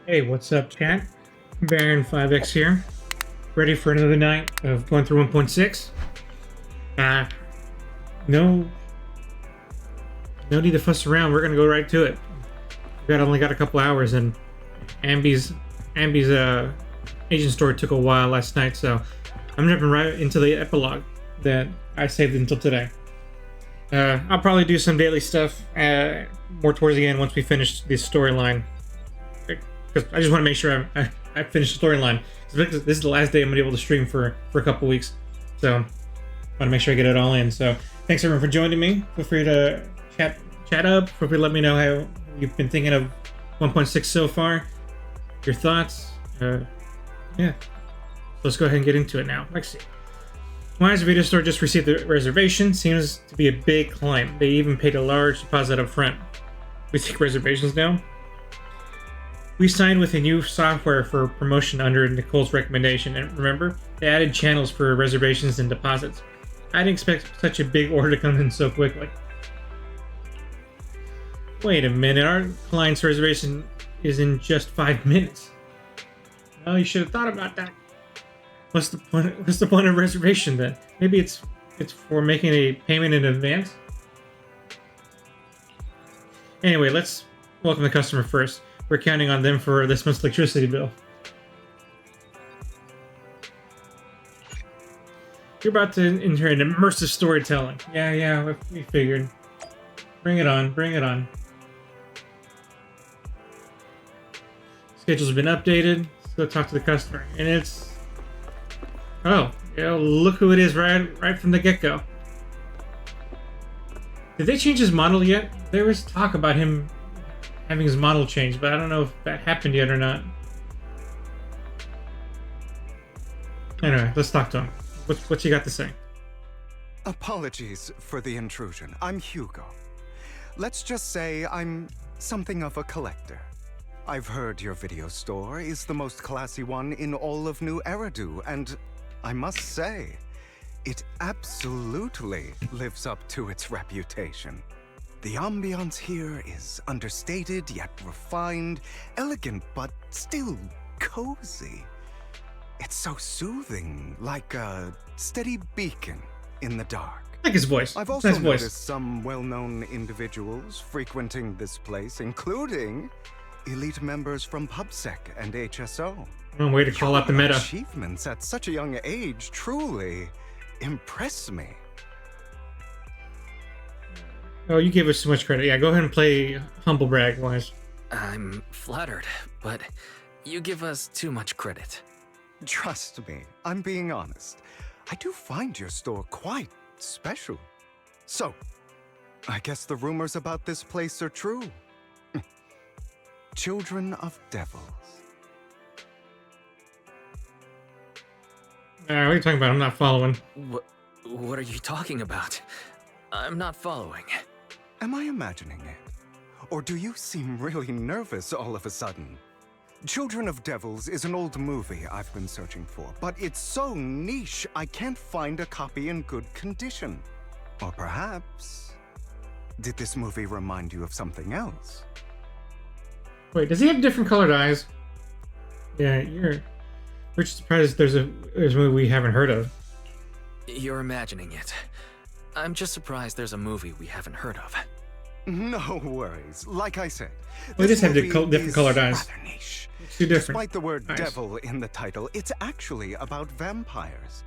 Hey, what's up, chat? Baron 5X here. Ready for another night of going through 1.6? Uh, no, no need to fuss around. We're gonna go right to it. Only got a couple hours, and Ambi's agent story took a while last night, so I'm jumping right into the epilogue that I saved until today. I'll probably do some daily stuff more towards the end once we finish this storyline. Because I just want to make sure I finish the storyline. This is the last day I'm going to be able to stream for a couple weeks. So I want to make sure I get it all in. So thanks everyone for joining me. Feel free to chat up. Feel free to let me know how you've been thinking of 1.6 so far. Your thoughts. Yeah. Let's go ahead and get into it now. Let's see. Why's Video Store just received the reservation? Seems to be a big climb. They even paid a large deposit up front. We take reservations now? We signed with a new software for promotion under Nicole's recommendation, and remember, they added channels for reservations and deposits. I didn't expect such a big order to come in so quickly. Wait a minute, our client's reservation is in just 5 minutes. Well, you should have thought about that. What's the point of reservation then? Maybe it's for making a payment in advance? Anyway, let's welcome the customer first. We're counting on them for this month's electricity bill. You're about to enter an immersive storytelling. Yeah, we figured. Bring it on, bring it on. Schedule's been updated. Let's go talk to the customer. And it's... Oh, yeah, look who it is right from the get-go. Did they change his model yet? There was talk about him having his model changed, but I don't know if that happened yet or not. Anyway, let's talk to him. What you got to say? Apologies for the intrusion. I'm Hugo. Let's just say I'm something of a collector. I've heard your video store is the most classy one in all of New Eridu, and I must say, it absolutely lives up to its reputation. The ambiance here is understated yet refined, elegant but still cozy. It's so soothing, like a steady beacon in the dark. I like his voice. I've also noticed some well-known individuals frequenting this place, including elite members from PubSec and HSO. One way to call out the meta. Achievements at such a young age truly impress me. Oh, you gave us so much credit. Yeah, go ahead and play humble brag wise. I'm flattered, but you give us too much credit. Trust me, I'm being honest. I do find your store quite special. So, I guess the rumors about this place are true. Children of devils. What are you talking about? I'm not following. What are you talking about? I'm not following. Am I imagining it? Or do you seem really nervous all of a sudden? Children of Devils is an old movie I've been searching for, but it's so niche I can't find a copy in good condition. Or perhaps, did this movie remind you of something else? Wait, does he have different colored eyes? Yeah, we're just surprised there's a movie we haven't heard of. You're imagining it. I'm just surprised there's a movie we haven't heard of. No worries. Like I said, We just have different colored eyes. Rather niche. It's too different. Despite the word Nice. devil in the title, it's actually about vampires.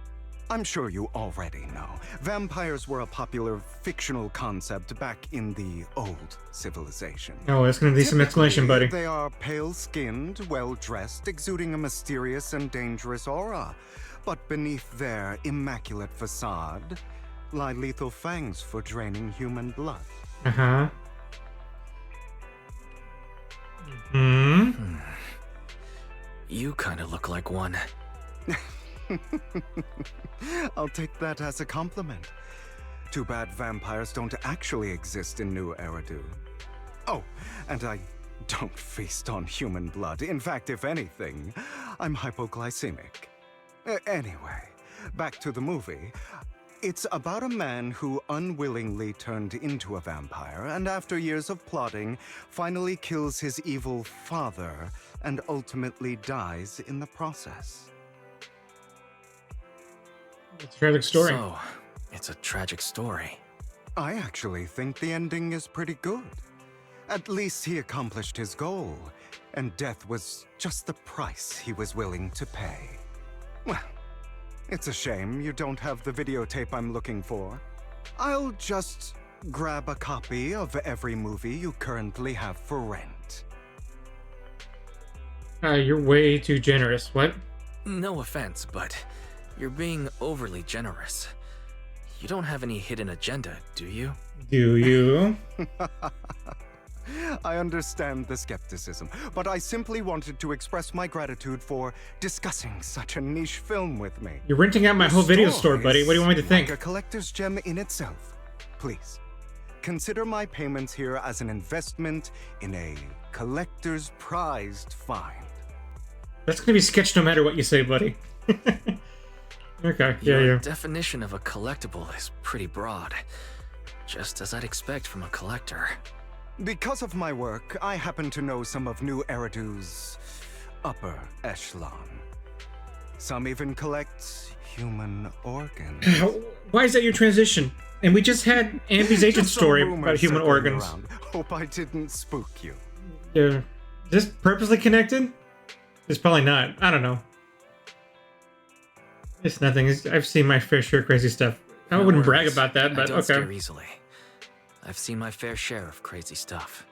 I'm sure you already know. Vampires were a popular fictional concept back in the old civilization. Oh, that's gonna need some explanation, buddy. Typically, they are pale-skinned, well-dressed, exuding a mysterious and dangerous aura. But beneath their immaculate facade lie lethal fangs for draining human blood. Uh-huh. You kind of look like one. I'll take that as a compliment. Too bad vampires don't actually exist in New Eridu. Oh, and I don't feast on human blood. In fact, if anything, I'm hypoglycemic. Anyway, back to the movie. It's about a man who unwillingly turned into a vampire and after years of plotting, finally kills his evil father and ultimately dies in the process. It's a tragic story. So, it's a tragic story. I actually think the ending is pretty good. At least he accomplished his goal, and death was just the price he was willing to pay. Well, it's a shame you don't have the videotape I'm looking for. I'll just grab a copy of every movie you currently have for rent. You're way too generous. What? No offense, but you're being overly generous. You don't have any hidden agenda, do you? Do you? I understand the skepticism, but I simply wanted to express my gratitude for discussing such a niche film with me. You're renting out my whole video store, Stories buddy. What do you want me to think? Like a collector's gem in itself. Please, consider my payments here as an investment in a collector's prized find. That's gonna be sketch no matter what you say, buddy. Okay, Your yeah. definition of a collectible is pretty broad. Just as I'd expect from a collector. Because of my work, I happen to know some of New Eridu's upper echelon. Some even collect human organs. Why is that your transition? And we just had Ambi's agent Just some story rumors about human circling organs. around. Hope I didn't spook you. Yeah. Is this purposely connected? It's probably not. I don't know. It's nothing. I've seen my fair share of crazy stuff. I No wouldn't brag worries. about that, but I don't okay. scare easily. I've seen my fair share of crazy stuff.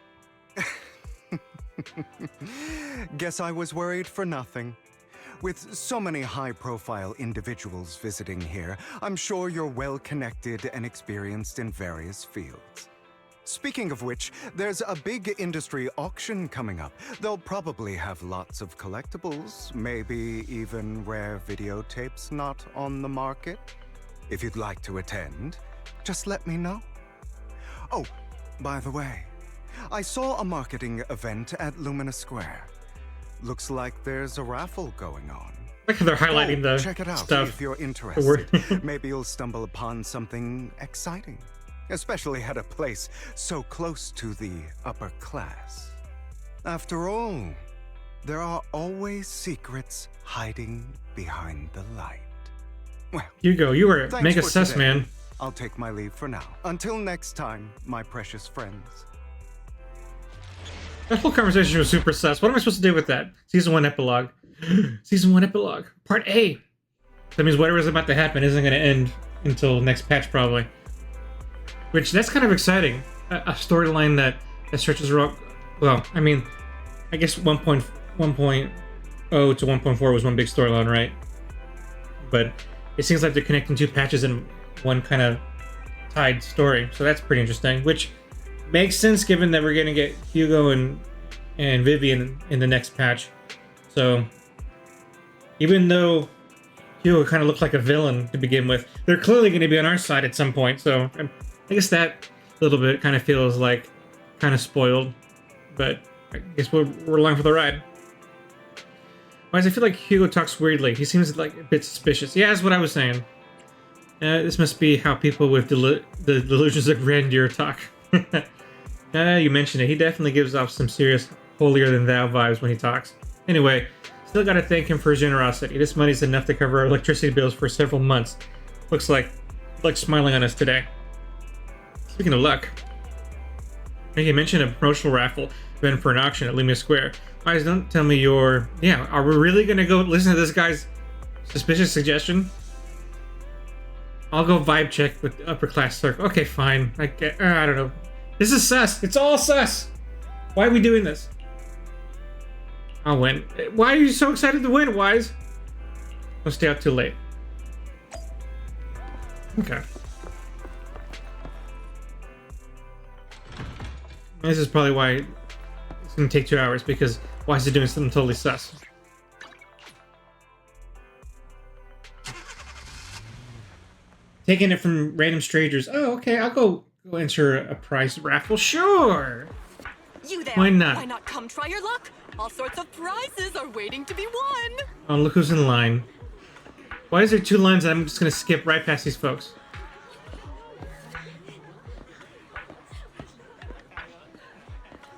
Guess I was worried for nothing. With so many high-profile individuals visiting here, I'm sure you're well-connected and experienced in various fields. Speaking of which, there's a big industry auction coming up. They'll probably have lots of collectibles, maybe even rare videotapes not on the market. If you'd like to attend, just let me know. Oh, by the way, I saw a marketing event at Lumina Square. Looks like there's a raffle going on. Like how they're highlighting the Check it out stuff. if you're The interested. word. Maybe you'll stumble upon something exciting, especially at a place so close to the upper class. After all, there are always secrets hiding behind the light. Well, Hugo, you were thanks mega for sus, today. man. I'll take my leave for now. Until next time, my precious friends. That whole conversation was super sus. What am I supposed to do with that? Season 1 epilogue. Season 1 epilogue. Part A. That means whatever's about to happen isn't going to end until next patch, probably. Which, that's kind of exciting. A storyline that stretches around... Well, I mean, I guess 1.0 to 1.4 was one big storyline, right? But it seems like they're connecting two patches in one kind of tied story. So that's pretty interesting. Which makes sense given that we're going to get Hugo and Vivian in the next patch. So even though Hugo kind of looked like a villain to begin with, they're clearly going to be on our side at some point. So I guess that little bit kind of feels like kind of spoiled. But I guess we're along for the ride. Whereas I feel like Hugo talks weirdly. He seems like a bit suspicious. Yeah, that's what I was saying. This must be how people with the delusions of grandeur talk. You mentioned it. He definitely gives off some serious holier-than-thou vibes when he talks. Anyway, still gotta thank him for his generosity. This money's enough to cover our electricity bills for several months. Looks like luck's smiling on us today. Speaking of luck, I think you mentioned a promotional raffle event for an auction at Lumina Square. Guys, don't tell me you're... Yeah, are we really gonna go listen to this guy's suspicious suggestion? I'll go vibe check with the upper class circle. Okay, fine. I don't know. This is sus. It's all sus. Why are we doing this? I'll win. Why are you so excited to win, Wise? Don't stay out too late. Okay. This is probably why it's gonna take 2 hours, because Wise is doing something totally sus. Taking it from random strangers. Oh, okay. I'll go enter a prize raffle. Sure. You there? Why not? Why not come try your luck? All sorts of prizes are waiting to be won. Oh, look who's in line. Why is there 2 lines that I'm just gonna skip right past these folks?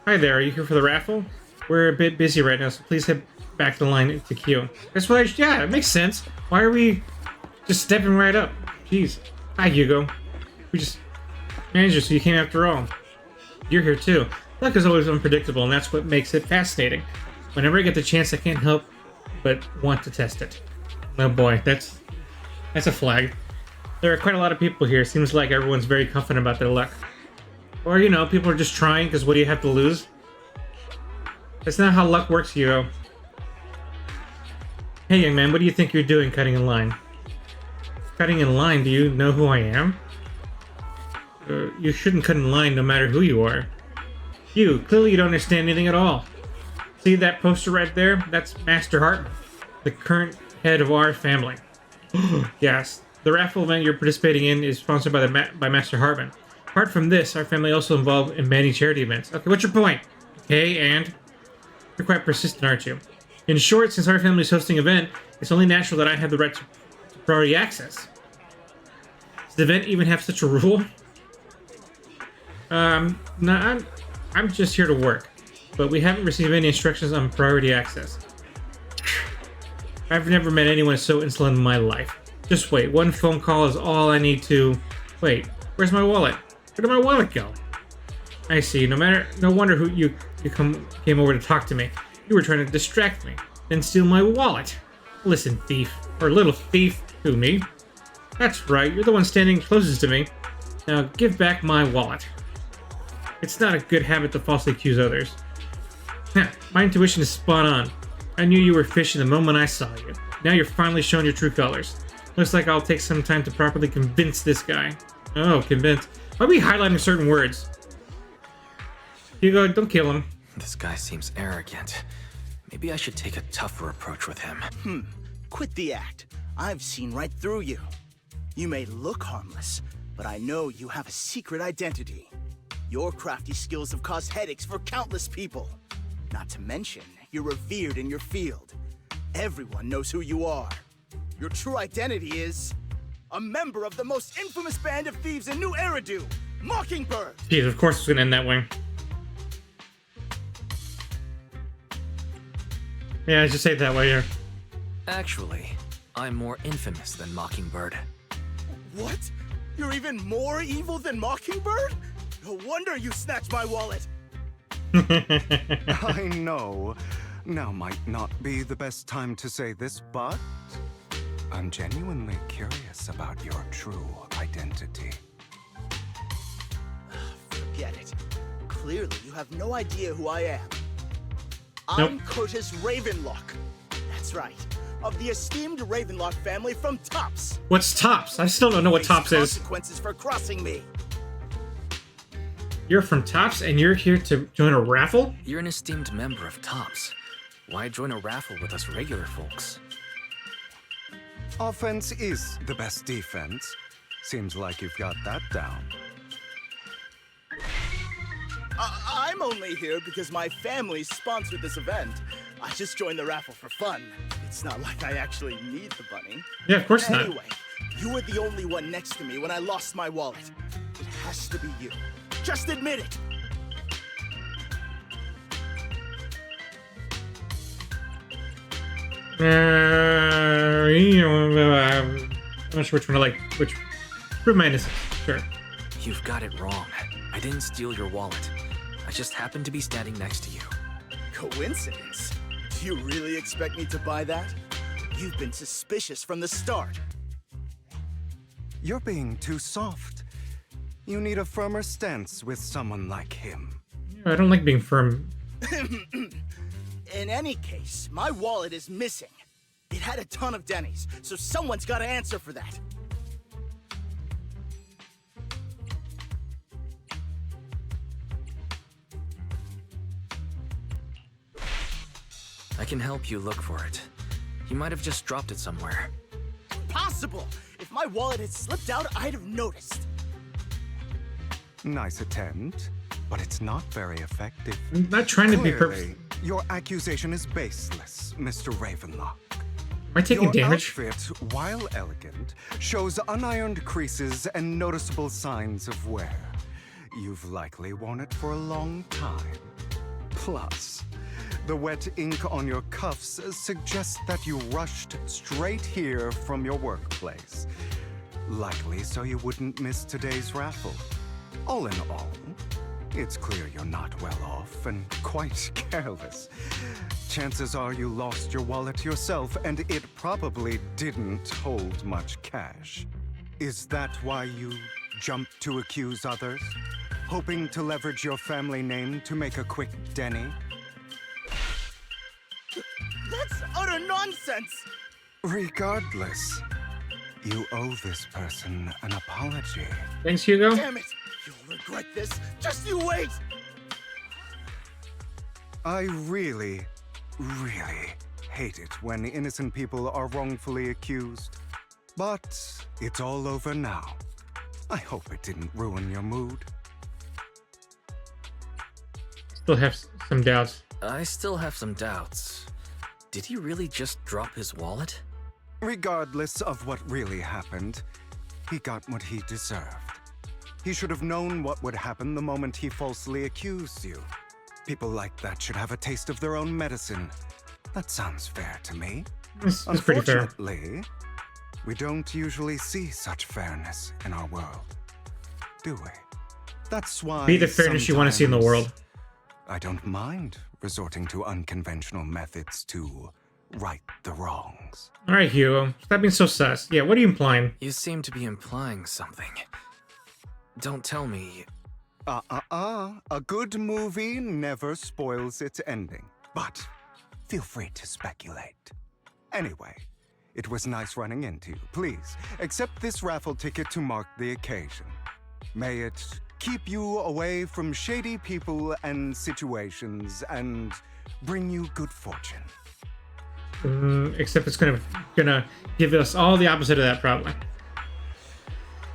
Hi there, are you here for the raffle? We're a bit busy right now, so please head back the line to queue. That's why, yeah, it makes sense. Why are we just stepping right up? Jeez. Hi, Hugo. We just managed you, so you came after all. You're here too. Luck is always unpredictable, and that's what makes it fascinating. Whenever I get the chance, I can't help but want to test it. Oh boy, that's a flag. There are quite a lot of people here. Seems like everyone's very confident about their luck. Or, you know, people are just trying, because what do you have to lose? That's not how luck works, Hugo. Hey, young man, what do you think you're doing cutting in line? Cutting in line? Do you know who I am? You shouldn't cut in line no matter who you are. You, clearly you don't understand anything at all. See that poster right there? That's Master Hartman, the current head of our family. Yes, the raffle event you're participating in is sponsored by Master Hartman. Apart from this, our family also involved in many charity events. Okay, what's your point? Okay, and? You're quite persistent, aren't you? In short, since our family is hosting an event, it's only natural that I have the right to priority access. Does the event even have such a rule? No, I'm just here to work, but we haven't received any instructions on priority access. I've never met anyone so insolent in my life. Just wait, one phone call is all I need to... Wait, where's my wallet? Where did my wallet go? I see. No wonder who you came over to talk to me. You were trying to distract me, then steal my wallet. Listen, thief, or little thief, who, me? That's right, you're the one standing closest to me. Now give back my wallet. It's not a good habit to falsely accuse others. My intuition is spot on. I knew you were fishing the moment I saw you. Now you're finally showing your true colors. Looks like I'll take some time to properly convince this guy. Oh, convince. Why are we highlighting certain words? Hugo, don't kill him. This guy seems arrogant. Maybe I should take a tougher approach with him. Quit the act. I've seen right through you. You may look harmless, but I know you have a secret identity. Your crafty skills have caused headaches for countless people. Not to mention, you're revered in your field. Everyone knows who you are. Your true identity is... a member of the most infamous band of thieves in New Eridu, Mockingbird! Jeez, of course it's gonna end that way. Yeah, I just say it that way here. Actually, I'm more infamous than Mockingbird. What? You're even more evil than Mockingbird? No wonder you snatched my wallet! I know. Now might not be the best time to say this, but I'm genuinely curious about your true identity. Forget it. Clearly, you have no idea who I am. Nope. I'm Curtis Ravenlock. That's right. Of the esteemed Ravenlock family from Tops. What's Tops? I still don't know what Face Tops is. consequences for crossing me. You're from Tops and you're here to join a raffle? You're an esteemed member of Tops. Why join a raffle with us regular folks? Offense is the best defense. Seems like you've got that down. I'm only here because my family sponsored this event. I just joined the raffle for fun. It's not like I actually need the bunny. Yeah, of course not. Anyway, you were the only one next to me when I lost my wallet. It has to be you. Just admit it. I'm not sure which one I like. Which? Prove my innocence. Sure. You've got it wrong. I didn't steal your wallet. I just happened to be standing next to you. Coincidence? Do you really expect me to buy that? You've been suspicious from the start. You're being too soft. You need a firmer stance with someone like him. I don't like being firm. In any case, my wallet is missing. It had a ton of Denny's, so someone's got to answer for that. I can help you look for it. You might have just dropped it somewhere. Possible! If my wallet had slipped out, I'd have noticed. Nice attempt, but it's not very effective. I'm not trying to be Clearly, perfect. your accusation is baseless, Mr. Ravenlock. Am I taking Your damage? outfit, while elegant, shows unironed creases and noticeable signs of wear. You've likely worn it for a long time. Plus, the wet ink on your cuffs suggests that you rushed straight here from your workplace. Likely so you wouldn't miss today's raffle. All in all, it's clear you're not well off and quite careless. Chances are you lost your wallet yourself, and it probably didn't hold much cash. Is that why you jumped to accuse others? Hoping to leverage your family name to make a quick Denny? That's utter nonsense! Regardless, you owe this person an apology. Thanks, Hugo. Damn it! You'll regret this. Just you wait! I really hate it when innocent people are wrongfully accused. But it's all over now. I hope it didn't ruin your mood. Still have some doubts. I still have some doubts. Did he really just drop his wallet? Regardless of what really happened, he got what he deserved. He should have known what would happen the moment he falsely accused you. People like that should have a taste of their own medicine. That sounds fair to me. It's pretty fair. Unfortunately, we don't usually see such fairness in our world, do we? That's why Be the fairness you want to see in the world. I don't mind resorting to unconventional methods to right the wrongs. All right, Hugo. Stop being so sus. Yeah, what are you implying? You seem to be implying something. Don't tell me. A good movie never spoils its ending, but feel free to speculate. Anyway, it was nice running into you. Please, accept this raffle ticket to mark the occasion. May it keep you away from shady people and situations and bring you good fortune. Except it's gonna give us all the opposite of that, probably.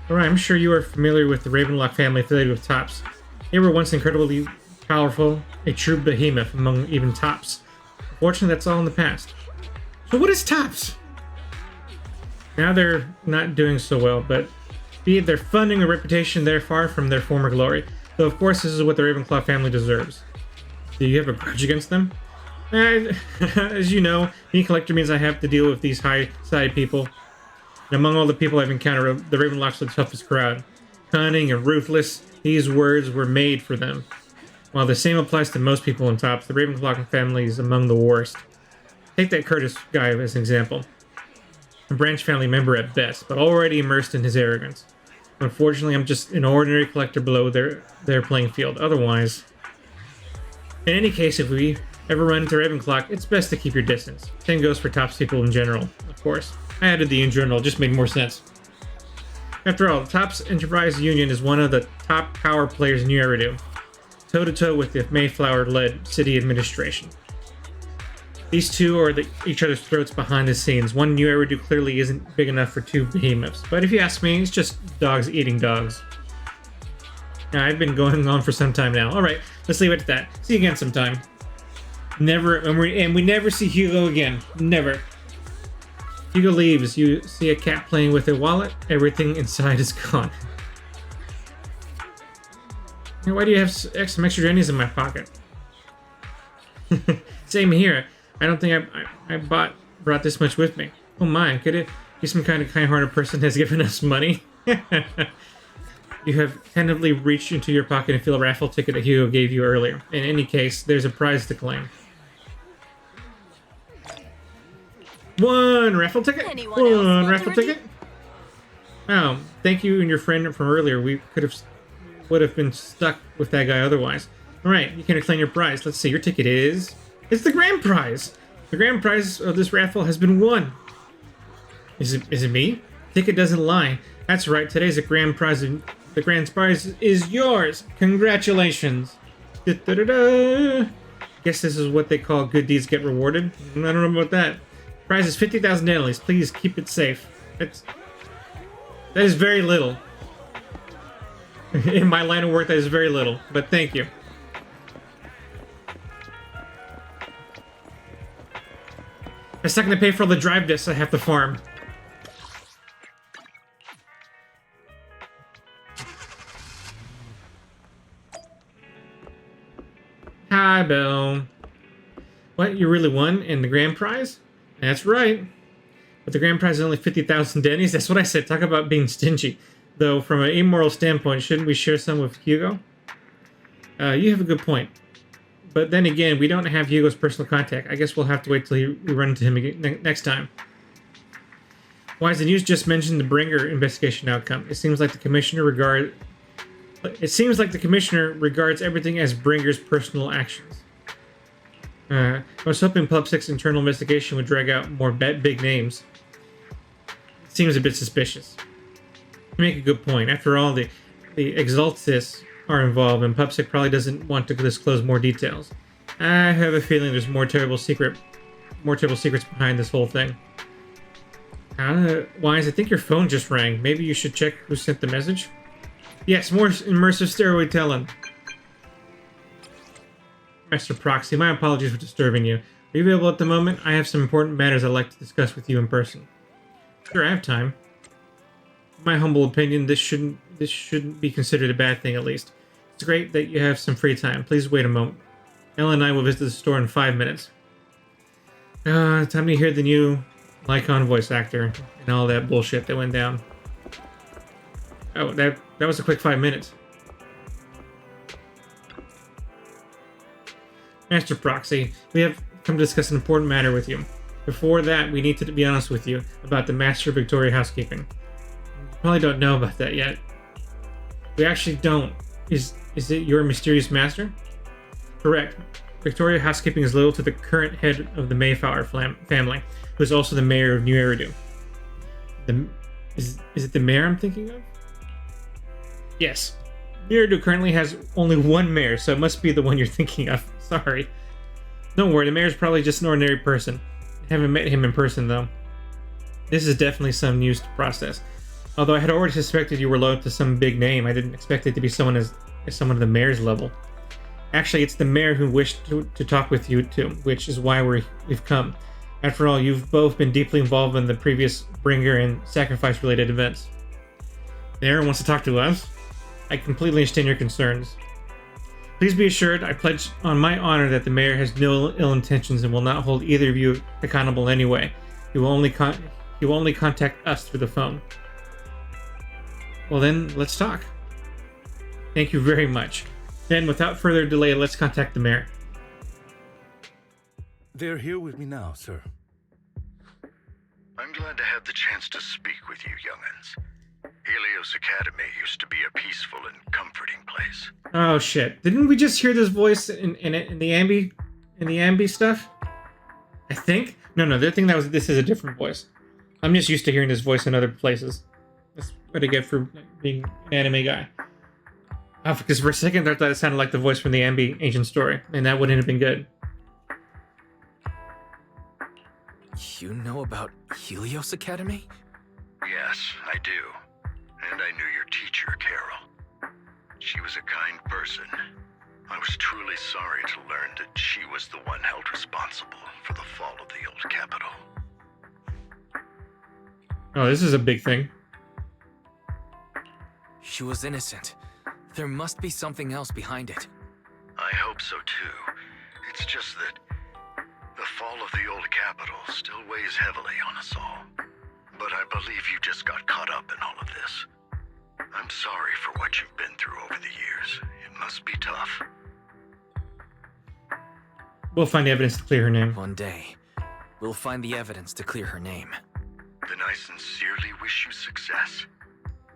Alright, I'm sure you are familiar with the Ravenlock family affiliated with Tops. They were once incredibly powerful, a true behemoth among even Tops. Unfortunately, that's all in the past. So what is Tops? Now they're not doing so well, but be it their funding or reputation, they're far from their former glory. Though of course this is what the Ravenclaw family deserves. Do you have a grudge against them? As you know, being a collector means I have to deal with these high-sided people. And among all the people I've encountered, the Ravenlocks are the toughest crowd. Cunning and ruthless, these words were made for them. While the same applies to most people in Tops, the Ravenclaw family is among the worst. Take that Curtis guy as an example. A branch family member at best, but already immersed in his arrogance. Unfortunately, I'm just an ordinary collector below their playing field. Otherwise, in any case, if we ever run into Ravenclaw, it's best to keep your distance. Same goes for Tops people in general, of course. I added the in general, just made more sense. After all, the Tops Enterprise Union is one of the top power players in New Eridu, toe-to-toe with the Mayflower-led city administration. These two are each other's throats behind the scenes. One New Eridu clearly isn't big enough for two behemoths, but if you ask me, it's just dogs eating dogs. Now, I've been going on for some time now. Alright, let's leave it at that. See you again sometime. Never, and we never see Hugo again. Never. Hugo leaves. You see a cat playing with a wallet. Everything inside is gone. Hey, why do you have some extra jennies in my pocket? Same here. I don't think I brought this much with me. Oh my, could it be some kind of kind-hearted person has given us money? You have tentatively reached into your pocket and feel a raffle ticket that Hugo gave you earlier. In any case, there's a prize to claim. One raffle ticket? One raffle ticket? Oh, thank you and your friend from earlier. We would have been stuck with that guy otherwise. Alright, you can claim your prize. Let's see, your ticket is... It's the grand prize! The grand prize of this raffle has been won. Is it me? Ticket doesn't lie. That's right, today's the grand prize. The grand prize is yours! Congratulations! Da-da-da-da. Guess this is what they call good deeds get rewarded. I don't know about that. Prize is 50,000 dailies. Please keep it safe. That is very little. In my line of work, that is very little. But thank you. It's not going to pay for all the drive discs I have to farm. Hi, Bill. What, you really won in the grand prize? That's right. But the grand prize is only 50,000 Denny's? That's what I said. Talk about being stingy. Though, from an immoral standpoint, shouldn't we share some with Hugo? You have a good point. But then again, we don't have Hugo's personal contact. I guess we'll have to wait till we run into him again next time. Why is the news just mentioned the Bringer investigation outcome? It seems like the commissioner regards everything as Bringer's personal actions. I was hoping Pub 6's internal investigation would drag out more big names. It seems a bit suspicious. You make a good point. After all, the Exaltists are involved, and Pub 6 probably doesn't want to disclose more details. I have a feeling there's more terrible secrets behind this whole thing. Wise, I think your phone just rang. Maybe you should check who sent the message. Yes, more immersive storytelling. Master Proxy, my apologies for disturbing you. Are you available at the moment? I have some important matters I'd like to discuss with you in person. Sure, I have time. In my humble opinion, this shouldn't be considered a bad thing, at least. It's great that you have some free time. Please wait a moment. Ella and I will visit the store in 5 minutes. Time to hear the new Lycon voice actor and all that bullshit that went down. Oh, that was a quick 5 minutes. Master Proxy, we have come to discuss an important matter with you. Before that, we need to be honest with you about the Master Victoria Housekeeping. You probably don't know about that yet. We actually don't. Is it your mysterious master? Correct. Victoria Housekeeping is loyal to the current head of the Mayflower family, who is also the mayor of New Eridu. Is it the mayor I'm thinking of? Yes. New Eridu currently has only one mayor, so it must be the one you're thinking of. Sorry. Don't worry, the mayor's probably just an ordinary person. I haven't met him in person, though. This is definitely some news to process. Although I had already suspected you were loyal to some big name, I didn't expect it to be someone at the mayor's level. Actually, it's the mayor who wished to talk with you too, which is why we've come. After all, you've both been deeply involved in the previous Bringer and Sacrifice-related events. The mayor wants to talk to us? I completely understand your concerns. Please be assured, I pledge on my honor that the mayor has no ill intentions and will not hold either of you accountable in any way. He will only contact us through the phone. Well then, let's talk. Thank you very much. Then, without further delay, let's contact the mayor. They're here with me now, sir. I'm glad to have the chance to speak with you, young'uns. Helios Academy used to be a peaceful and comforting place. Oh shit! Didn't we just hear this voice in the ambi stuff? I think. No. The thing this is a different voice. I'm just used to hearing this voice in other places. That's what I get for being an anime guy. Oh, because for a second I thought it sounded like the voice from the Ambi Ancient Story, and that wouldn't have been good. You know about Helios Academy? Yes, I do. And I knew your teacher, Carol. She was a kind person. I was truly sorry to learn that she was the one held responsible for the fall of the old capital. Oh, this is a big thing. She was innocent. There must be something else behind it. I hope so too. It's just that the fall of the old capital still weighs heavily on us all. But I believe you just got caught up in all of this. I'm sorry for what you've been through over the years. It must be tough. We'll find evidence to clear her name. One day, we'll find the evidence to clear her name. Then I sincerely wish you success.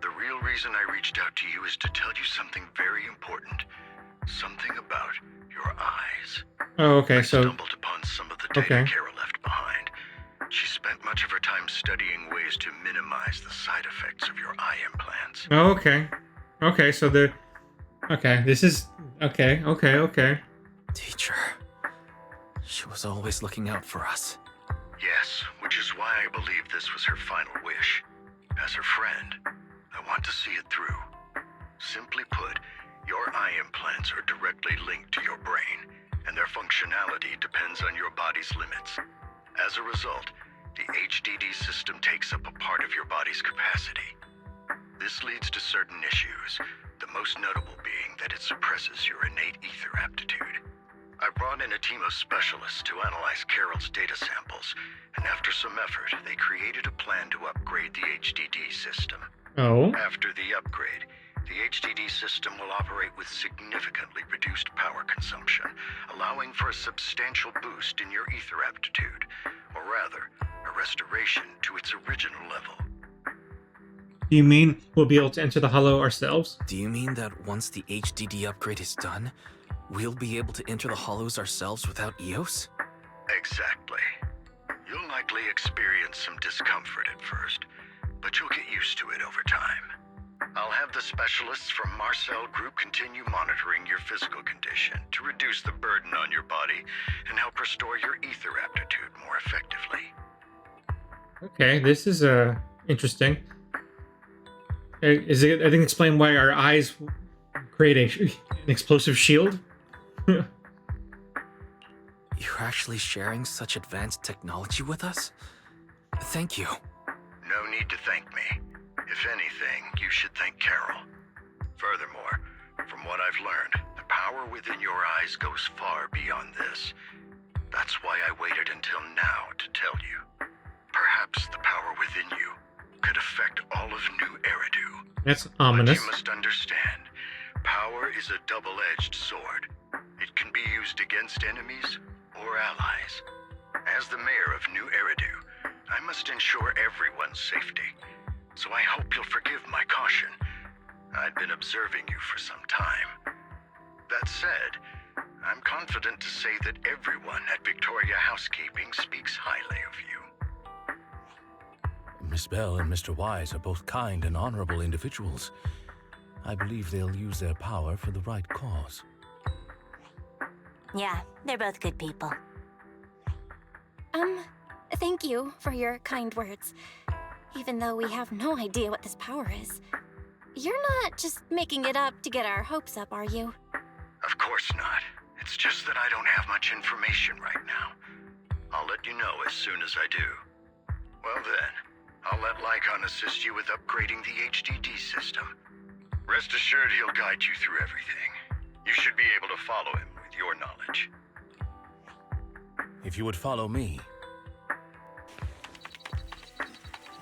The real reason I reached out to you is to tell you something very important. Something about your eyes. Oh, okay, I so... stumbled upon some of the data Carol left behind. She spent much of her time studying ways to minimize the side effects of your eye implants. Oh, okay. Okay, so the... Okay, this is... Okay. Teacher. She was always looking out for us. Yes, which is why I believe this was her final wish. As her friend, I want to see it through. Simply put, your eye implants are directly linked to your brain, and their functionality depends on your body's limits. As a result, the HDD system takes up a part of your body's capacity. This leads to certain issues, the most notable being that it suppresses your innate ether aptitude. I brought in a team of specialists to analyze Carol's data samples, and after some effort, they created a plan to upgrade the HDD system. Oh? After the upgrade, the HDD system will operate with significantly reduced power consumption, allowing for a substantial boost in your ether aptitude, or rather, a restoration to its original level. Do you mean we'll be able to enter the Hollow ourselves? Do you mean that once the HDD upgrade is done, we'll be able to enter the Hollows ourselves without EOS? Exactly. You'll likely experience some discomfort at first, but you'll get used to it over time. I'll have the specialists from Marcel Group continue monitoring your physical condition to reduce the burden on your body and help restore your ether aptitude more effectively. Okay, this is interesting. Is it? I think explain why our eyes create an explosive shield. You're actually sharing such advanced technology with us? Thank you. No need to thank me. If anything, you should thank Carol. Furthermore, from what I've learned, the power within your eyes goes far beyond this. That's why I waited until now to tell you. Perhaps the power within you could affect all of New Eridu. That's ominous. But you must understand, power is a double-edged sword. It can be used against enemies or allies. As the mayor of New Eridu, I must ensure everyone's safety. So I hope you'll forgive my caution. I'd been observing you for some time. That said, I'm confident to say that everyone at Victoria Housekeeping speaks highly of you. Miss Bell and Mr. Wise are both kind and honorable individuals. I believe they'll use their power for the right cause. Yeah, they're both good people. Thank you for your kind words. Even though we have no idea what this power is. You're not just making it up to get our hopes up, are you? Of course not. It's just that I don't have much information right now. I'll let you know as soon as I do. Well then, I'll let Lycon assist you with upgrading the HDD system. Rest assured he'll guide you through everything. You should be able to follow him with your knowledge. If you would follow me.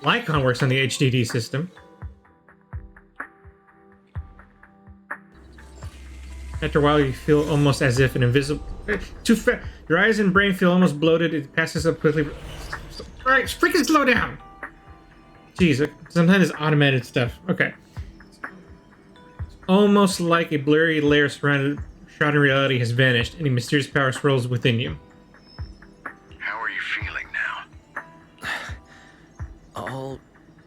Lycon works on the HDD system. After a while, you feel almost as if an invisible... Your eyes and brain feel almost bloated. It passes up quickly. Alright, freaking slow down! Jeez, sometimes it's automated stuff. Okay. Almost like a blurry layer shrouding reality has vanished. Any mysterious power swirls within you. How are you feeling now? All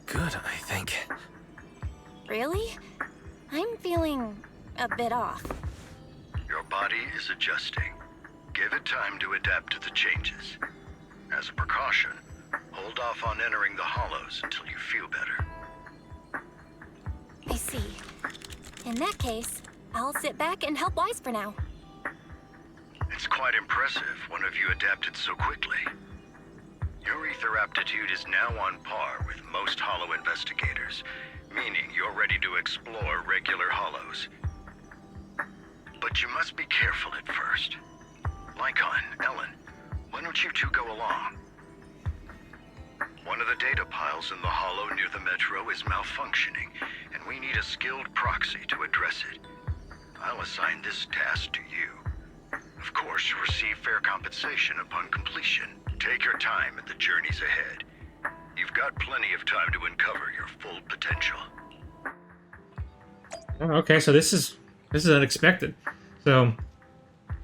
good, I think. Really? I'm feeling a bit off. Your body is adjusting. Give it time to adapt to the changes. As a precaution, hold off on entering the hollows until you feel better. I see. In that case, I'll sit back and help Wise for now. It's quite impressive one of you adapted so quickly. Your ether aptitude is now on par with most hollow investigators, meaning you're ready to explore regular hollows. But you must be careful at first. Lycon, Ellen, why don't you two go along? One of the data piles in the hollow near the metro is malfunctioning, and we need a skilled proxy to address it. I'll assign this task to you. Of course, you'll receive fair compensation upon completion. Take your time at the journeys ahead. You've got plenty of time to uncover your full potential. Oh, okay, so this is unexpected. So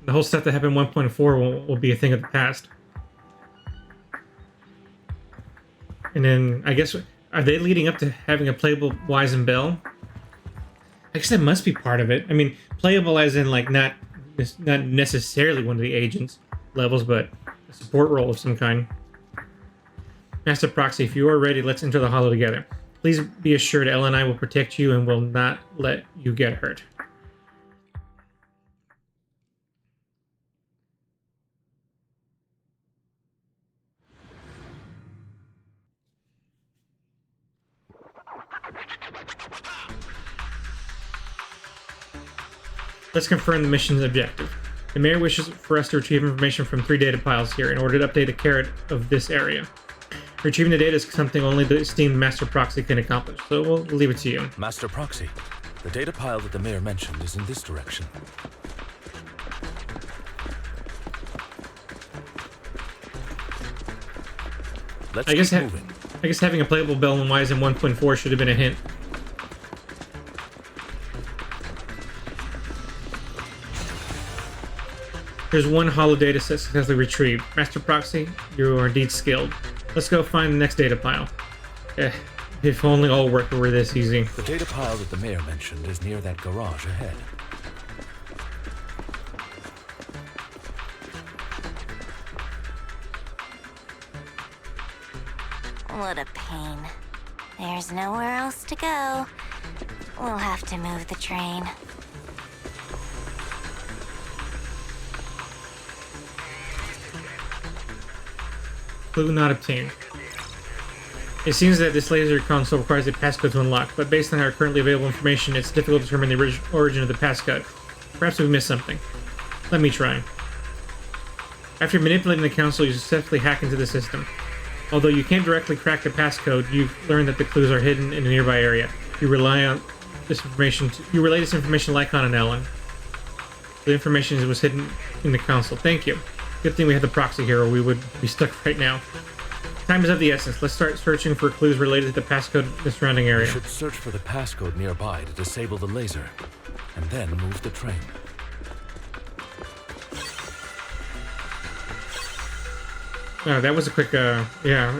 the whole stuff that happened in 1.4 will be a thing of the past. And then I guess are they leading up to having a playable Wise and Bell? I guess that must be part of it. I mean, playable as in like not necessarily one of the agents levels, but a support role of some kind. Master Proxy, if you are ready, let's enter the hollow together. Please be assured Ella and I will protect you and will not let you get hurt. Let's confirm the mission's objective. The mayor wishes for us to retrieve information from 3 data piles here in order to update the carrot of this area. Retrieving the data is something only the esteemed Master Proxy can accomplish, so we'll leave it to you. Master Proxy, the data pile that the mayor mentioned is in this direction. Let's keep moving. I guess having a playable Bell and Wise in 1.4 should have been a hint. There's 1 holo data set successfully retrieved. Master Proxy, you are indeed skilled. Let's go find the next data pile. If only all work were this easy. The data pile that the mayor mentioned is near that garage ahead. What a pain. There's nowhere else to go. We'll have to move the train. Clue not obtained. It seems that this laser console requires a passcode to unlock, but based on our currently available information, it's difficult to determine the origin of the passcode. Perhaps we missed something. Let me try. After manipulating the console, you successfully hack into the system. Although you can't directly crack the passcode, you've learned that the clues are hidden in a nearby area. You relay this information to Lycon and Ellen. The information was hidden in the console. Thank you. Good thing we had the proxy here, or we would be stuck right now. Time is of the essence. Let's start searching for clues related to the passcode in the surrounding area. We should search for the passcode nearby to disable the laser, and then move the train. Oh, that was a quick, yeah.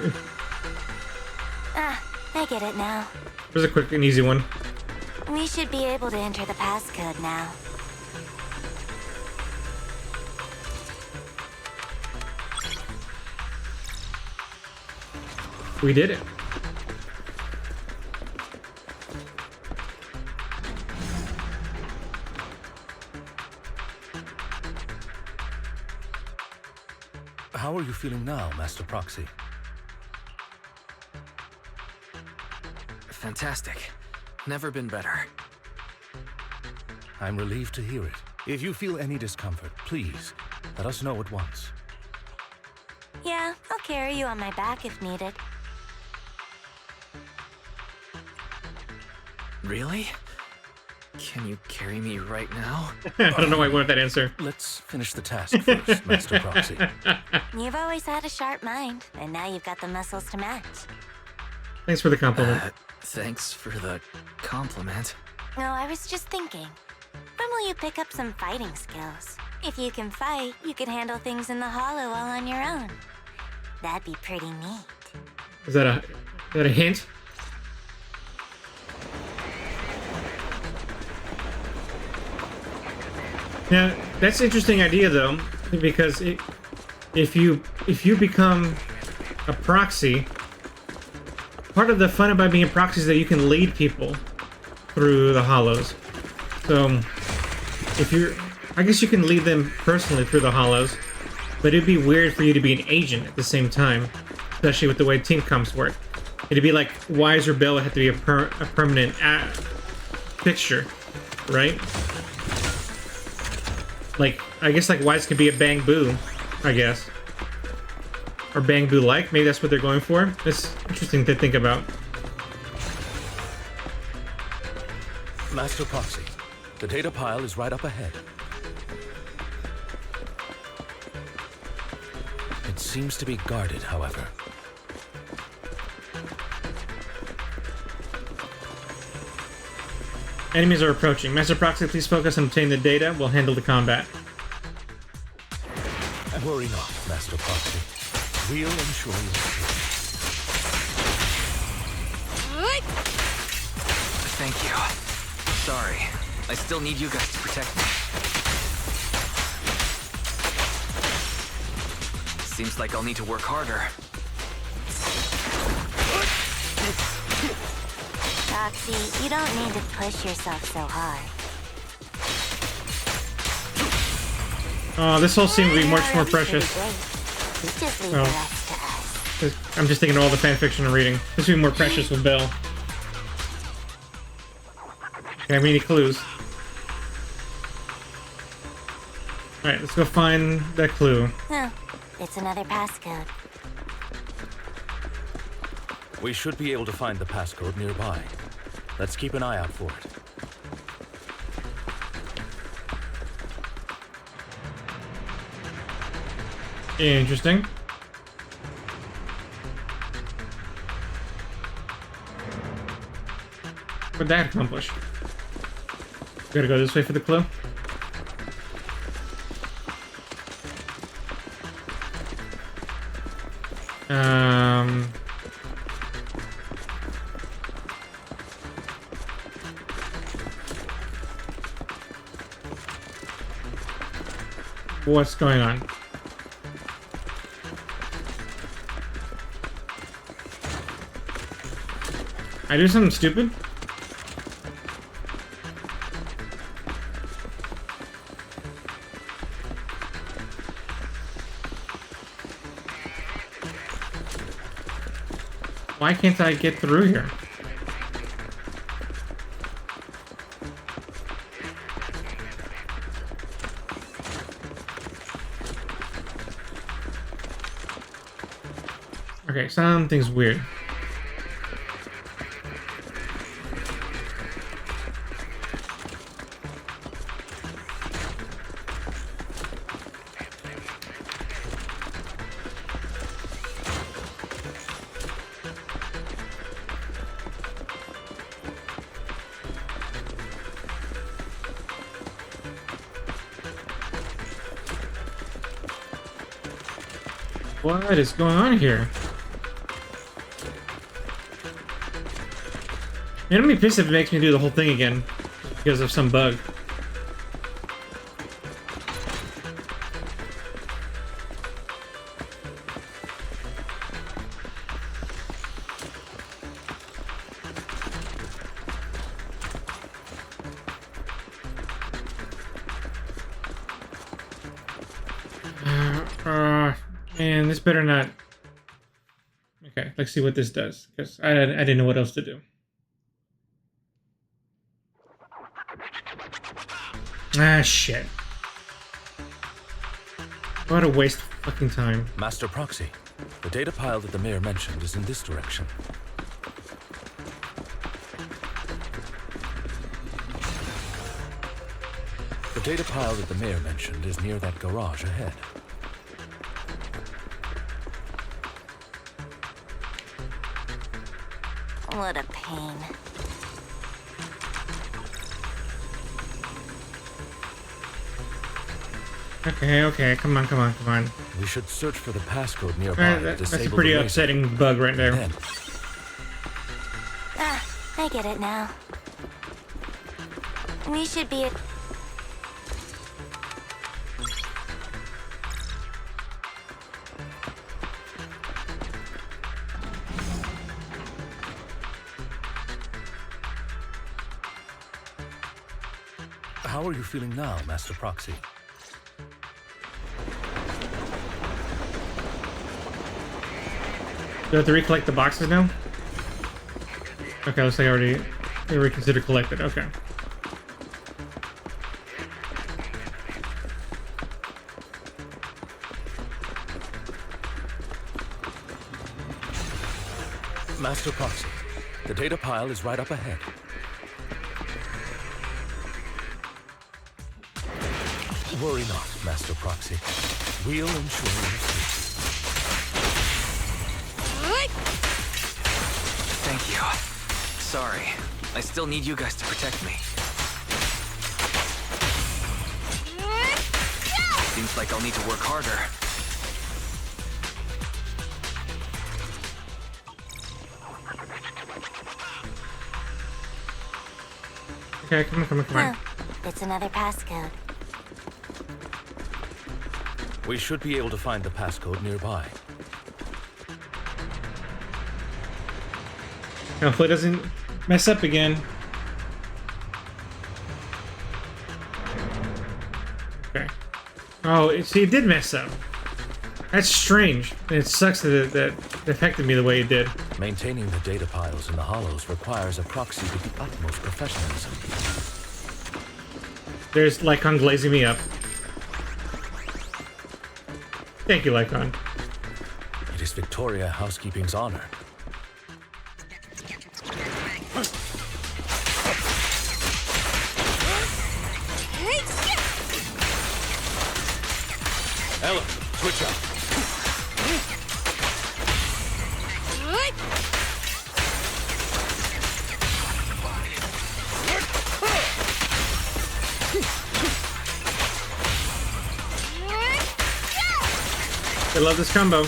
I get it now. It was a quick and easy one. We should be able to enter the passcode now. We did it. How are you feeling now, Master Proxy? Fantastic. Never been better. I'm relieved to hear it. If you feel any discomfort, please let us know at once. Yeah, I'll carry you on my back if needed. Really? Can you carry me right now? I don't know why I wanted that answer. Let's finish the task first, Master Proxy. You've always had a sharp mind, and now you've got the muscles to match. Thanks for the compliment. Thanks for the compliment. No, I was just thinking. When will you pick up some fighting skills? If you can fight, you can handle things in the hollow all on your own. That'd be pretty neat. Is that a hint? Now, that's an interesting idea, though, because if you become a proxy, part of the fun about being a proxy is that you can lead people through the hollows. So, I guess you can lead them personally through the hollows, but it'd be weird for you to be an agent at the same time, especially with the way team comps work. It'd be like Wise or Bell would have to be a permanent fixture, right? Like, I guess like Wise could be a Bang Boo, I guess. Or Bang Boo-like, maybe that's what they're going for. That's interesting to think about. Master Proxy, the data pile is right up ahead. It seems to be guarded, however. Enemies are approaching. Master Proxy, please focus on obtaining the data. We'll handle the combat. Worry not, Master Proxy. We'll ensure you Thank you. Sorry. I still need you guys to protect me. Seems like I'll need to work harder. Roxy, you don't need to push yourself so hard. Oh, this whole scene would be much more Pretty precious. great. Just leave the rest to us. I'm just thinking of all the fanfiction I'm reading. This would be more precious with Bell. Okay, we need clues. Alright, let's go find that clue. Oh, it's another passcode. We should be able to find the passcode nearby. Let's keep an eye out for it. Interesting. What'd that accomplish? Gotta go this way for the clue. What's going on? I do something stupid? Why can't I get through here? Okay, something's weird. What is going on here? Man, I'm gonna be pissed if it makes me do the whole thing again because of some bug. Man, this better not. Okay, let's see what this does, because I didn't know what else to do. Ah, shit. What a waste of fucking time. Master Proxy, the data pile that the mayor mentioned is in this direction. The data pile that the mayor mentioned is near that garage ahead. What a pain. Okay, come on. We should search for the passcode nearby. That's a pretty upsetting bug right there. Then, I get it now. We should be how are you feeling now, Master Proxy? Do I have to recollect the boxes now? Okay, looks like they were considered collected. Okay. Master Proxy, the data pile is right up ahead. Worry not, Master Proxy. We'll ensure your safety. Thank you. Sorry. I still need you guys to protect me. Seems like I'll need to work harder. Okay, come on. Oh, it's another passcode. We should be able to find the passcode nearby. Hopefully it doesn't mess up again. Okay. Oh, see, it did mess up. That's strange. It sucks that it affected me the way it did. Maintaining the data piles in the hollows requires a proxy with the utmost professionalism. There's Lycon glazing me up. Thank you, Lycon. It is Victoria Housekeeping's honor. Ella, switch up. I love this combo.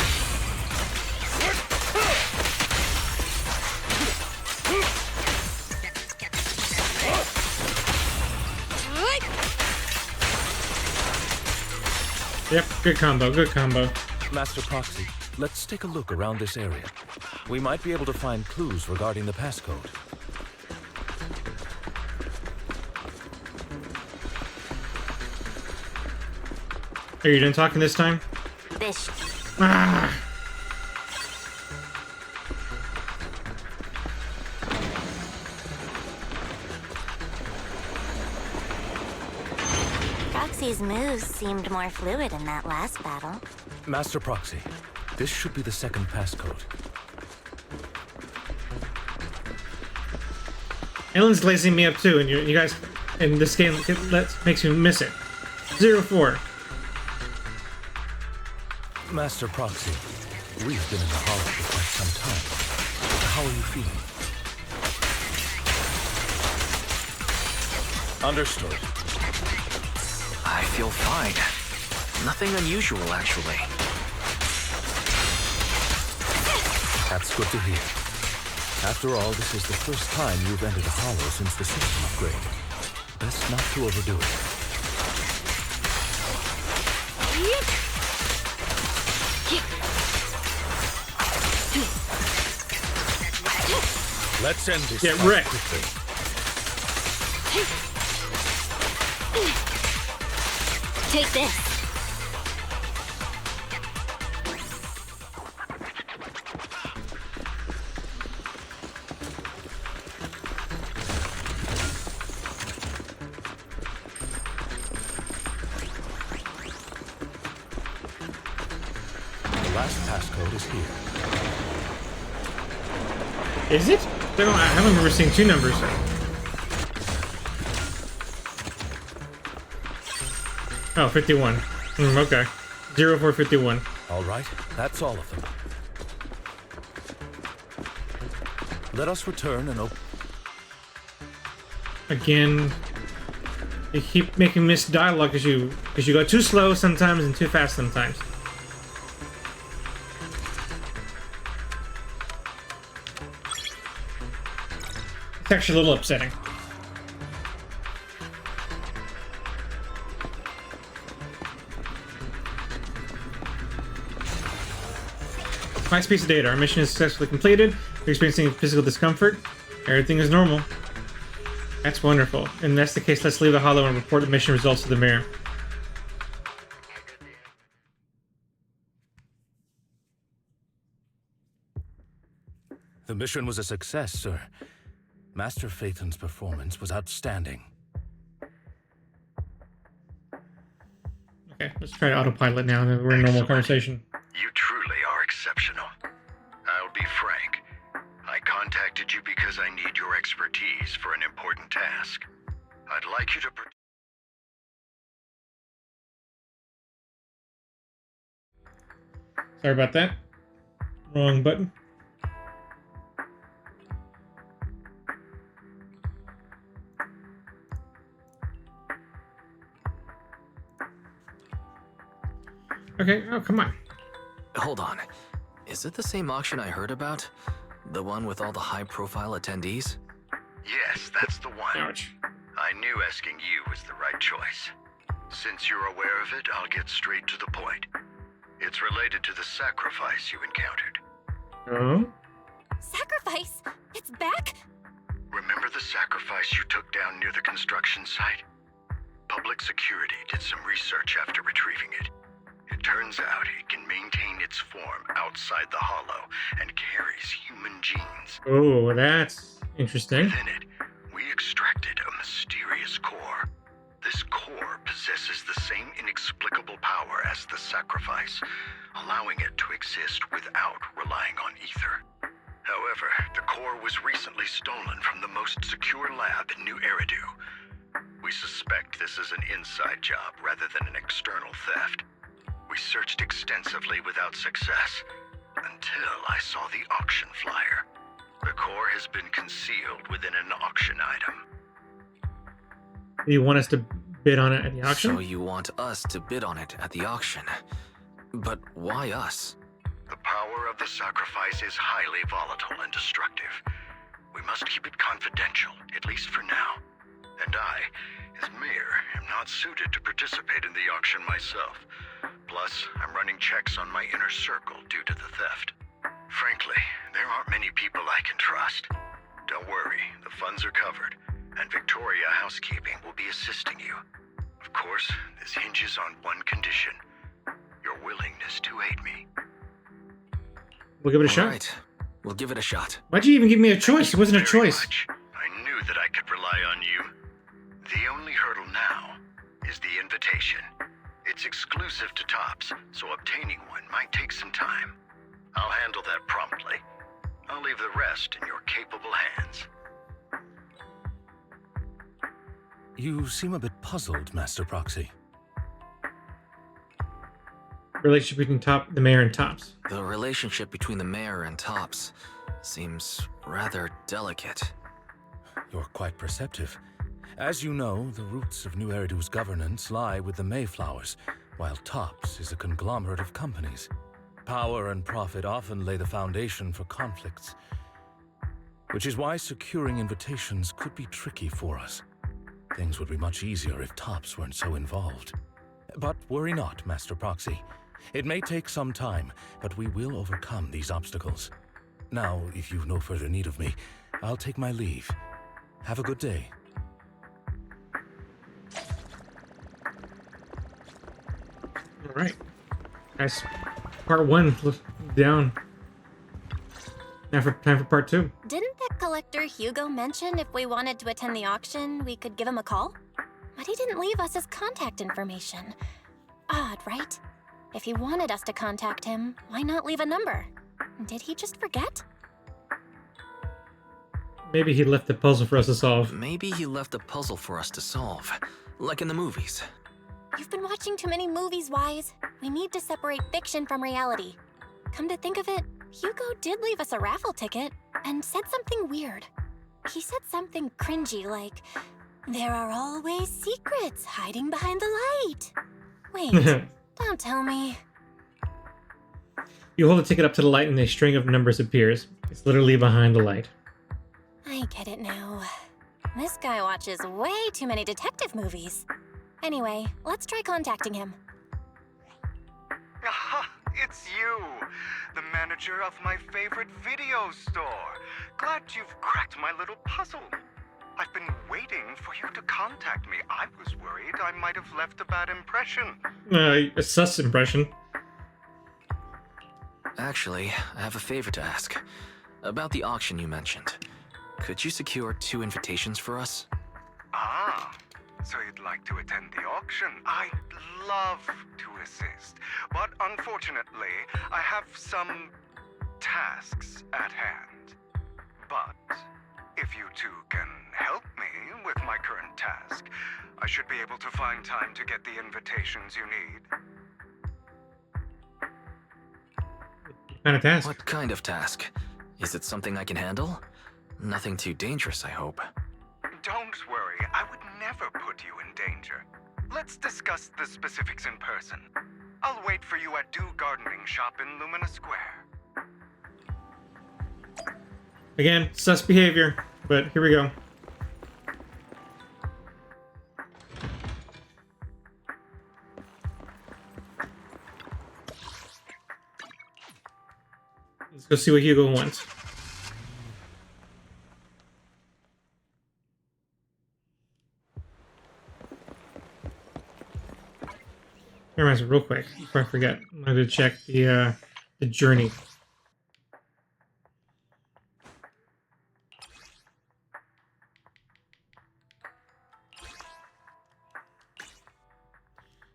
Yep, good combo, good combo. Master Proxy, let's take a look around this area. We might be able to find clues regarding the passcode. Are you done talking this time? This. Ah! Proxy's moves seemed more fluid in that last battle. Master Proxy, this should be the second passcode. Ellen's glazing me up too, and you guys in this game makes you miss it. 04. Master Proxy, we've been in the Hollow for quite some time. How are you feeling? Understood. I feel fine. Nothing unusual, actually. That's good to hear. After all, this is the first time you've entered a Hollow since the system upgrade. Best not to overdo it. Let's end this. Get wrecked. Take this. The last passcode is here. Is it? I haven't remember seeing two numbers. Oh, 51. Okay. 0451. All right, that's all of them. Let us return and open. Again, you keep making missed dialogue because you go too slow sometimes and too fast sometimes. It's actually a little upsetting. Nice piece of data. Our mission is successfully completed. We're experiencing physical discomfort. Everything is normal. That's wonderful. And if that's the case, let's leave the Hollow and report the mission results to the mayor. The mission was a success, sir. Master Phaeton's performance was outstanding. Okay, let's try autopilot now. We're in normal conversation. You truly are exceptional. I'll be frank. I contacted you because I need your expertise for an important task. I'd like you to... Sorry about that. Wrong button. Okay, oh, come on. Hold on. Is it the same auction I heard about? The one with all the high-profile attendees? Yes, that's the one. Ouch. I knew asking you was the right choice. Since you're aware of it, I'll get straight to the point. It's related to the sacrifice you encountered. Oh? Sacrifice? It's back? Remember the sacrifice you took down near the construction site? Public security did some research after retrieving it. It turns out it can maintain its form outside the Hollow and carries human genes. Oh, that's interesting. Within it, we extracted a mysterious core. This core possesses possesses the same inexplicable power as the sacrifice, allowing it to exist without relying on ether. However, the core was recently stolen from the most secure lab in New Eridu. We suspect this is an inside job rather than an external theft. We searched extensively without success, until I saw the auction flyer. The core has been concealed within an auction item. Do you want us to bid on it at the auction? So you want us to bid on it at the auction. But why us? The power of the sacrifice is highly volatile and destructive. We must keep it confidential, at least for now. And I, as mayor, am not suited to participate in the auction myself. Plus, I'm running checks on my inner circle due to the theft. Frankly, there aren't many people I can trust. Don't worry, the funds are covered, and Victoria Housekeeping will be assisting you. Of course, this hinges on one condition: your willingness to aid me. We'll give it a shot. Right. We'll give it a shot. Why'd you even give me a choice? It wasn't a Very choice. much. I knew that I could rely on you. The only hurdle now is the invitation. It's exclusive to Tops, so obtaining one might take some time. I'll handle that promptly. I'll leave the rest in your capable hands. You seem a bit puzzled, Master Proxy. Relationship between the mayor and Tops. The relationship between the mayor and Tops seems rather delicate. You're quite perceptive. As you know, the roots of New Eridu's governance lie with the Mayflowers, while Tops is a conglomerate of companies. Power and profit often lay the foundation for conflicts, which is why securing invitations could be tricky for us. Things would be much easier if Tops weren't so involved. But worry not, Master Proxy. It may take some time, but we will overcome these obstacles. Now, if you've no further need of me, I'll take my leave. Have a good day. All right. That's part one down. Now time for part two. Didn't that collector Hugo mention if we wanted to attend the auction, we could give him a call? But he didn't leave us his contact information. Odd, right? If he wanted us to contact him, why not leave a number? Did he just forget? Maybe he left the puzzle for us to solve. Maybe he left a puzzle for us to solve, like in the movies. You've been watching too many movies, Wise. We need to separate fiction from reality. Come to think of it, Hugo did leave us a raffle ticket and said something weird. He said something cringy like, "There are always secrets hiding behind the light." Wait, don't tell me. You hold the ticket up to the light and a string of numbers appears. It's literally behind the light. I get it now. This guy watches way too many detective movies. Anyway, let's try contacting him. Aha, it's you, the manager of my favorite video store. Glad you've cracked my little puzzle. I've been waiting for you to contact me. I was worried I might have left a bad impression. A sus impression. Actually, I have a favor to ask. About the auction you mentioned. Could you secure 2 invitations for us? Ah, so you'd like to attend the auction? I'd love to assist, but unfortunately, I have some tasks at hand. But if you two can help me with my current task, I should be able to find time to get the invitations you need. What kind of task? What kind of task? Is it something I can handle? Nothing too dangerous, I hope. Don't worry, I would never put you in danger. Let's discuss the specifics in person. I'll wait for you at Dew Gardening Shop in Lumina Square. Again, sus behavior, but here we go. Let's go see what Hugo wants. Reminds me real quick before I forget. I'm going to check the journey.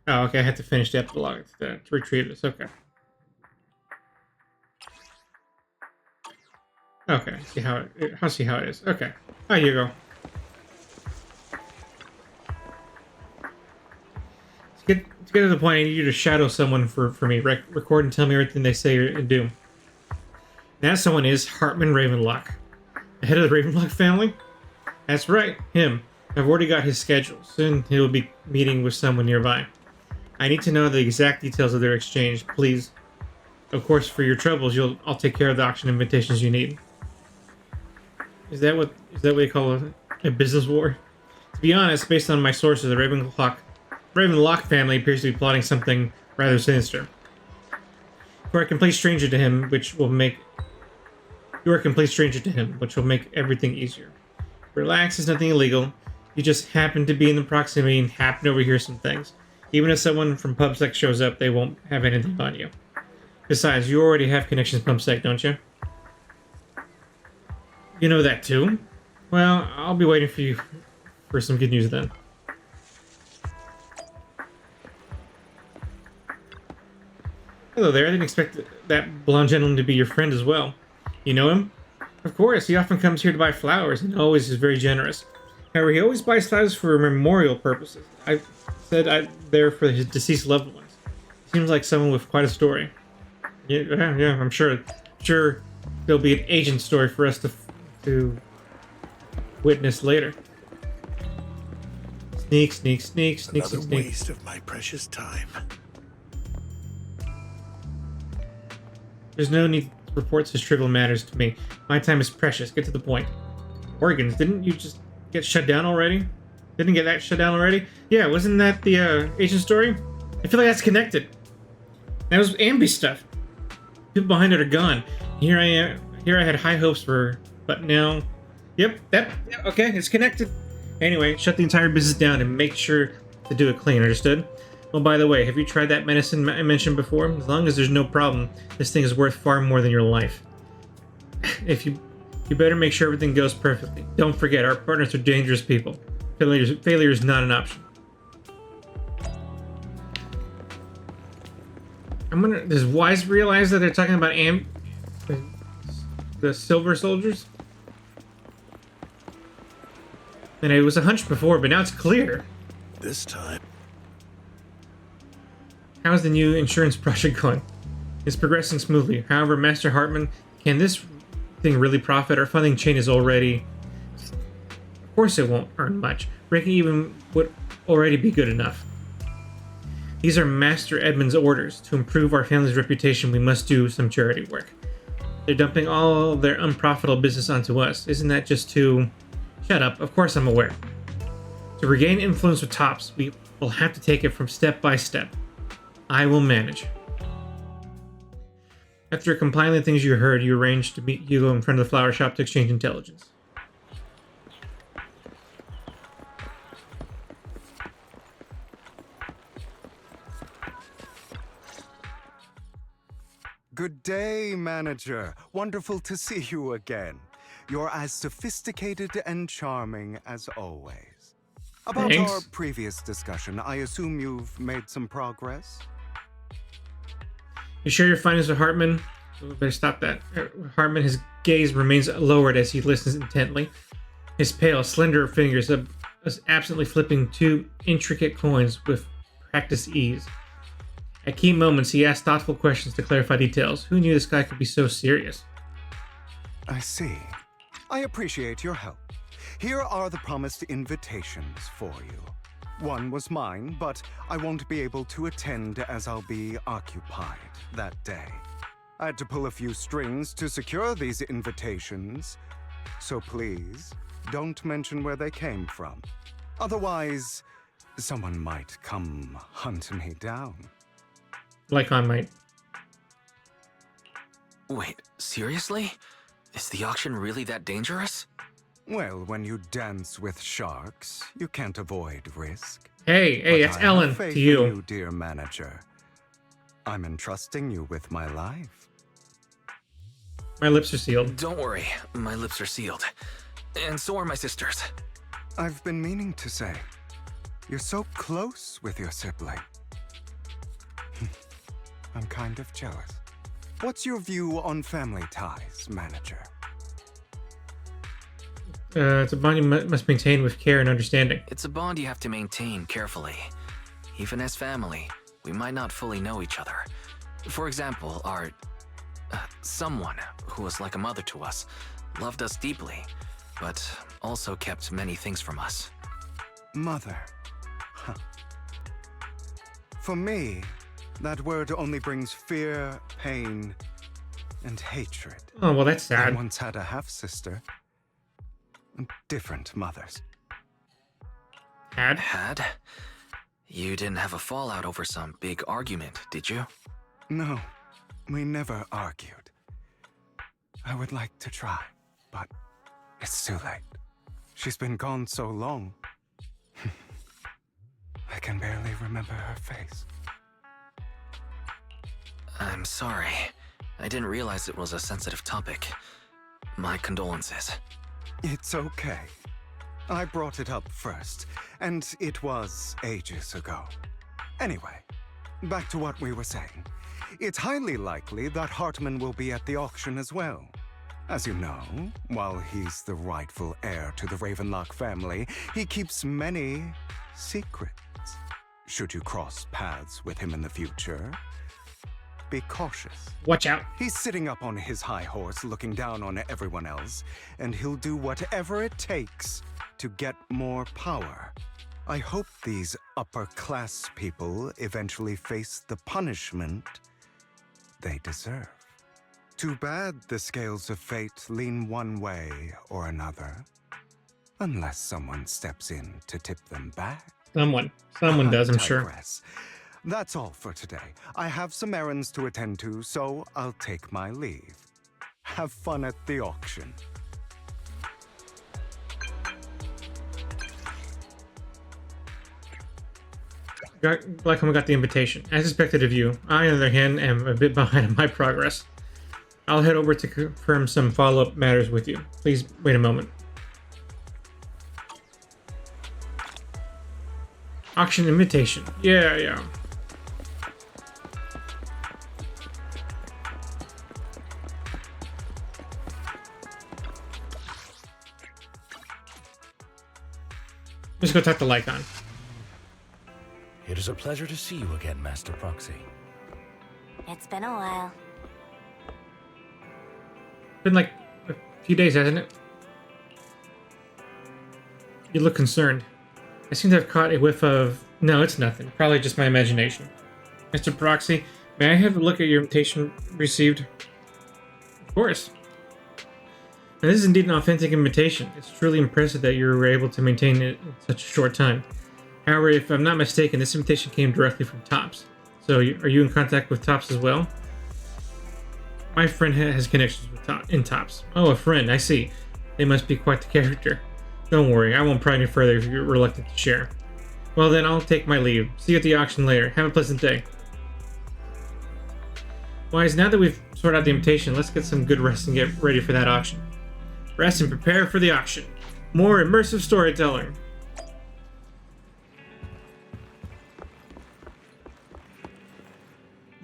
Oh, okay. I had to finish the epilogue to retrieve this. Okay. Okay. See how it is. Okay. Oh, here you go. To get to the point, I need you to shadow someone for me. Record and tell me everything they say and do. That someone is Hartman Ravenlock, the head of the Ravenlock family. That's right, him. I've already got his schedule. Soon he'll be meeting with someone nearby. I need to know the exact details of their exchange, please. Of course, for your troubles, I'll take care of the auction invitations you need. Is that what you call a business war? To be honest, based on my sources, the Ravenlock family appears to be plotting something rather sinister. You are a complete stranger to him, which will make everything easier. Relax, it's nothing illegal. You just happen to be in the proximity and happen to overhear some things. Even if someone from PubSec shows up, they won't have anything on you. Besides, you already have connections to PubSec, don't you? You know that too? Well, I'll be waiting for you for some good news then. Hello there, I didn't expect that blonde gentleman to be your friend as well. You know him? Of course, he often comes here to buy flowers and always is very generous. However, he always buys flowers for memorial purposes. I said they're for his deceased loved ones. Seems like someone with quite a story. Yeah, I'm sure there'll be an agent story for us to witness later. Sneak. Another waste of my precious time. There's no need to report such trivial matters to me. My time is precious. Get to the point. Organs, didn't you just get shut down already? Didn't get that shut down already? Yeah, wasn't that the agent story? I feel like that's connected. That was Ambi stuff. People behind it are gone. Here I am. Here I had high hopes for, but now, yep, okay, it's connected. Anyway, shut the entire business down and make sure to do it clean. Understood? Well, by the way, have you tried that medicine I mentioned before? As long as there's no problem, this thing is worth far more than your life. If you better make sure everything goes perfectly. Don't forget, our partners are dangerous people. Failure is not an option. Does Wise realize that they're talking about the Silver Soldiers? And it was a hunch before, but now it's clear. This time. How's the new insurance project going? It's progressing smoothly. However, Master Hartman, can this thing really profit? Our funding chain is already... Of course it won't earn much. Breaking even would already be good enough. These are Master Edmund's orders. To improve our family's reputation, we must do some charity work. They're dumping all their unprofitable business onto us. Isn't that just too... Shut up. Of course I'm aware. To regain influence with Tops, we will have to take it from step by step. I will manage. After compiling the things you heard, you arranged to meet Hugo in front of the flower shop to exchange intelligence. Good day, manager. Wonderful to see you again. You're as sophisticated and charming as always. About Thanks. our previous discussion, I assume you've made some progress? You share your findings with Hartman? Better stop that. Hartman, his gaze remains lowered as he listens intently. His pale, slender fingers absently flipping two intricate coins with practiced ease. At key moments, he asks thoughtful questions to clarify details. Who knew this guy could be so serious? I see. I appreciate your help. Here are the promised invitations for you. One was mine, but I won't be able to attend as I'll be occupied that day. I had to pull a few strings to secure these invitations, so please don't mention where they came from. Otherwise, someone might come hunt me down. Like I might. Wait, seriously? Is the auction really that dangerous? Well, when you dance with sharks, you can't avoid risk. Hey, But that's I have Ellen faith to in you. dear manager. I'm entrusting you with my life. My lips are sealed. Don't worry, my lips are sealed. And so are my sisters. I've been meaning to say, you're so close with your sibling. I'm kind of jealous. What's your view on family ties, manager? It's a bond you must maintain with care and understanding. It's a bond you have to maintain carefully. Even as family, we might not fully know each other. For example, our someone who was like a mother to us loved us deeply, but also kept many things from us. Mother. Huh. For me, that word only brings fear, pain, and hatred. Oh, well, that's I sad. once had a half-sister. Different mothers. Had? You didn't have a fallout over some big argument, did you? No, we never argued. I would like to try, but it's too late. She's been gone so long. I can barely remember her face. I'm sorry. I didn't realize it was a sensitive topic. My condolences. It's okay. I brought it up first, and it was ages ago. Anyway, back to what we were saying. It's highly likely that Hartman will be at the auction as well. As you know, while he's the rightful heir to the Ravenlock family, he keeps many secrets. Should you cross paths with him in the future, be cautious. Watch out. He's sitting up on his high horse looking down on everyone else, and he'll do whatever it takes to get more power. I hope these upper-class people eventually face the punishment they deserve. Too bad the scales of fate lean one way or another, unless someone steps in to tip them back. Someone does, I'm sure. Digress. That's all for today. I have some errands to attend to, so I'll take my leave. Have fun at the auction. Blackcomb got the invitation. As expected of you, I, on the other hand, am a bit behind on my progress. I'll head over to confirm some follow-up matters with you. Please wait a moment. Auction invitation. Yeah. Let's go talk to Lycon. It is a pleasure to see you again, Master Proxy. It's been a while. Been like a few days, hasn't it? You look concerned. I seem to have caught a whiff of... No, it's nothing. Probably just my imagination. Mr. Proxy, may I have a look at your invitation received? Of course. Now, this is indeed an authentic invitation. It's truly impressive that you were able to maintain it in such a short time. However, if I'm not mistaken, this invitation came directly from Tops. So, are you in contact with Tops as well? My friend has connections with Tops. Oh, a friend, I see. They must be quite the character. Don't worry, I won't pry any further if you're reluctant to share. Well then, I'll take my leave. See you at the auction later. Have a pleasant day. Wise, now that we've sorted out the invitation, let's get some good rest and get ready for that auction. Rest and prepare for the auction. More immersive storytelling.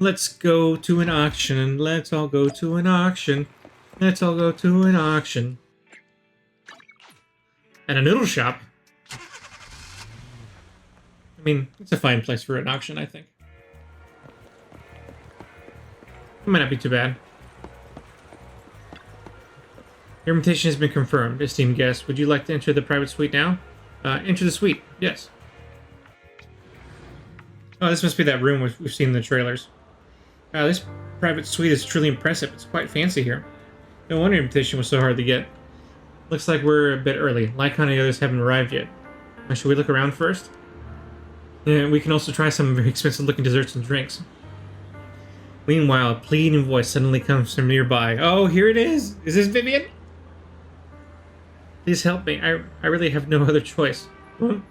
Let's go to an auction. Let's all go to an auction. Let's all go to an auction. At a noodle shop? I mean, it's a fine place for an auction, I think. It might not be too bad. Your invitation has been confirmed, esteemed guest. Would you like to enter the private suite now? Enter the suite, yes. Oh, this must be that room we've seen in the trailers. This private suite is truly impressive. It's quite fancy here. No wonder your invitation was so hard to get. Looks like we're a bit early. Lycon and the others haven't arrived yet. Should we look around first? Yeah, we can also try some very expensive looking desserts and drinks. Meanwhile, a pleading voice suddenly comes from nearby. Oh, here it is! Is this Vivian? Please help me. I really have no other choice. It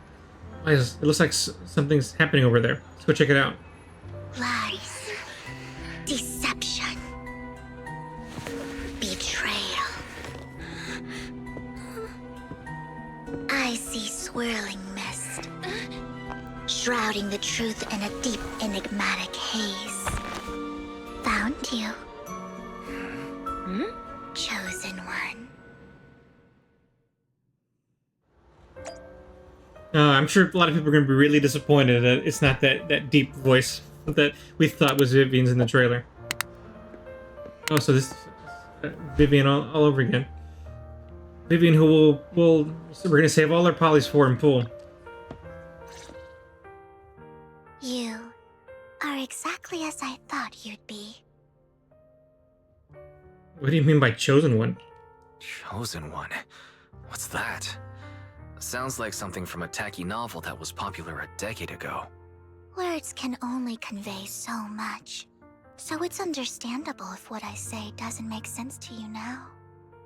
looks like something's happening over there. Let's go check it out. Lies. Deception. Betrayal. I see swirling mist, shrouding the truth in a deep, enigmatic haze. found you. Chosen one. I'm sure a lot of people are going to be really disappointed that it's not that deep voice that we thought was Vivian's in the trailer. Oh, so this Vivian all over again. Vivian, who we're going to save all our polys for in pool. You are exactly as I thought you'd be. What do you mean by chosen one? Chosen one? What's that? Sounds like something from a tacky novel that was popular a decade ago. Words can only convey so much, so it's understandable if what I say doesn't make sense to you now.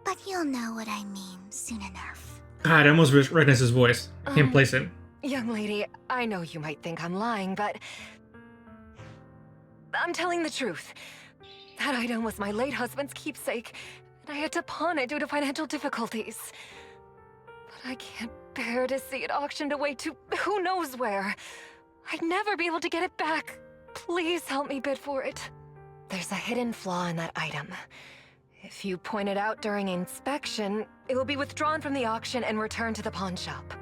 But you'll know what I mean soon enough. God, I almost recognize his voice. I can't place it. Young lady, I know you might think I'm lying, but I'm telling the truth. That item was my late husband's keepsake, and I had to pawn it due to financial difficulties. But I can't bear to see it auctioned away to who knows where. I'd never be able to get it back. Please help me bid for it. There's a hidden flaw in that item. If you point it out during inspection, it will be withdrawn from the auction and returned to the pawn shop.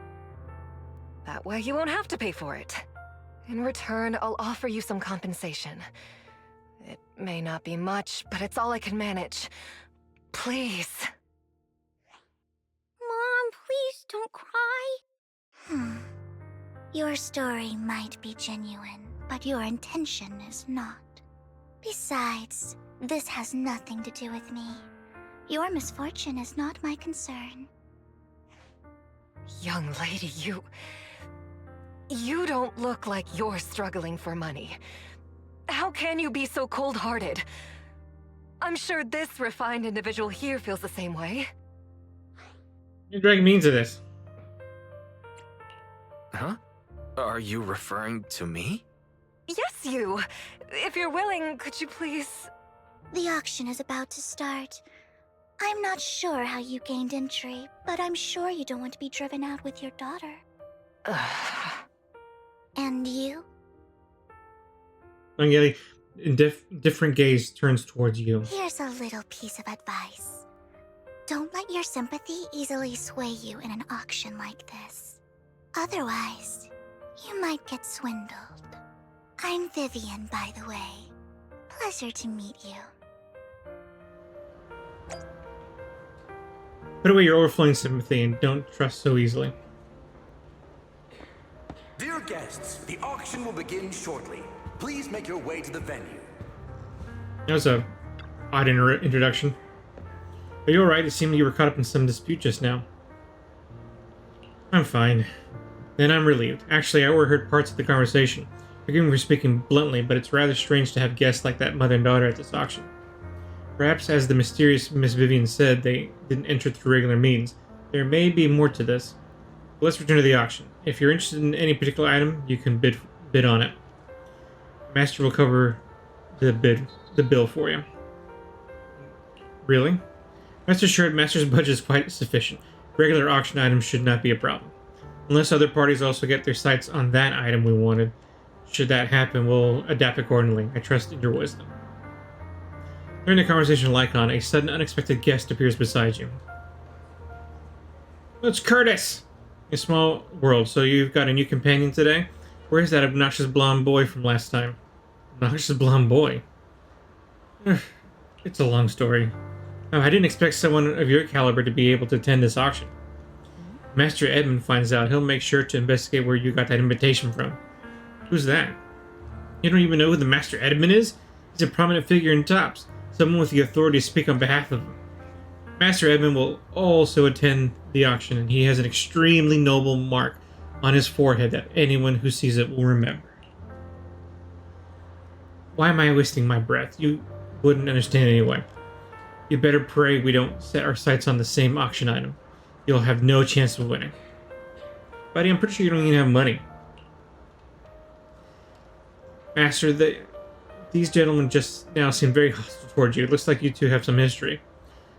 That way you won't have to pay for it. In return, I'll offer you some compensation. It may not be much, but it's all I can manage. Please. Mom, please don't cry. Your story might be genuine, but your intention is not. Besides, this has nothing to do with me. Your misfortune is not my concern. Young lady, you don't look like you're struggling for money. How can you be so cold-hearted? I'm sure this refined individual here feels the same way. You're dragging me into this. Huh? Are you referring to me? Yes, you! If you're willing, could you please... The auction is about to start. I'm not sure how you gained entry, but I'm sure you don't want to be driven out with your daughter. And you? Angeli, different gaze turns towards you. Here's a little piece of advice. Don't let your sympathy easily sway you in an auction like this. Otherwise, you might get swindled. I'm Vivian, by the way. Pleasure to meet you. Put away your overflowing sympathy and don't trust so easily. Dear guests, the auction will begin shortly. Please make your way to the venue. That was a odd introduction. Are you alright? It seemed you were caught up in some dispute just now. I'm fine. Then I'm relieved. Actually, I overheard parts of the conversation. Forgive me for speaking bluntly, but it's rather strange to have guests like that mother and daughter at this auction. Perhaps, as the mysterious Miss Vivian said, they didn't enter through regular means. There may be more to this. But let's return to the auction. If you're interested in any particular item, you can bid on it. Master will cover the bill for you. Really? Rest assured, Master's budget is quite sufficient. Regular auction items should not be a problem. Unless other parties also get their sights on that item we wanted. Should that happen, we'll adapt accordingly. I trust in your wisdom. During the conversation Lycon, a sudden unexpected guest appears beside you. It's Curtis! A small world, so you've got a new companion today? Where's that obnoxious blonde boy from last time? Obnoxious blonde boy? It's a long story. Oh, I didn't expect someone of your caliber to be able to attend this auction. Master Edmund finds out, he'll make sure to investigate where you got that invitation from. Who's that? You don't even know who the Master Edmund is? He's a prominent figure in Tops, someone with the authority to speak on behalf of him. Master Edmund will also attend the auction, and he has an extremely noble mark on his forehead that anyone who sees it will remember. Why am I wasting my breath? You wouldn't understand anyway. You better pray we don't set our sights on the same auction item. You'll have no chance of winning. Buddy, I'm pretty sure you don't even have money. Master, these gentlemen just now seem very hostile towards you. It looks like you two have some history.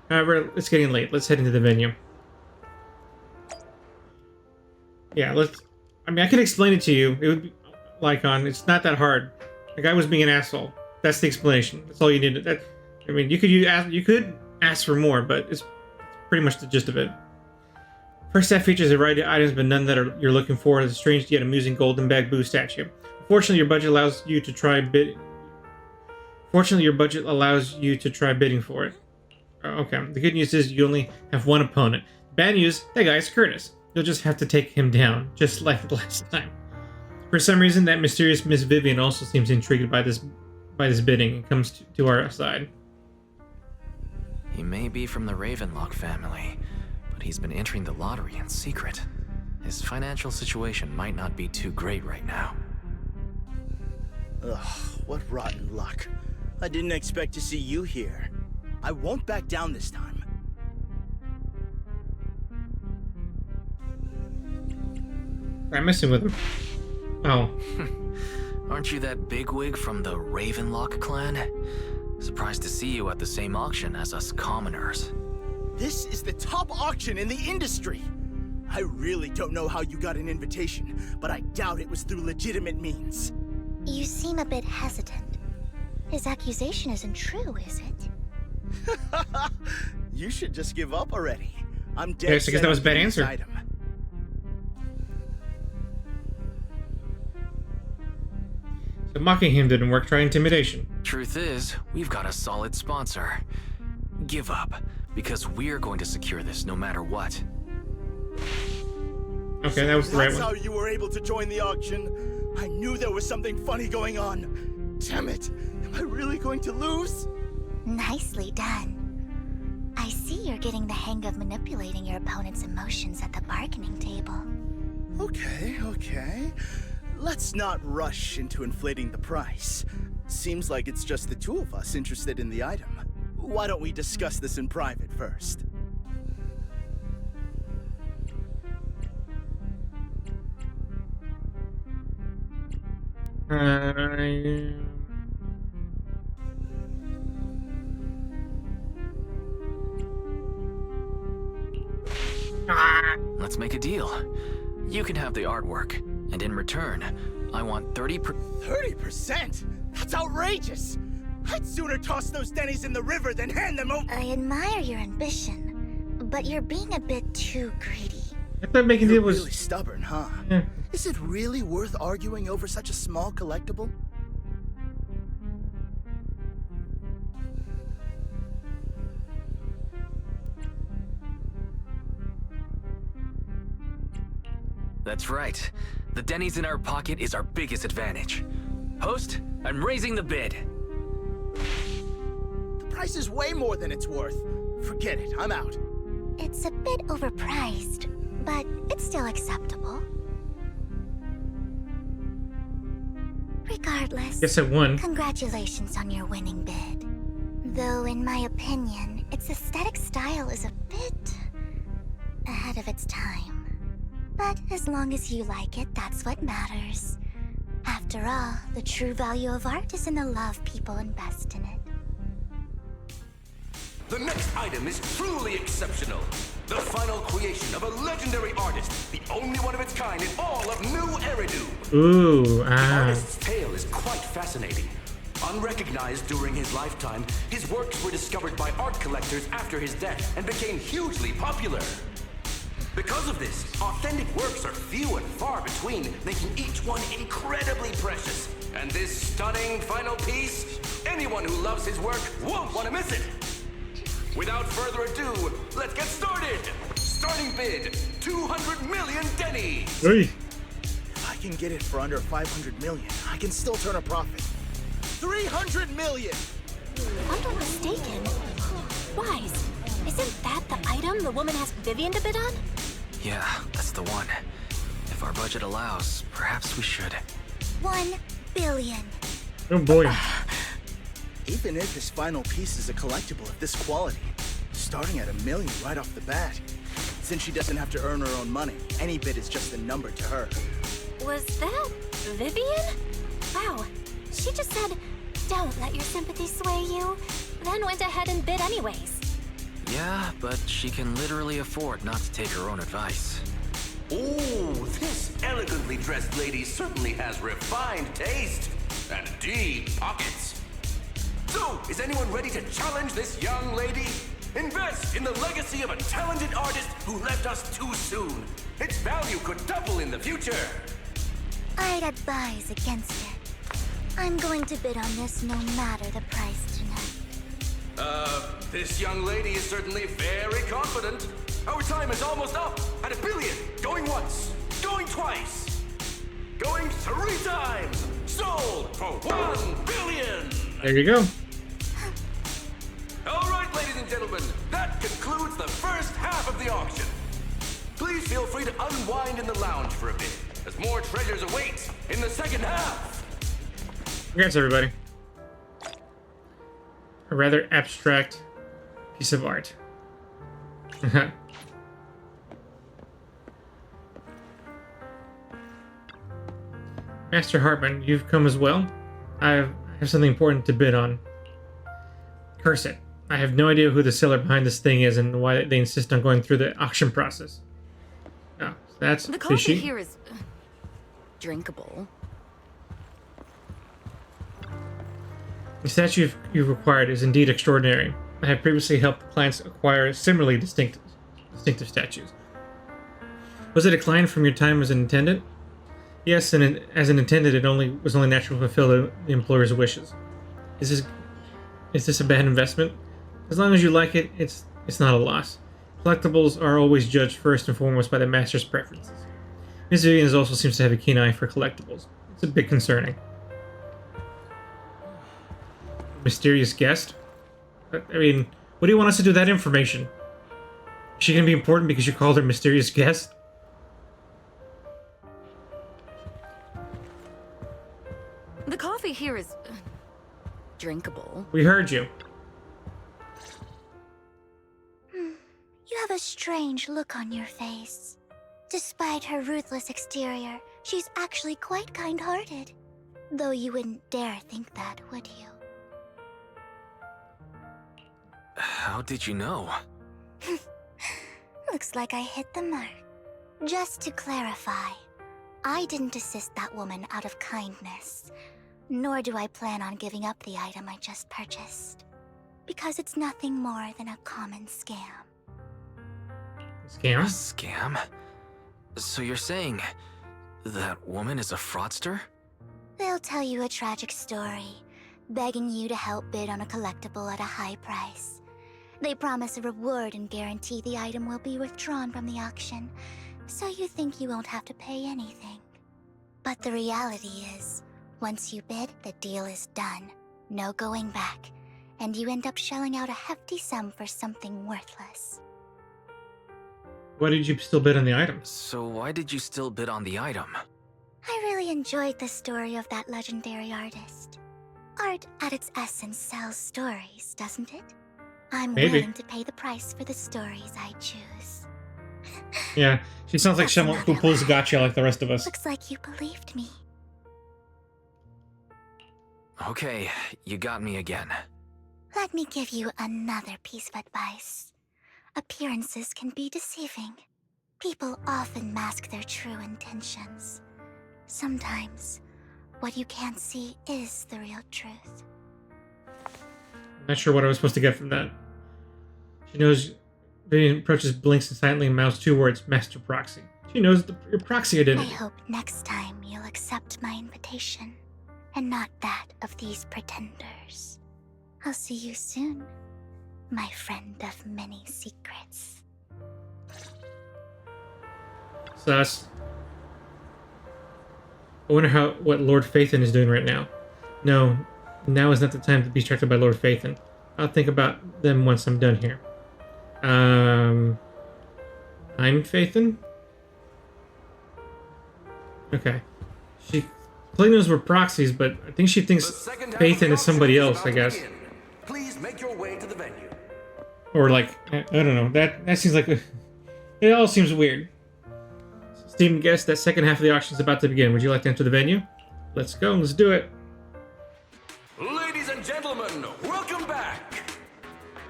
However, it's getting late. Let's head into the venue. Yeah, I mean, I can explain it to you. It would be Lycon. It's not that hard. The guy was being an asshole. That's the explanation. That's all you need. I mean, you could ask for more, but it's pretty much the gist of it. First set features a variety of items, but none that you're looking for. Is a strange yet amusing golden bamboo statue. Fortunately, your budget allows you to try bidding for it. Okay. The good news is you only have one opponent. Bad news, that guy's Curtis. You'll just have to take him down, just like the last time. For some reason, that mysterious Miss Vivian also seems intrigued by this bidding and comes to our side. He may be from the Ravenlock family, but he's been entering the lottery in secret. His financial situation might not be too great right now. Ugh, what rotten luck. I didn't expect to see you here. I won't back down this time. I'm messing with him. Oh. Aren't you that bigwig from the Ravenlock clan? Surprised to see you at the same auction as us commoners. This is the top auction in the industry. I really don't know how you got an invitation, but I doubt it was through legitimate means. You seem a bit hesitant. His accusation isn't true, is it? You should just give up already. I'm dead. Yes, I guess that was a bad answer. Item. So mocking him didn't work. Try intimidation. Truth is, we've got a solid sponsor. Give up, because we're going to secure this no matter what. Okay, that was the right That's one. how you were able to join the auction. I knew there was something funny going on. Damn it! Am I really going to lose? Nicely done. I see you're getting the hang of manipulating your opponent's emotions at the bargaining table. Okay. Let's not rush into inflating the price. Seems like it's just the two of us interested in the item. Why don't we discuss this in private first? Let's make a deal. You can have the artwork, and in return, I want 30%? That's outrageous! I'd sooner toss those Denny's in the river than hand them over. I admire your ambition, but you're being a bit too greedy. I thought making You're it was really stubborn, huh? Yeah. Is it really worth arguing over such a small collectible? That's right. The Denny's in our pocket is our biggest advantage. Host, I'm raising the bid. The price is way more than it's worth. Forget it, I'm out. It's a bit overpriced, but it's still acceptable. Regardless, Guess I won. Congratulations on your winning bid. Though, in my opinion, its aesthetic style is a bit ahead of its time. But as long as you like it, that's what matters. After all, the true value of art is in the love people invest in it. The next item is truly exceptional. The final creation of a legendary artist, the only one of its kind in all of New Eridu. Ooh, The artist's tale is quite fascinating. Unrecognized during his lifetime, his works were discovered by art collectors after his death and became hugely popular. Because of this, authentic works are few and far between, making each one incredibly precious. And this stunning final piece, anyone who loves his work won't want to miss it. Without further ado, let's get started! Starting bid, 200 million Denny's! Hey. If I can get it for under 500 million, I can still turn a profit. 300 million! If I'm not mistaken, Wise, isn't that the item the woman asked Vivian to bid on? Yeah, that's the one. If our budget allows, perhaps we should. 1 billion. Oh boy. Even if this final piece is a collectible of this quality, starting at $1 million right off the bat. Since she doesn't have to earn her own money, any bid is just a number to her. Was that Vivian? Wow, she just said, "Don't let your sympathy sway you," then went ahead and bid anyways. Yeah, but she can literally afford not to take her own advice. Ooh, this elegantly dressed lady certainly has refined taste and deep pockets. So, is anyone ready to challenge this young lady? Invest in the legacy of a talented artist who left us too soon. Its value could double in the future. I'd advise against it. I'm going to bid on this no matter the price tonight. This young lady is certainly very confident. Our time is almost up at $1 billion. Going once, going twice, going 3 times. Sold for $1 billion. There you go. All right, ladies and gentlemen, that concludes the first half of the auction. Please feel free to unwind in the lounge for a bit, as more treasures await in the second half. Congrats, everybody. A rather abstract piece of art. Master Hartman, you've come as well. I have something important to bid on. Curse it. I have no idea who the seller behind this thing is and why they insist on going through the auction process. Oh, that's the coffee fishy. here is drinkable. The statue you've acquired is indeed extraordinary. I have previously helped clients acquire similarly distinctive statues. Was it a client from your time as an attendant? Yes, and as an attendant, it was only natural to fulfill the employer's wishes. Is this a bad investment? As long as you like it, it's not a loss. Collectibles are always judged first and foremost by the master's preferences. Miss Vivian also seems to have a keen eye for collectibles. It's a bit concerning. Mysterious guest? I mean, what do you want us to do with that information? Is she going to be important because you called her mysterious guest? The coffee here is drinkable. We heard you. You have a strange look on your face. Despite her ruthless exterior, she's actually quite kind-hearted. Though you wouldn't dare think that, would you? How did you know? Looks like I hit the mark. Just to clarify, I didn't assist that woman out of kindness, nor do I plan on giving up the item I just purchased, because it's nothing more than a common scam. Scam? A scam? So you're saying that woman is a fraudster? They'll tell you a tragic story, begging you to help bid on a collectible at a high price. They promise a reward and guarantee the item will be withdrawn from the auction, so you think you won't have to pay anything. But the reality is, once you bid, the deal is done. No going back, and you end up shelling out a hefty sum for something worthless. Why did you still bid on the item? So why did you still bid on the item? I really enjoyed the story of that legendary artist. Art at its essence sells stories, doesn't it? I'm willing to pay the price for the stories I choose. Yeah, she sounds like someone who pulls gotcha like the rest of us. Looks like you believed me. Okay, you got me again. Let me give you another piece of advice. Appearances can be deceiving. People often mask their true intentions. Sometimes, what you can't see is the real truth. Not sure what I was supposed to get from that. She knows. Vivian approaches, blinks, and silently mouths 2 words: Master Proxy. She knows your proxy identity. I hope next time you'll accept my invitation, and not that of these pretenders. I'll see you soon, my friend of many secrets. Sus. I wonder what Lord Phaethon is doing right now. No, now is not the time to be distracted by Lord Phaethon. I'll think about them once I'm done here. I'm Phaethon? Okay. She clearly knows we're proxies, but I think she thinks Phaethon is somebody else, I guess. Please make your way to the venue. Or like, I don't know. That seems like it all seems weird. Esteemed guest, that second half of the auction is about to begin. Would you like to enter the venue? Let's go. Let's do it. Ladies and gentlemen, welcome back.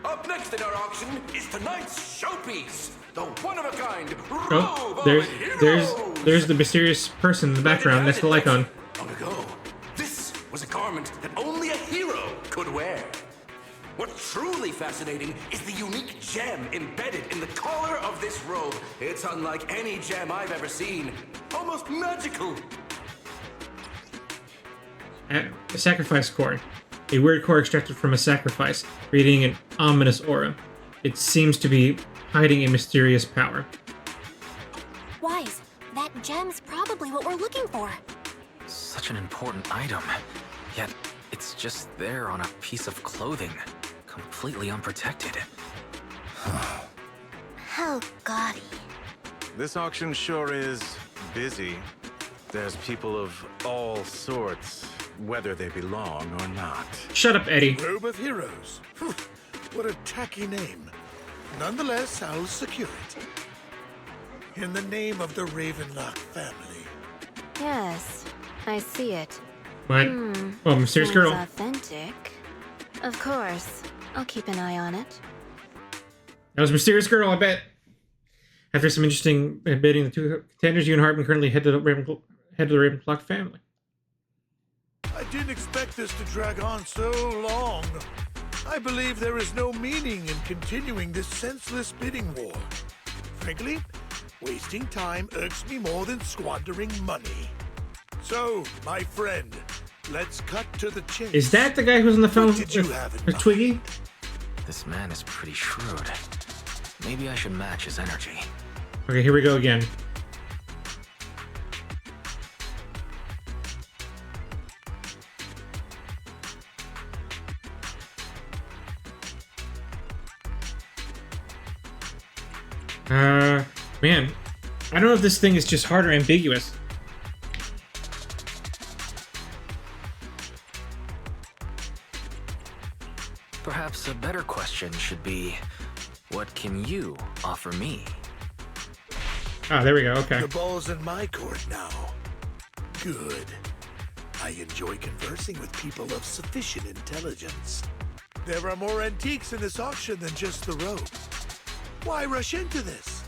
Up next in our auction is tonight's showpiece, the one-of-a-kind Oh, there's the mysterious person in the background. That's the Lycon. On the go. This was a garment that only a hero could wear. What's truly fascinating is the unique gem embedded in the collar of this robe. It's unlike any gem I've ever seen. Almost magical. A sacrifice core. A weird core extracted from a sacrifice, radiating an ominous aura. It seems to be hiding a mysterious power. Wise, that gem's probably what we're looking for. Such an important item, yet it's just there on a piece of clothing, completely unprotected. How gaudy. This auction sure is busy. There's people of all sorts, whether they belong or not. Shut up, Eddie. Robe of Heroes. What a tacky name. Nonetheless, I'll secure it. In the name of the Ravenlock family. Yes, I see it. What? Oh, mysterious girl. Authentic. Of course. I'll keep an eye on it. That was mysterious girl, I bet. After some interesting bidding, the two contenders, you and Hartman, currently head to the Ravenclaw family. I didn't expect this to drag on so long. I believe there is no meaning in continuing this senseless bidding war. Frankly, wasting time irks me more than squandering money. So, my friend, let's cut to the chase. Is that the guy who's on the phone with Twiggy? This man is pretty shrewd. Maybe I should match his energy. Okay, here we go again. Man, I don't know if this thing is just hard or ambiguous. Perhaps a better question should be, what can you offer me? Ah, there we go, okay. The ball's in my court now. Good. I enjoy conversing with people of sufficient intelligence. There are more antiques in this auction than just the robe. Why rush into this?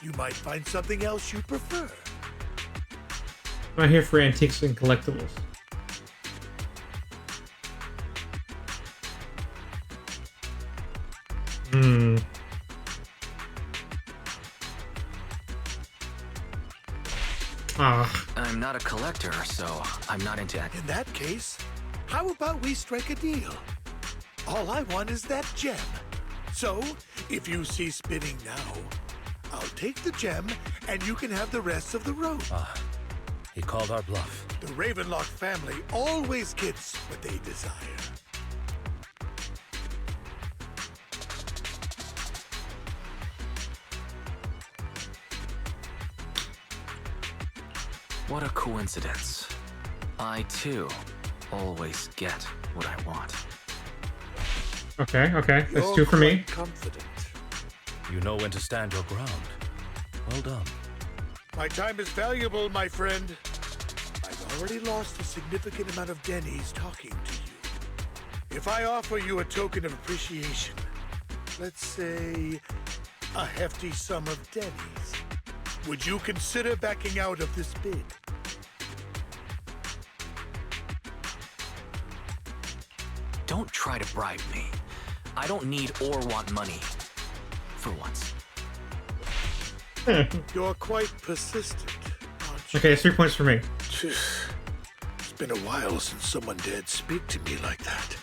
You might find something else you prefer. I'm not here for antiques and collectibles. I'm not a collector, so I'm not into In that case, how about we strike a deal? All I want is that gem. So, if you cease bidding now, I'll take the gem, and you can have the rest of the robe. He called our bluff. The Ravenlock family always gets what they desire. What a coincidence. I, too, always get what I want. Okay, that's You're two for me. quite confident. You know when to stand your ground. Well done. My time is valuable, my friend. I've already lost a significant amount of dennies talking to you. If I offer you a token of appreciation, let's say a hefty sum of dennies, would you consider backing out of this bid? Don't try to bribe me. I don't need or want money. For once. You're quite persistent, aren't you? Okay, it's 3 points for me. It's been a while since someone dared speak to me like that.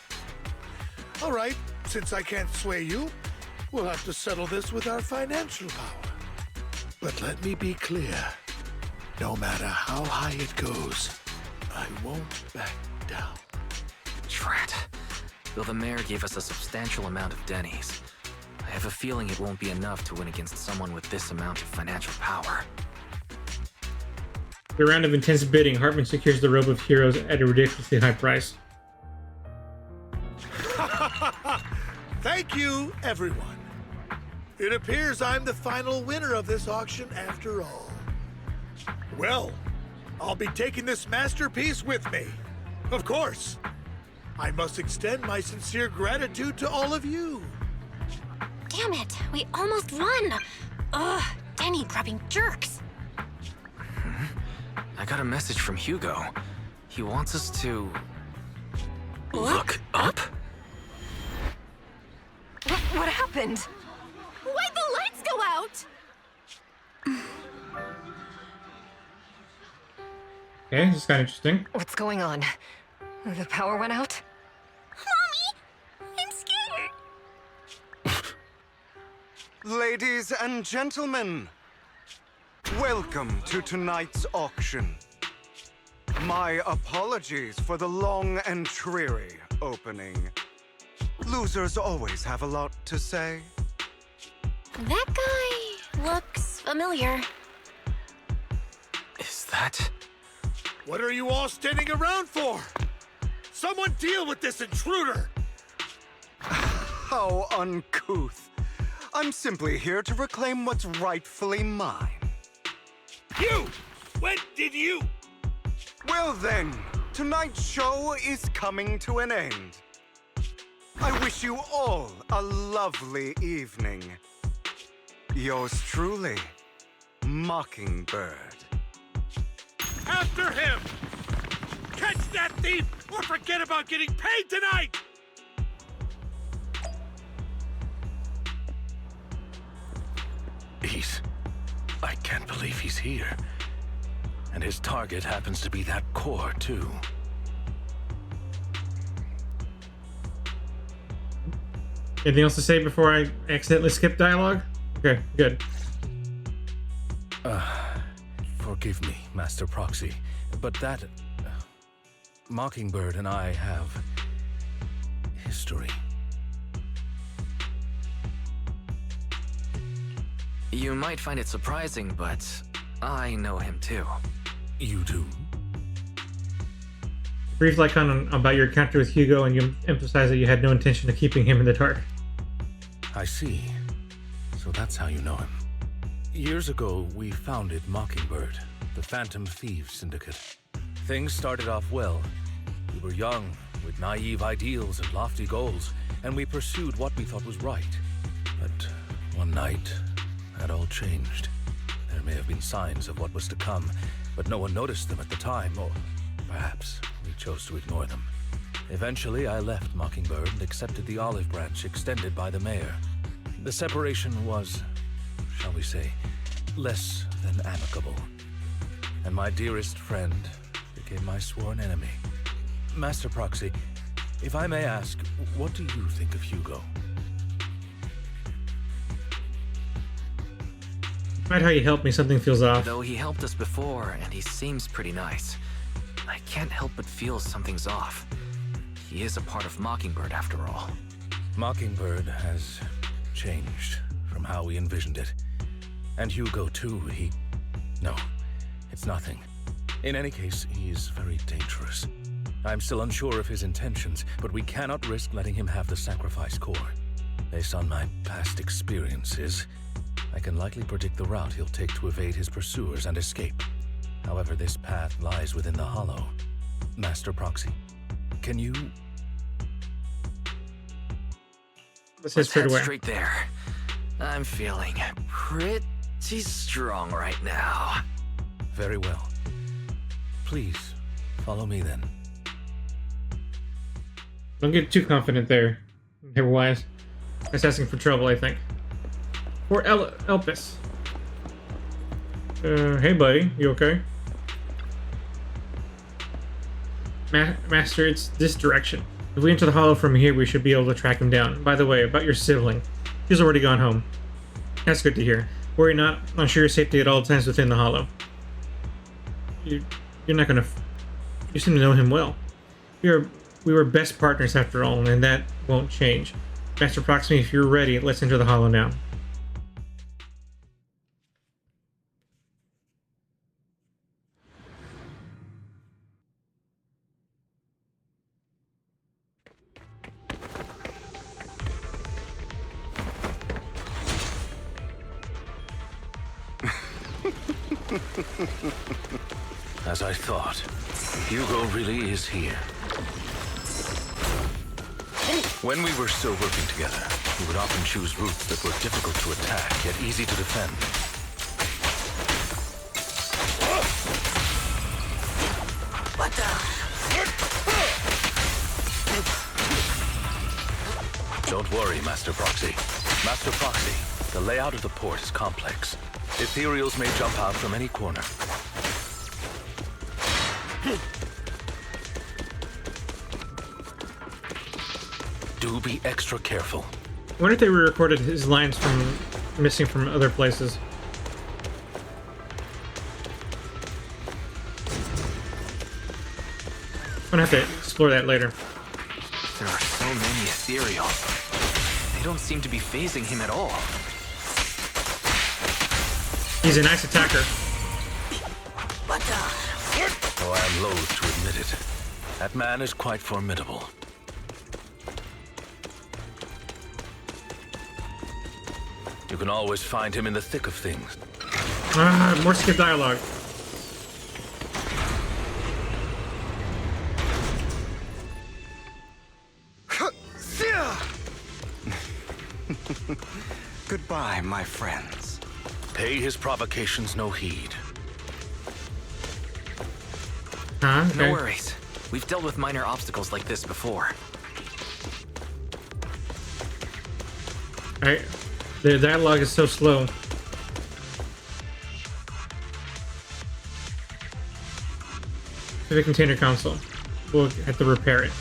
All right, since I can't sway you, we'll have to settle this with our financial power. But let me be clear. No matter how high it goes, I won't back down. Drat. Though the mayor gave us a substantial amount of dennies, I have a feeling it won't be enough to win against someone with this amount of financial power. The round of intense bidding, Hartman secures the Robe of Heroes at a ridiculously high price. Thank you, everyone. It appears I'm the final winner of this auction after all. Well, I'll be taking this masterpiece with me. Of course. I must extend my sincere gratitude to all of you. Damn it, we almost won! Ugh, denny grabbing jerks! I got a message from Hugo. He wants us to Look up? What happened? Why'd the lights go out? Okay, this is kind of interesting. What's going on? The power went out? Mommy! I'm scared. Ladies and gentlemen, welcome to tonight's auction. My apologies for the long and dreary opening. Losers always have a lot to say. That guy looks familiar. Is that... What are you all standing around for? Someone deal with this intruder! How uncouth. I'm simply here to reclaim what's rightfully mine. You! When did you? Well then, tonight's show is coming to an end. I wish you all a lovely evening. Yours truly, Mockingbird. After him! Catch that thief or forget about getting paid tonight! I can't believe he's here. And his target happens to be that core, too. Anything else to say before I accidentally skip dialogue? Okay, good. Forgive me, Master Proxy, but that... Mockingbird and I have... history. You might find it surprising, but I know him too. You do? Brief icon about your encounter with Hugo, and you emphasize that you had no intention of keeping him in the dark. I see. So that's how you know him. Years ago, we founded Mockingbird, the Phantom Thieves Syndicate. Things started off well. We were young, with naive ideals and lofty goals, and we pursued what we thought was right. But one night, that all changed. There may have been signs of what was to come, but no one noticed them at the time, or perhaps we chose to ignore them. Eventually, I left Mockingbird and accepted the olive branch extended by the mayor. The separation was, shall we say, less than amicable. And my dearest friend became my sworn enemy. Master Proxy, if I may ask, what do you think of Hugo? Despite how you helped me, something feels off. Though he helped us before, and he seems pretty nice, I can't help but feel something's off. He is a part of Mockingbird, after all. Mockingbird has changed from how we envisioned it. And Hugo, too, No, it's nothing. In any case, he is very dangerous. I'm still unsure of his intentions, but we cannot risk letting him have the sacrifice core. Based on my past experiences, I can likely predict the route he'll take to evade his pursuers and escape. However, this path lies within the Hollow. Master Proxy, can you... Let's head straight there. I'm feeling pretty strong right now. Very well. Please, follow me then. Don't get too confident there, Wise. That's asking for trouble, I think. Or Elpis. Hey buddy, you okay? Master, it's this direction. If we enter the Hollow from here, we should be able to track him down. By the way, about your sibling. He's already gone home. That's good to hear. Worry not, I'll ensure your safety at all times within the Hollow. You're not gonna... You seem to know him well. We were best partners after all, and that won't change. Master Proxy, if you're ready, let's enter the Hollow now. As I thought, Hugo really is here. When we were still working together, we would often choose routes that were difficult to attack, yet easy to defend. What the? Don't worry, Master Proxy. Master Proxy, the layout of the port is complex. Ethereals may jump out from any corner. Do be extra careful. I wonder if they re-recorded his lines from missing from other places. I'm gonna have to explore that later. There are so many ethereals. They don't seem to be phasing him at all. He's a nice attacker. Though I am loath to admit it, that man is quite formidable. You can always find him in the thick of things. Ah, more skip dialogue. Goodbye, my friends. Pay his provocations no heed. Huh? Okay. No worries. We've dealt with minor obstacles like this before. Alright. The dialogue is so slow. The container console. We'll have to repair it.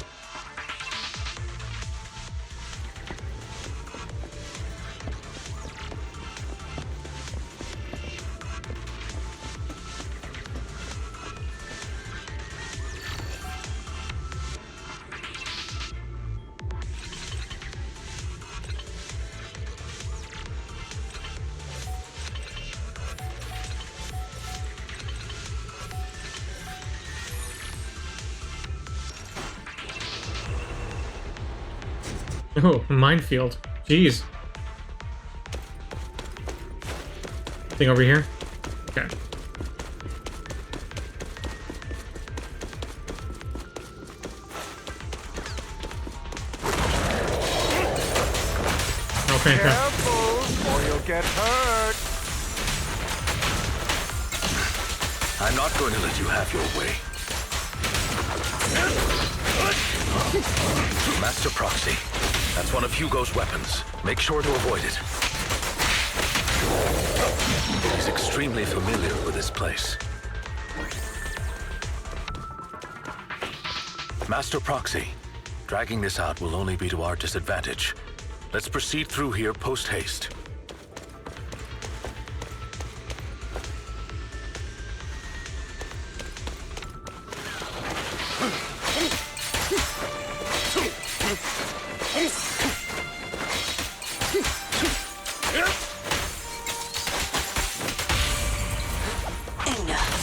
Oh, a minefield. Jeez. Thing over here? Okay. Oh, fantastic. Careful, or you'll get hurt. I'm not going to let you have your way. Master Proxy, that's one of Hugo's weapons. Make sure to avoid it. He's extremely familiar with this place. Master Proxy, dragging this out will only be to our disadvantage. Let's proceed through here post-haste.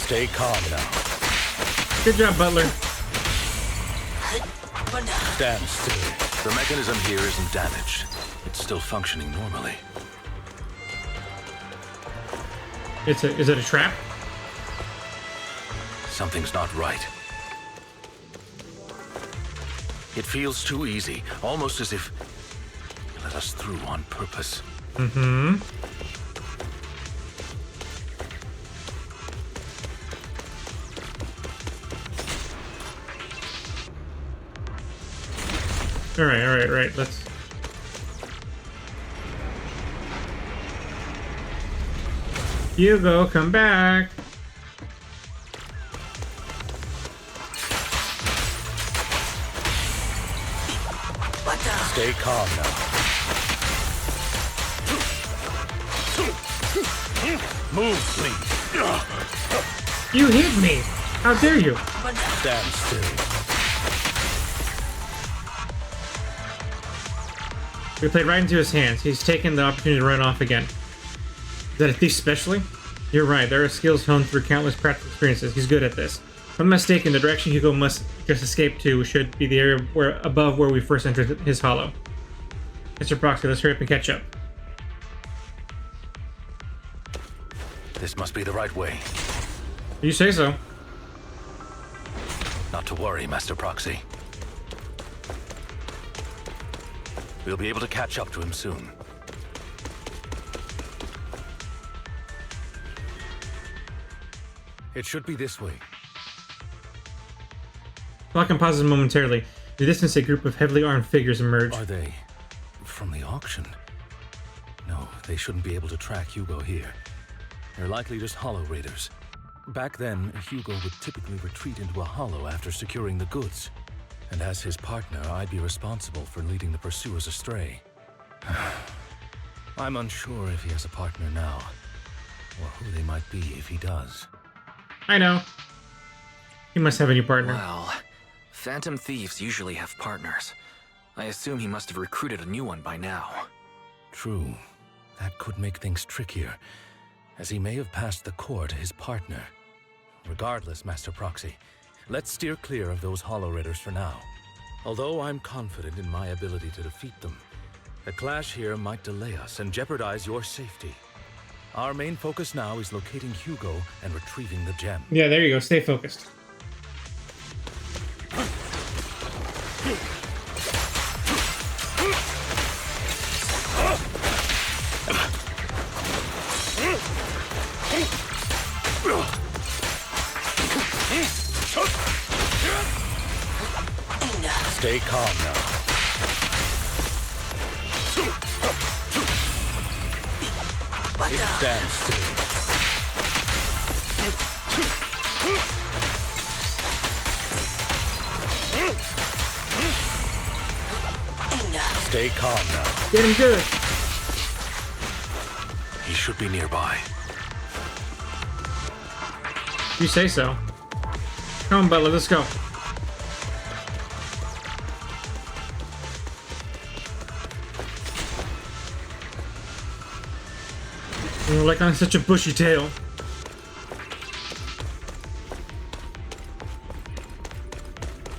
Stay calm now. Good job, Butler. Stand still. The mechanism here isn't damaged. It's still functioning normally. Is it a trap? Something's not right. It feels too easy, almost as if you let us through on purpose. Mm-hmm. All right. Let's. Hugo, come back. Stay calm now. Move, please. You hit me. How dare you? Stand still. We played right into his hands. He's taken the opportunity to run off again. Is that a thief specially? You're right. There are skills honed through countless practical experiences. He's good at this. If I'm mistaken, the direction Hugo must just escape to should be the area above where we first entered his hollow. Mr. Proxy, let's hurry up and catch up. This must be the right way. You say so. Not to worry, Master Proxy. We'll be able to catch up to him soon. It should be this way. Clock and pauses momentarily. In the distance, a group of heavily armed figures emerge. Are they from the auction. No, they shouldn't be able to track Hugo here. They're likely just hollow raiders. Back then, Hugo would typically retreat into a hollow after securing the goods. And as his partner, I'd be responsible for leading the pursuers astray. I'm unsure if he has a partner now, or who they might be if he does. I know. He must have a new partner. Well, phantom thieves usually have partners. I assume he must have recruited a new one by now. True. That could make things trickier, as he may have passed the core to his partner. Regardless, Master Proxy, let's steer clear of those Hollow Raiders for now. Although I'm confident in my ability to defeat them, a clash here might delay us and jeopardize your safety. Our main focus now is locating Hugo and retrieving the gem. Yeah, there you go. Stay focused. Stay calm now. Stand still. Stay calm now. Get him good. He should be nearby. You say so. Come on, Butler, let's go. Like on such a bushy tail.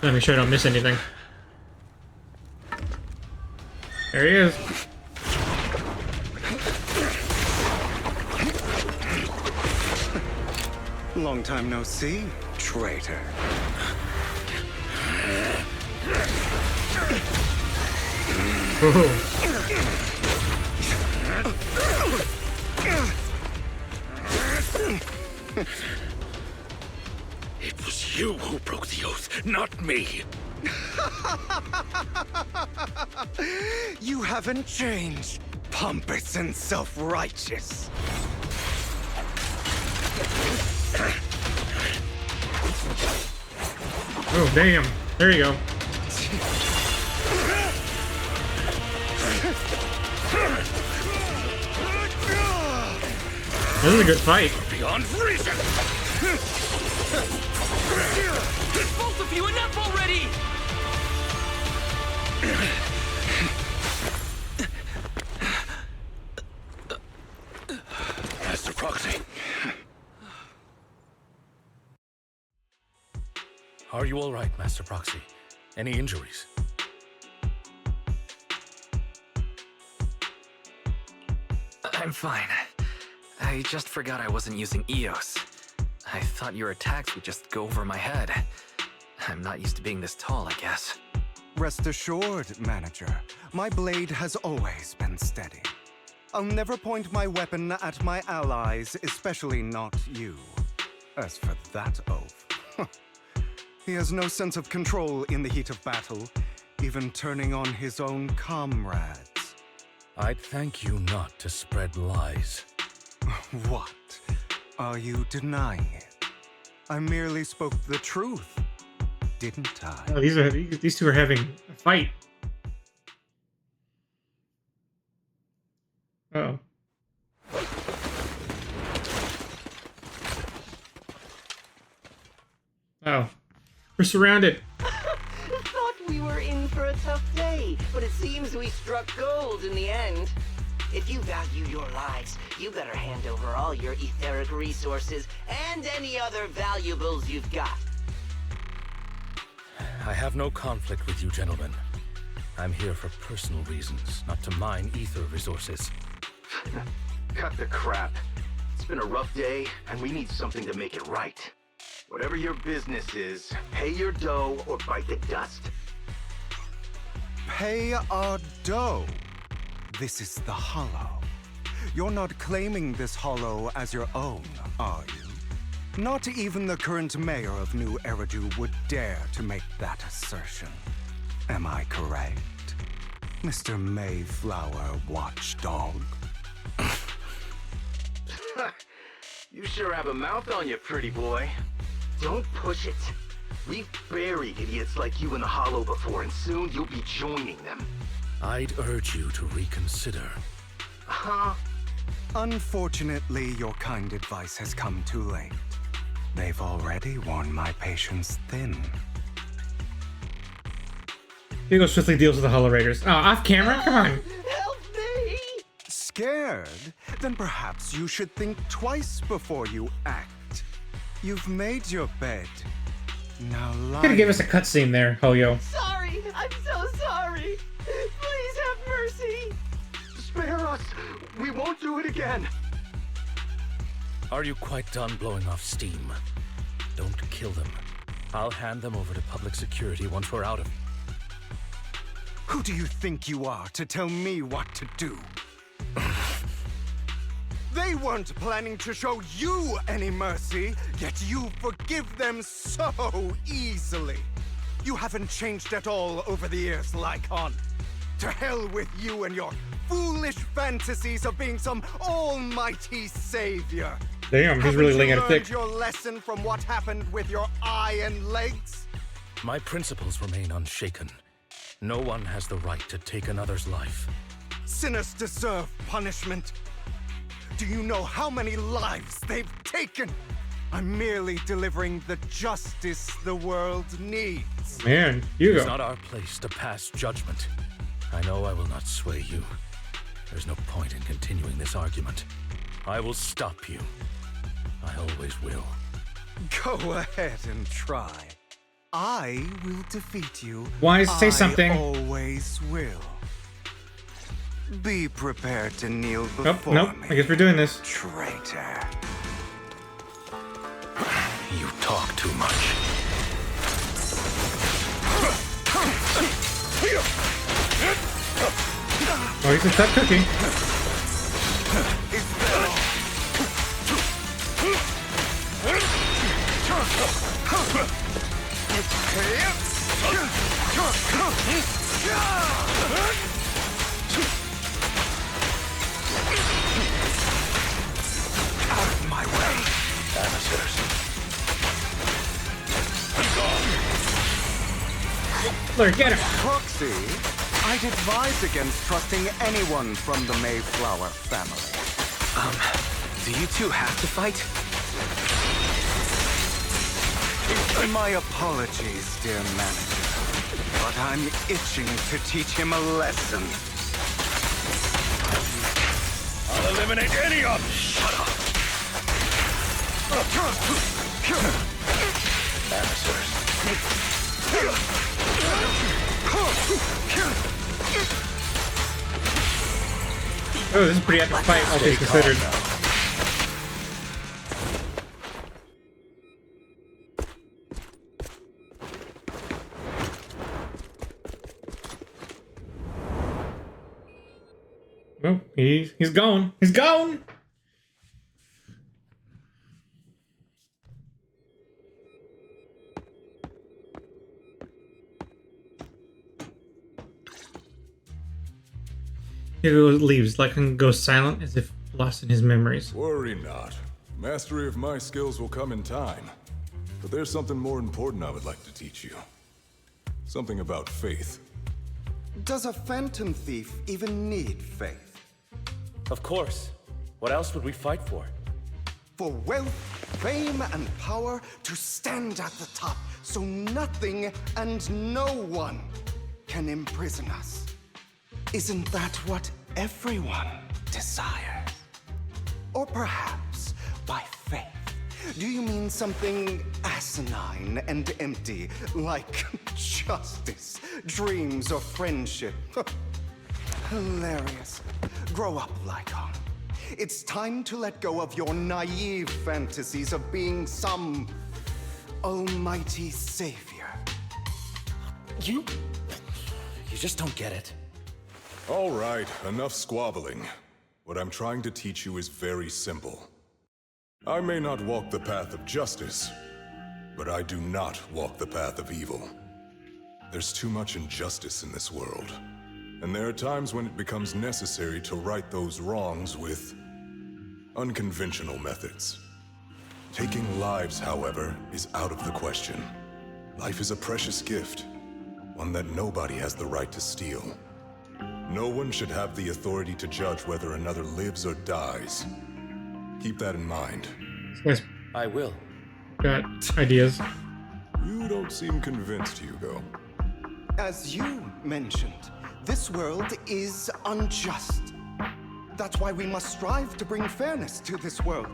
Let me make sure I don't miss anything. There he is. Long time no see, traitor. Whoa. It was you who broke the oath, not me. You haven't changed, pompous and self-righteous. Oh, damn. There you go. This is a good fight. Beyond reason. Both of you, enough already! Master Proxy. Are you all right, Master Proxy? Any injuries? I'm fine. I just forgot I wasn't using EOS. I thought your attacks would just go over my head. I'm not used to being this tall, I guess. Rest assured, manager, my blade has always been steady. I'll never point my weapon at my allies, especially not you. As for that oath, he has no sense of control in the heat of battle, even turning on his own comrades. I'd thank you not to spread lies. What? Are you denying it? I merely spoke the truth, didn't I? Oh, these two are having a fight. Uh-oh. Oh. We're surrounded. Thought we were in for a tough day, but it seems we struck gold in the end. If you value your lives, you better hand over all your etheric resources and any other valuables you've got. I have no conflict with you, gentlemen. I'm here for personal reasons, not to mine ether resources. Cut the crap. It's been a rough day, and we need something to make it right. Whatever your business is, pay your dough or bite the dust. Pay our dough. This is the Hollow. You're not claiming this Hollow as your own, are you? Not even the current mayor of New Eridu would dare to make that assertion. Am I correct? Mr. Mayflower Watchdog. You sure have a mouth on you, pretty boy. Don't push it. We've buried idiots like you in the Hollow before, and soon you'll be joining them. I'd urge you to reconsider. Huh? Unfortunately, your kind advice has come too late. They've already worn my patience thin. Hugo swiftly deals with the Hollow Raiders. Oh, off camera? Come on. Help me! Scared? Then perhaps you should think twice before you act. You've made your bed. Now lie. You could have given us a cutscene there, Hoyo. Sorry! I'm so sorry! Please have mercy! Spare us! We won't do it again! Are you quite done blowing off steam? Don't kill them. I'll hand them over to public security once we're out of... Who do you think you are to tell me what to do? They weren't planning to show you any mercy, yet you forgive them so easily. You haven't changed at all over the years, Lycon. To hell with you and your foolish fantasies of being some almighty savior. Damn, he's really laying it thick. Haven't you learned your lesson from what happened with your eye and legs? My principles remain unshaken. No one has the right to take another's life. Sinners deserve punishment. Do you know how many lives they've taken? I'm merely delivering the justice the world needs. Man, Hugo. It's not our place to pass judgment. I know I will not sway you. There's no point in continuing this argument. I will stop you. I always will. Go ahead and try. I will defeat you. Wise, say something. I always will. Be prepared to kneel before Nope. me. I guess we're doing this. Traitor. You talk too much. Oh, you can stop cooking. Out of my way. Amateurs. Look, get him. Proxy, I'd advise against trusting anyone from the Mayflower family. Do you two have to fight? My apologies, dear manager, but I'm itching to teach him a lesson. I'll eliminate any of them! Shut up! Amateurs. Oh, this is a pretty epic fight, all things considered. Oh, he's gone. He's gone! Hugo leaves, Lycan goes silent as if lost in his memories. Worry not. Mastery of my skills will come in time. But there's something more important I would like to teach you. Something about faith. Does a phantom thief even need faith? Of course. What else would we fight for? For wealth, fame, and power to stand at the top, so nothing and no one can imprison us. Isn't that what everyone desires? Or perhaps by faith, do you mean something asinine and empty, like justice, dreams, or friendship? Hilarious. Grow up, Lycon. It's time to let go of your naive fantasies of being some almighty savior. You just don't get it. All right, enough squabbling. What I'm trying to teach you is very simple. I may not walk the path of justice, but I do not walk the path of evil. There's too much injustice in this world. And there are times when it becomes necessary to right those wrongs with unconventional methods. Taking lives, however, is out of the question. Life is a precious gift, one that nobody has the right to steal. No one should have the authority to judge whether another lives or dies. Keep that in mind. Yes. I will. Got ideas. You don't seem convinced, Hugo. As you mentioned, this world is unjust. That's why we must strive to bring fairness to this world.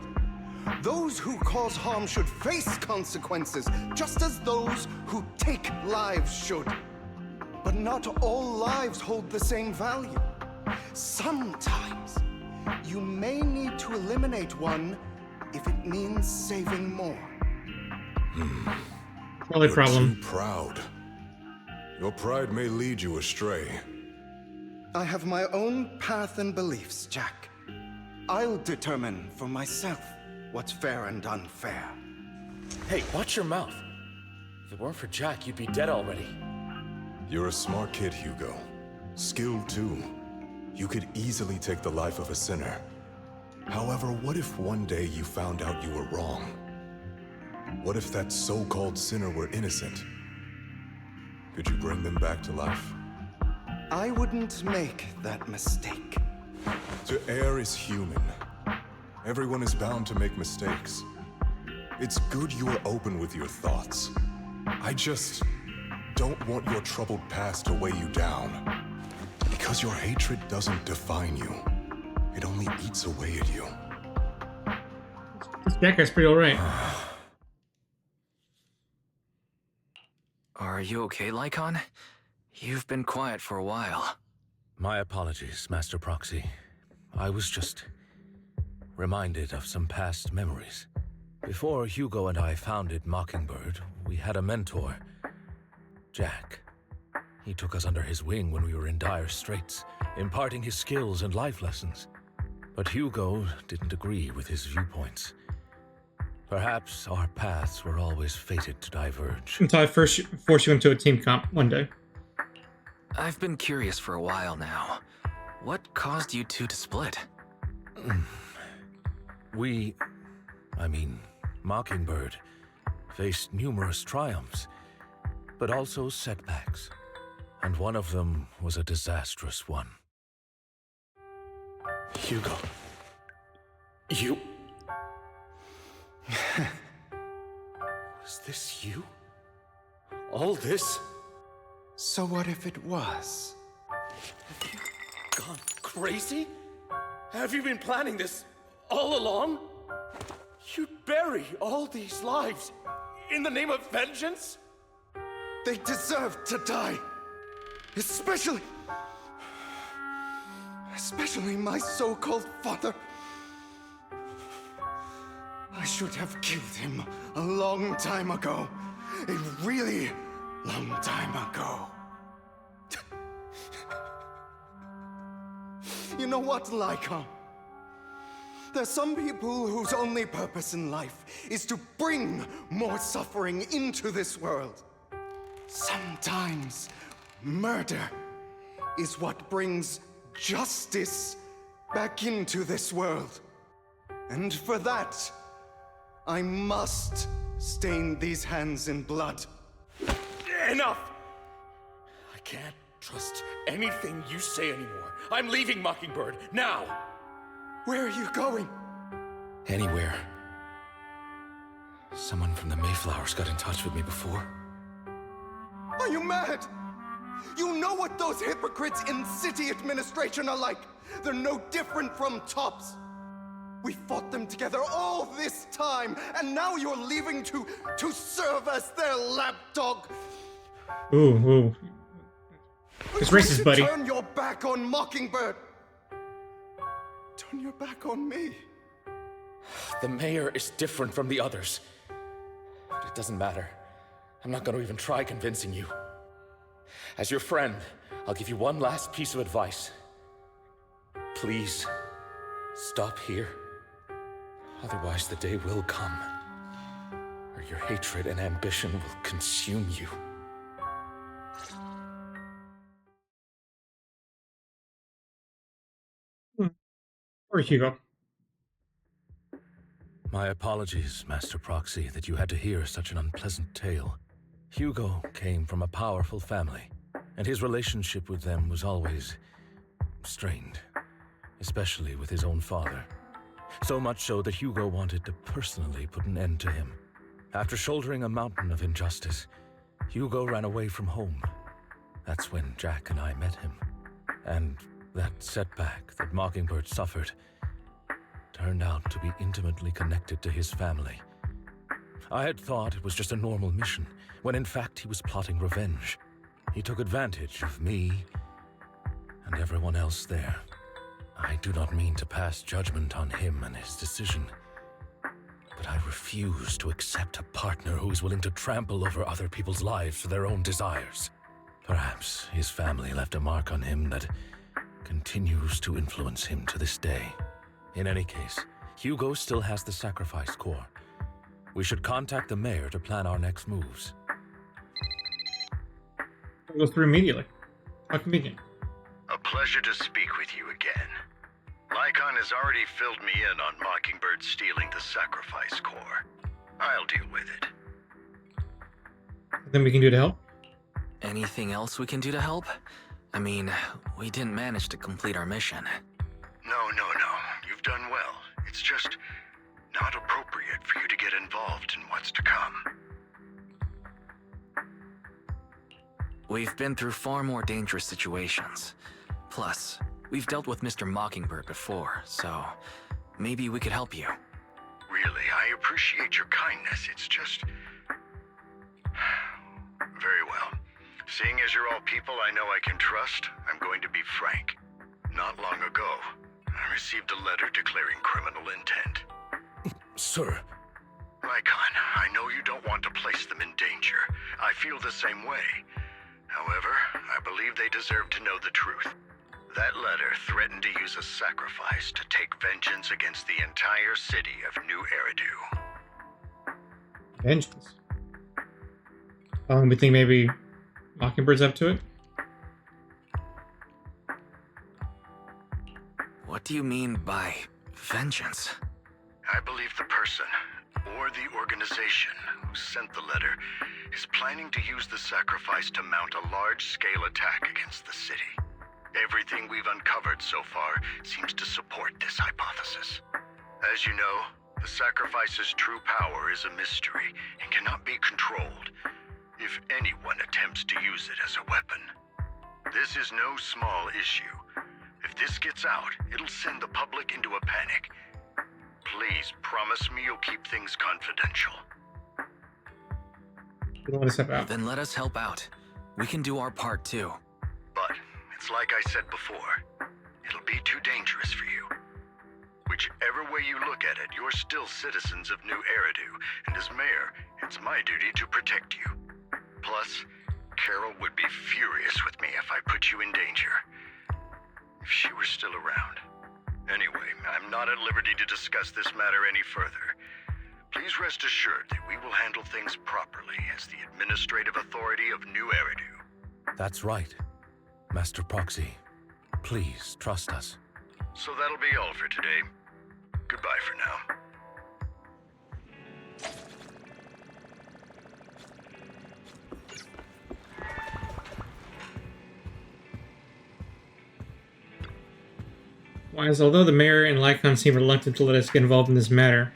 Those who cause harm should face consequences, just as those who take lives should. But not all lives hold the same value. Sometimes, you may need to eliminate one if it means saving more. Only problem. You're too proud. Your pride may lead you astray. I have my own path and beliefs, Jack. I'll determine for myself what's fair and unfair. Hey, watch your mouth. If it weren't for Jack, you'd be dead already. You're a smart kid, Hugo. Skilled too. You could easily take the life of a sinner. However, what if one day you found out you were wrong? What if that so-called sinner were innocent? Could you bring them back to life? I wouldn't make that mistake. To err is human. Everyone is bound to make mistakes. It's good you are open with your thoughts. I just don't want your troubled past to weigh you down. Because your hatred doesn't define you. It only eats away at you. This Jack guy's pretty alright. Are you okay, Lycon? You've been quiet for a while. My apologies, Master Proxy. I was just reminded of some past memories. Before Hugo and I founded Mockingbird, we had a mentor, Jack. He took us under his wing when we were in dire straits, imparting his skills and life lessons. But Hugo didn't agree with his viewpoints. Perhaps our paths were always fated to diverge. Until I force you into a team comp one day. I've been curious for a while now. What caused you two to split? Mockingbird faced numerous triumphs, but also setbacks. And one of them was a disastrous one. Hugo. You... Was this you? All this? So what if it was? Have you gone crazy? Have you been planning this all along? You'd bury all these lives in the name of vengeance? They deserve to die. Especially my so-called father. I should have killed him a long time ago. A really long time ago. You know what, Lycon? There's some people whose only purpose in life is to bring more suffering into this world. Sometimes murder is what brings justice back into this world. And for that, I must stain these hands in blood. Enough! I can't trust anything you say anymore. I'm leaving Mockingbird, now! Where are you going? Anywhere. Someone from the Mayflowers got in touch with me before. Are you mad? You know what those hypocrites in city administration are like. They're no different from tops. We fought them together all this time, and now you're leaving to serve as their lapdog. Ooh. It's racist, buddy. Turn your back on Mockingbird. Turn your back on me. The mayor is different from the others. But it doesn't matter. I'm not going to even try convincing you. As your friend, I'll give you one last piece of advice. Please, stop here. Otherwise, the day will come where your hatred and ambition will consume you. Or Hugo. My apologies, Master Proxy, that you had to hear such an unpleasant tale. Hugo came from a powerful family, and his relationship with them was always strained, especially with his own father. So much so that Hugo wanted to personally put an end to him. After shouldering a mountain of injustice, Hugo ran away from home. That's when Jack and I met him. And that setback that Mockingbird suffered turned out to be intimately connected to his family. I had thought it was just a normal mission, when in fact he was plotting revenge. He took advantage of me and everyone else there. I do not mean to pass judgment on him and his decision, but I refuse to accept a partner who is willing to trample over other people's lives for their own desires. Perhaps his family left a mark on him that continues to influence him to this day. In any case, Hugo still has the sacrifice core. We should contact the mayor to plan our next moves. It goes through immediately. How convenient. A pleasure to speak with you again. Lycon has already filled me in on Mockingbird stealing the sacrifice core. I'll deal with it. Then we can do to help? Anything else we can do to help? I mean, we didn't manage to complete our mission. No. You've done well. It's just not appropriate for you to get involved in what's to come. We've been through far more dangerous situations. Plus, we've dealt with Mr. Mockingbird before, so maybe we could help you. Really, I appreciate your kindness. It's just... Very well. Seeing as you're all people I know I can trust, I'm going to be frank. Not long ago, I received a letter declaring criminal intent. Sir. Lycon, I know you don't want to place them in danger. I feel the same way. However, I believe they deserve to know the truth. That letter threatened to use a sacrifice to take vengeance against the entire city of New Eridu. Vengeance. We think maybe Mockingbird's up to it? What do you mean by vengeance? I believe the person, or the organization, who sent the letter is planning to use the sacrifice to mount a large-scale attack against the city. Everything we've uncovered so far seems to support this hypothesis. As you know, the sacrifice's true power is a mystery and cannot be controlled if anyone attempts to use it as a weapon. This is no small issue. If this gets out, it'll send the public into a panic. Please promise me you'll keep things confidential. You don't want to step out. Then let us help out. We can do our part too. But it's like I said before, it'll be too dangerous for you. Whichever way you look at it, you're still citizens of New Eridu, and as mayor, it's my duty to protect you. Plus, Carol would be furious with me if I put you in danger. If she were still around. Anyway, I'm not at liberty to discuss this matter any further. Please rest assured that we will handle things properly as the administrative authority of New Eridu. That's right. Master Proxy, please trust us. So that'll be all for today. Goodbye for now. Wise, although the mayor and Lycon seem reluctant to let us get involved in this matter,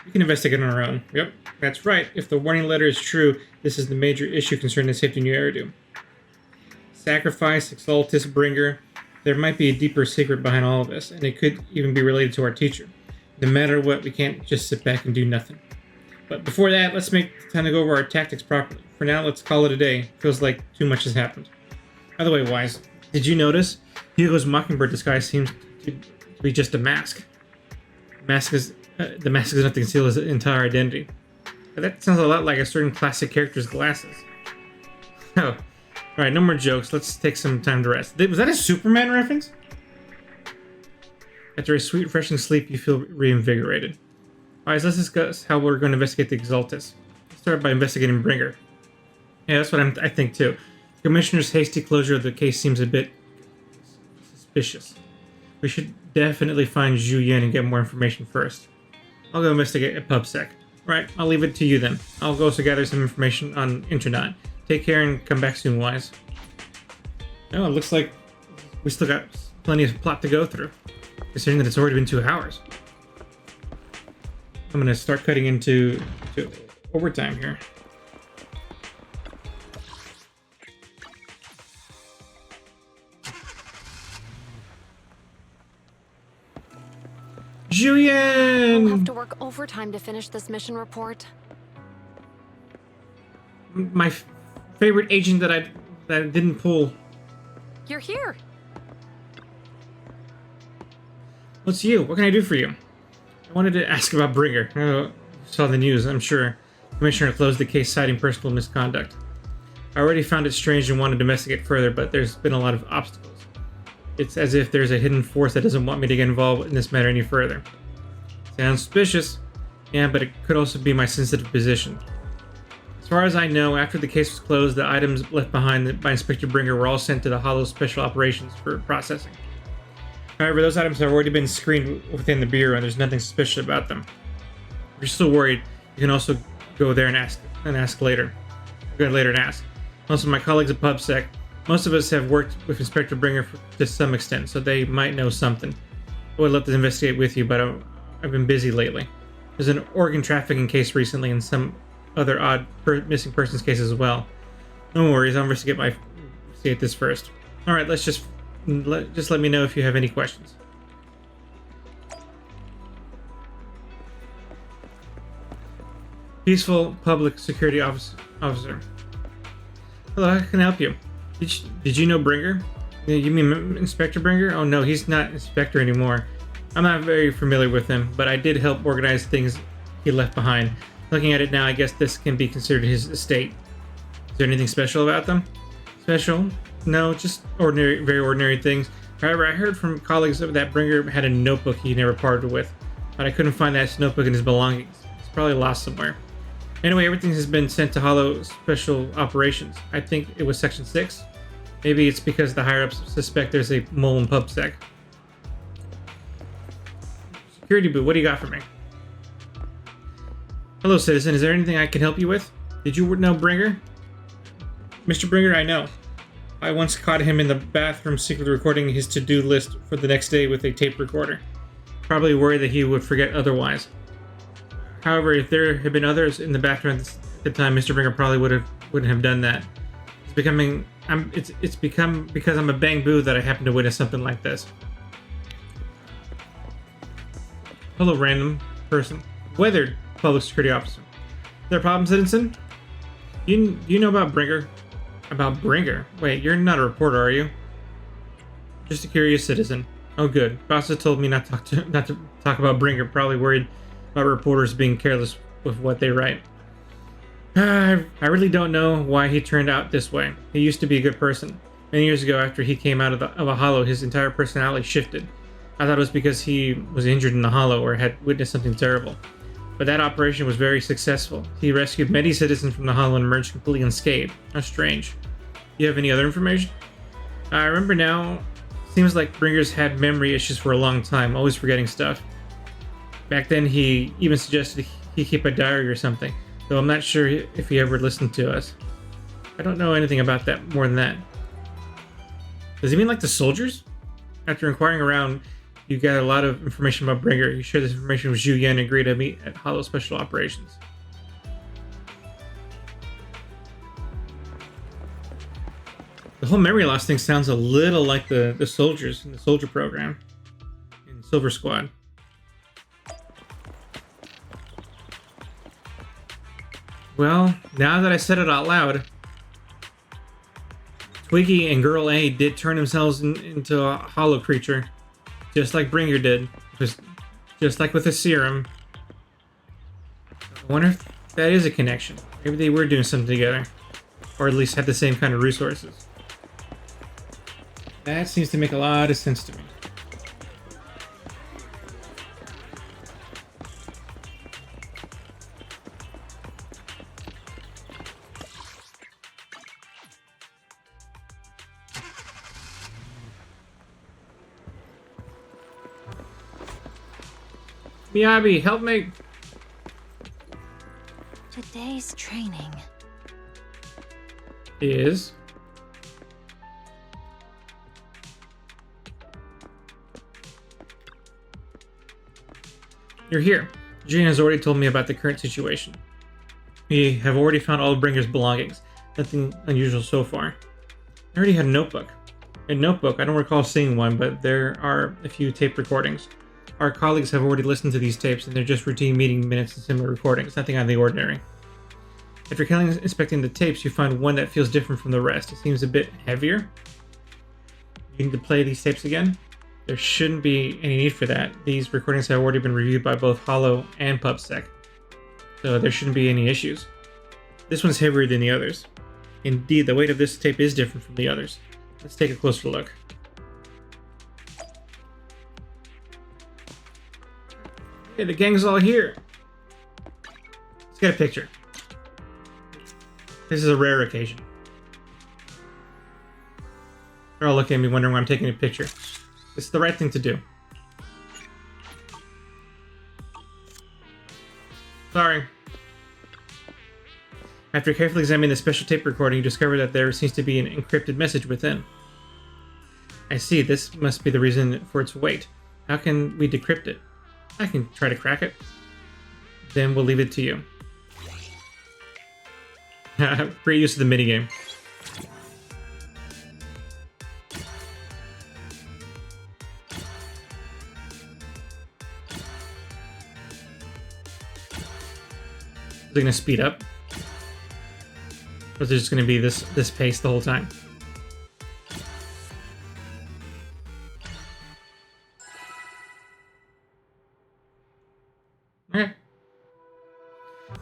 we can investigate on our own. Yep, that's right. If the warning letter is true, this is the major issue concerning the safety of New Eridu. Sacrifice, Exaltus, Bringer, there might be a deeper secret behind all of this, and it could even be related to our teacher. No matter what, we can't just sit back and do nothing. But before that, let's make time to go over our tactics properly. For now, let's call it a day. Feels like too much has happened. By the way, Wise, did you notice Hugo's Mockingbird disguise seems to be just a mask? The mask is enough to conceal his entire identity. But that sounds a lot like a certain classic character's glasses. Oh, alright, no more jokes. Let's take some time to rest. Was that a Superman reference? After a sweet, refreshing sleep, you feel reinvigorated. Alright, so let's discuss how we're going to investigate the Exaltus. Let's start by investigating Bringer. Yeah, that's what I think too. The Commissioner's hasty closure of the case seems a bit suspicious. We should definitely find Zhu Yan and get more information first. I'll go investigate at PubSec. Right, I'll leave it to you then. I'll go also gather some information on Internet. Take care and come back soon, Wise. Oh, it looks like we still got plenty of plot to go through, considering that it's already been 2 hours. I'm gonna start cutting into overtime here. Julian! I'll have to work overtime to finish this mission report. My favorite agent that I didn't pull. You're here. What's you? What can I do for you? I wanted to ask about Bringer. You saw the news, I'm sure. Commissioner closed the case citing personal misconduct. I already found it strange and wanted to investigate further, but there's been a lot of obstacles. It's as if there's a hidden force that doesn't want me to get involved in this matter any further. Sounds suspicious. Yeah, but it could also be my sensitive position. As far as I know, after the case was closed, the items left behind by Inspector Bringer were all sent to the Hollow Special Operations for processing. However, those items have already been screened within the Bureau and there's nothing suspicious about them. If you're still worried, you can also go there and ask later. Go later and ask. Also, my colleagues at PubSec, most of us have worked with Inspector Bringer to some extent, so they might know something. I would love to investigate with you, but I've been busy lately. There's an organ trafficking case recently and some other odd missing persons cases as well. No worries, I'll investigate this first. Alright, just let me know if you have any questions. Peaceful Public Security Officer. Hello, how can I help you? Did you know Bringer? You mean Inspector Bringer? Oh no, he's not Inspector anymore. I'm not very familiar with him, but I did help organize things he left behind. Looking at it now, I guess this can be considered his estate. Is there anything special about them? Special? No, just ordinary, very ordinary things. However, I heard from colleagues that Bringer had a notebook he never parted with, but I couldn't find that notebook in his belongings. It's probably lost somewhere. Anyway, everything has been sent to Hollow Special Operations. I think it was Section 6. Maybe it's because the higher-ups suspect there's a mole in PubSec. Security boo, what do you got for me? Hello, citizen. Is there anything I can help you with? Did you know Bringer? Mr. Bringer, I know. I once caught him in the bathroom secretly recording his to-do list for the next day with a tape recorder. Probably worried that he would forget otherwise. However, if there had been others in the bathroom at the time, Mr. Bringer probably wouldn't have done that. It's become because I'm a bang boo that I happen to witness something like this. Hello, random person. Weathered Public Security Officer. Is there a problem, citizen? You know about Bringer? About Bringer? Wait, you're not a reporter, are you? Just a curious citizen. Oh, good. Boss has told me not to talk about Bringer. Probably worried about reporters being careless with what they write. I really don't know why he turned out this way. He used to be a good person. Many years ago, after he came out of a hollow, his entire personality shifted. I thought it was because he was injured in the hollow or had witnessed something terrible. But that operation was very successful. He rescued many citizens from the hollow and emerged completely unscathed. How strange. Do you have any other information? I remember now. Seems like Bringer's had memory issues for a long time, always forgetting stuff. Back then, he even suggested he keep a diary or something, though I'm not sure if he ever listened to us. I don't know anything about that more than that. Does he mean like the soldiers? After inquiring around, you got a lot of information about Bringer. You shared this information with Zhu Yan and agreed to meet at Hollow Special Operations. The whole memory loss thing sounds a little like the soldiers in the soldier program in Silver Squad. Well, now that I said it out loud, Twiggy and Girl A did turn themselves into a hollow creature, just like Bringer did, just like with the serum. I wonder if that is a connection. Maybe they were doing something together, or at least had the same kind of resources. That seems to make a lot of sense to me. Miyabi, help me! Today's training is... You're here. Jin has already told me about the current situation. We have already found all of Bringer's belongings. Nothing unusual so far. I already had a notebook. A notebook, I don't recall seeing one, but there are a few tape recordings. Our colleagues have already listened to these tapes, and they're just routine meeting minutes and similar recordings, nothing out of the ordinary. After inspecting the tapes, you find one that feels different from the rest. It seems a bit heavier. You need to play these tapes again? There shouldn't be any need for that. These recordings have already been reviewed by both Hollow and PubSec, so there shouldn't be any issues. This one's heavier than the others. Indeed, the weight of this tape is different from the others. Let's take a closer look. Hey, the gang's all here. Let's get a picture. This is a rare occasion. They're all looking at me wondering why I'm taking a picture. It's the right thing to do. Sorry. After carefully examining the special tape recording, you discover that there seems to be an encrypted message within. I see, this must be the reason for its weight. How can we decrypt it? I can try to crack it. Then we'll leave it to you. Great use of the minigame. Is it going to speed up? Or is it just going to be this pace the whole time? Okay.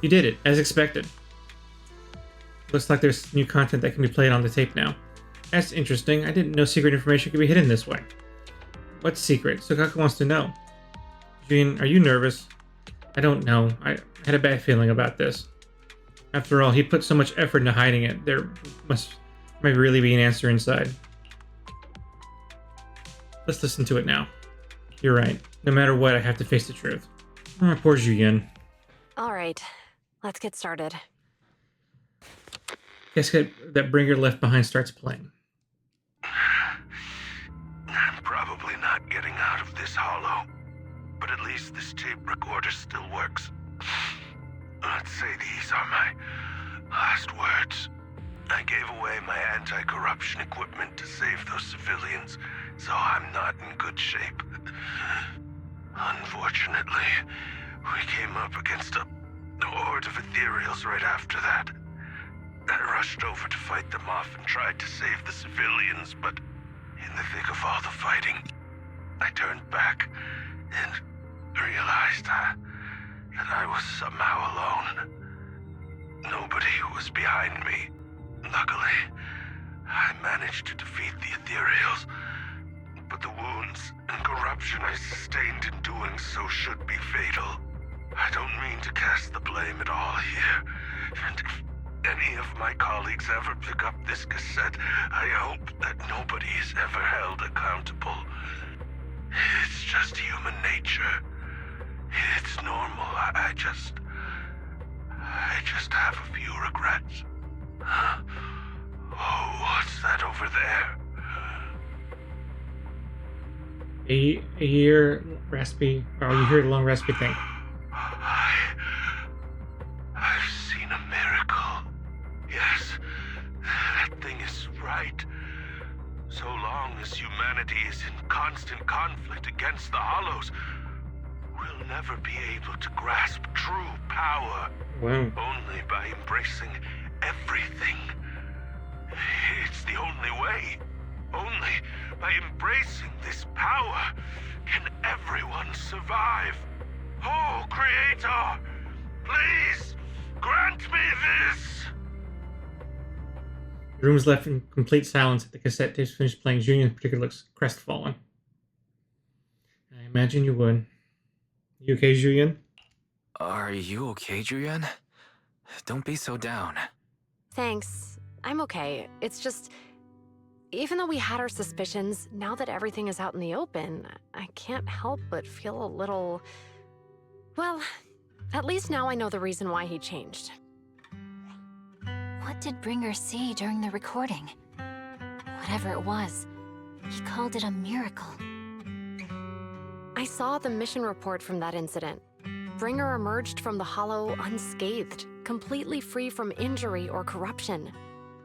You did it, as expected. Looks like there's new content that can be played on the tape now. That's interesting. I didn't know secret information could be hidden this way. What's secret? Sukaku wants to know. Jin, are you nervous? I don't know. I had a bad feeling about this. After all, he put so much effort into hiding it. There might really be an answer inside. Let's listen to it now. You're right. No matter what, I have to face the truth. Poor Juyin. All right, let's get started. Guess that Bringer Left Behind starts playing. I'm probably not getting out of this hollow, but at least this tape recorder still works. Let's say these are my last words. I gave away my anti-corruption equipment to save those civilians, so I'm not in good shape. Unfortunately, we came up against a horde of ethereals right after that. I rushed over to fight them off and tried to save the civilians, but in the thick of all the fighting, I turned back and realized that I was somehow alone. Nobody was behind me. Luckily, I managed to defeat the ethereals, but the wounds and corruption I sustained in doing so should be fatal. I don't mean to cast the blame at all here, and if any of my colleagues ever pick up this cassette, I hope that nobody is ever held accountable. It's just human nature. It's normal. I just have a few regrets. Oh, what's that over there? You hear raspy, you hear the long raspy thing. I've seen a miracle. Yes, that thing is right. So long as humanity is in constant conflict against the Hollows, we'll never be able to grasp true power. Wow. Only by embracing everything. It's the only way. Only by embracing this power can everyone survive. Oh, Creator, please grant me this. The room is left in complete silence at the cassette tapes finished playing. Julian in particular looks crestfallen. I imagine you would. You okay, Julian? Are you okay, Julian? Don't be so down. Thanks. I'm okay. It's just, even though we had our suspicions, now that everything is out in the open, I can't help but feel a little Well, at least now I know the reason why he changed. What did Bringer see during the recording? Whatever it was, he called it a miracle. I saw the mission report from that incident. Bringer emerged from the Hollow unscathed, completely free from injury or corruption.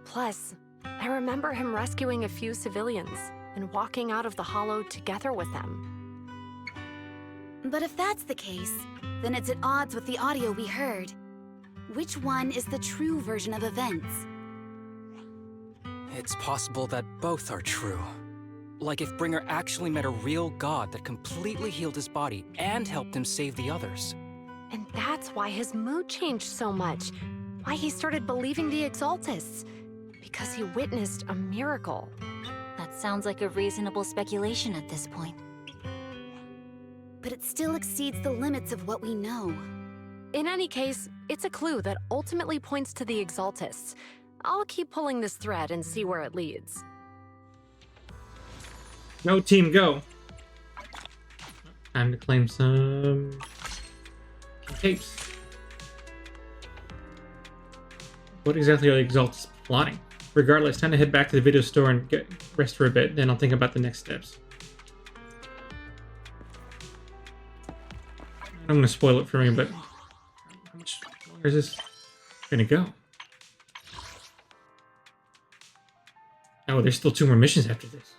Plus, I remember him rescuing a few civilians and walking out of the Hollow together with them. But if that's the case, then it's at odds with the audio we heard. Which one is the true version of events? It's possible that both are true. Like if Bringer actually met a real god that completely healed his body and helped him save the others. And that's why his mood changed so much. Why he started believing the Exaltists. Because he witnessed a miracle. That sounds like a reasonable speculation at this point. But it still exceeds the limits of what we know. In any case, it's a clue that ultimately points to the Exaltists. I'll keep pulling this thread and see where it leads. Go team, go. Time to claim some tapes. What exactly are the Exaltists plotting? Regardless, time to head back to the video store and get rest for a bit, then I'll think about the next steps. I'm gonna spoil it for me, but how much longer is this gonna go? Oh, there's still 2 more missions after this.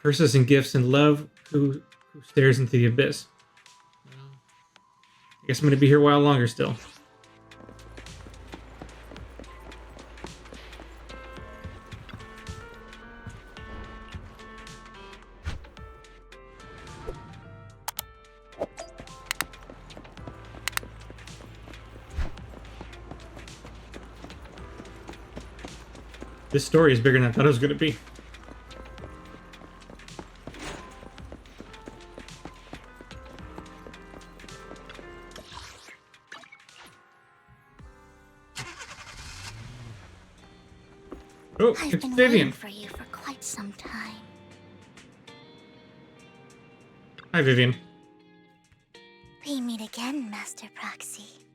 Curses and gifts and love who stares into the abyss. Well, I guess I'm gonna be here a while longer still. This story is bigger than I thought it was going to be. Oh, I've it's been Vivian. waiting for you for quite some time. Hi, Vivian. We meet again, Master Proxy.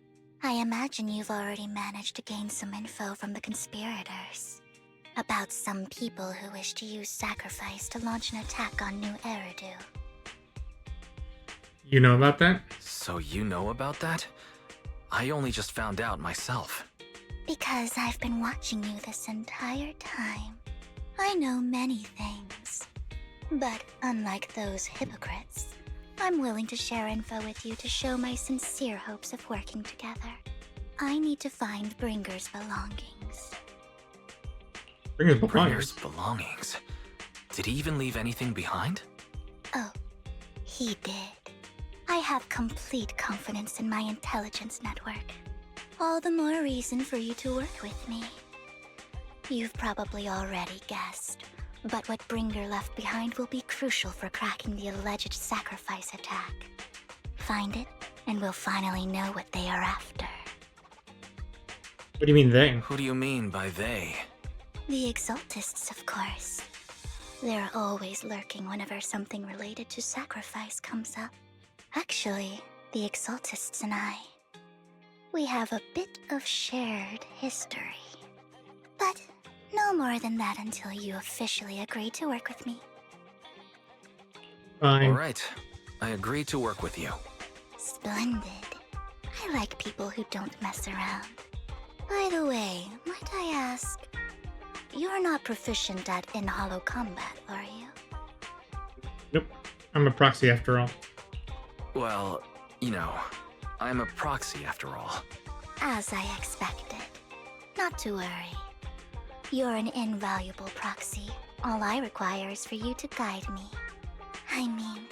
I imagine you've already managed to gain some info from the conspirators. About some people who wish to use sacrifice to launch an attack on New Eridu. You know about that? So you know about that? I only just found out myself. Because I've been watching you this entire time. I know many things. But unlike those hypocrites, I'm willing to share info with you to show my sincere hopes of working together. I need to find Bringer's belongings. Bringer's belongings? Did he even leave anything behind? Oh, he did. I have complete confidence in my intelligence network. All the more reason for you to work with me. You've probably already guessed, but what Bringer left behind will be crucial for cracking the alleged sacrifice attack. Find it, and we'll finally know what they are after. What do you mean they? Who do you mean by they? The Exaltists, of course. They're always lurking whenever something related to sacrifice comes up. Actually, the Exaltists and I, we have a bit of shared history. But no more than that until you officially agree to work with me. Fine. All right. I agree to work with you. Splendid. I like people who don't mess around. By the way, might I ask, you're not proficient at in-hollow combat, are you? Nope. I'm a proxy after all. Well, you know, I'm a proxy after all. As I expected. Not to worry. You're an invaluable proxy. All I require is for you to guide me. I mean,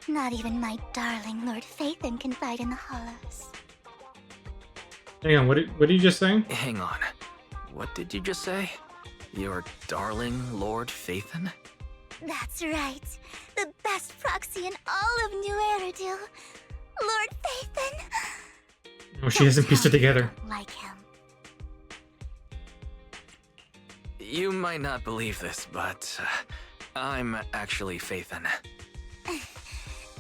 not even my darling Lord Phaethon can fight in the hollows. Hang on, what did you just say? Hang on. What did you just say? Your darling Lord Phaethon? That's right. The best proxy in all of New Eridu. Lord Phaethon. Oh, she hasn't pieced it together. Like him. You might not believe this, but I'm actually Phaethon.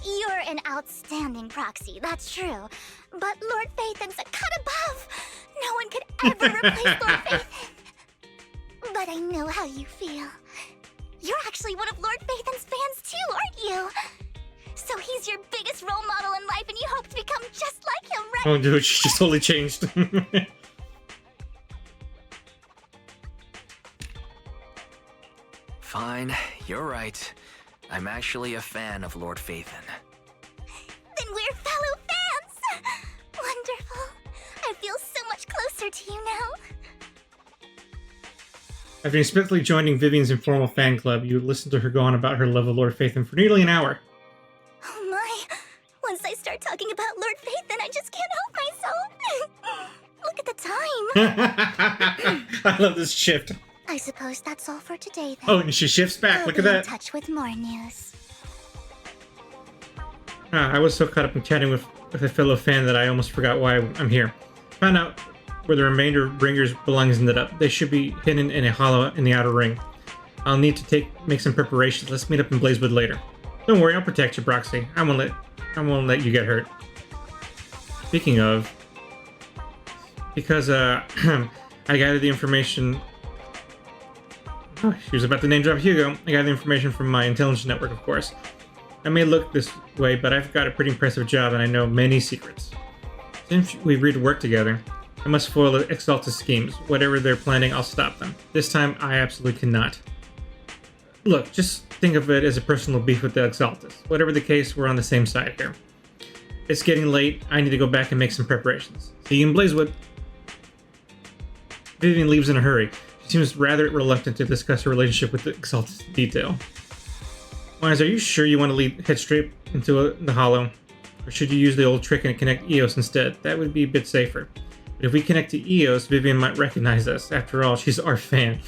You're an outstanding proxy, that's true. But Lord Phaethan's a cut above. No one could ever replace Lord Phaethan. But I know how you feel. You're actually one of Lord Phaethan's fans too, aren't you? So he's your biggest role model in life and you hope to become just like him, right? Oh dude, she just totally changed. Fine, you're right. I'm actually a fan of Lord Phaethan. Then we're fellow fans! Wonderful. I feel so much closer to you now. After inexplicably joining Vivian's informal fan club, you listened to her go on about her love of Lord Phaethan for nearly an hour. Oh my. Once I start talking about Lord Phaethan, I just can't help myself. Look at the time. I love this shift. I suppose that's all for today then. Oh, and she shifts back. I'll Look at be in that. touch with more news. I was so caught up in chatting with a fellow fan that I almost forgot why I'm here. Found out where the remainder of Bringer's belongings ended up. They should be hidden in a hollow in the outer ring. I'll need to make some preparations. Let's meet up in Blazewood later. Don't worry, I'll protect you, Proxy. I won't let you get hurt. Speaking of, because I gathered the information. Oh, she was about to name drop Hugo. I got the information from my intelligence network, of course. I may look this way, but I've got a pretty impressive job and I know many secrets. Since we agreed to work together, I must foil the Exaltus schemes. Whatever they're planning, I'll stop them. This time, I absolutely cannot. Look, just think of it as a personal beef with the Exaltus. Whatever the case, we're on the same side here. It's getting late. I need to go back and make some preparations. See you in Blazewood. Vivian leaves in a hurry. She seems rather reluctant to discuss her relationship with the Exaltus in detail. Wise, are you sure you want to head straight into the hollow? Or should you use the old trick and connect Eos instead? That would be a bit safer. But if we connect to Eos, Vivian might recognize us. After all, she's our fan.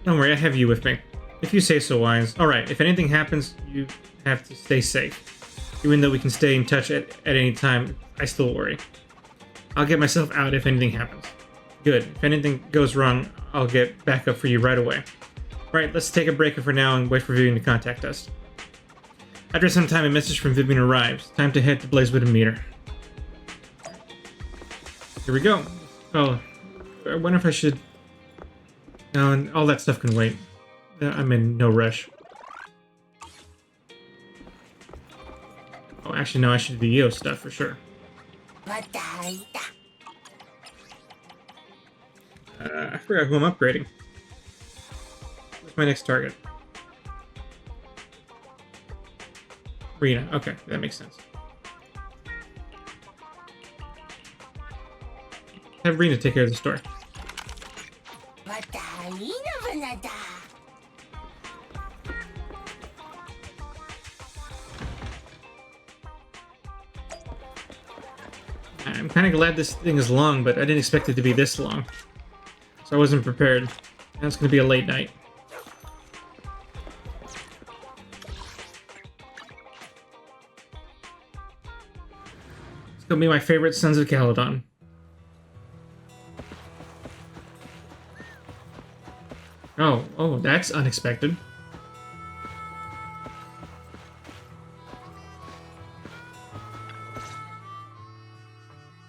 Don't worry, I have you with me. If you say so, Wise. Alright, if anything happens, you have to stay safe. Even though we can stay in touch at any time, I still worry. I'll get myself out if anything happens. Good. If anything goes wrong, I'll get back up for you right away. Right, let's take a break for now and wait for Vivian to contact us. After some time, a message from Vivian arrives. Time to head to Blazewood and meet her. Here we go. Oh, I wonder if I should... No, and all that stuff can wait. I'm in no rush. Oh, actually, no, I should do the EO stuff for sure. I forgot who I'm upgrading. What's my next target? Rena. Okay, that makes sense. Have Rena take care of the store. I'm kind of glad this thing is long, but I didn't expect it to be this long. So I wasn't prepared. Now it's going to be a late night. It's going to be my favorite Sons of Caledon. Oh, that's unexpected.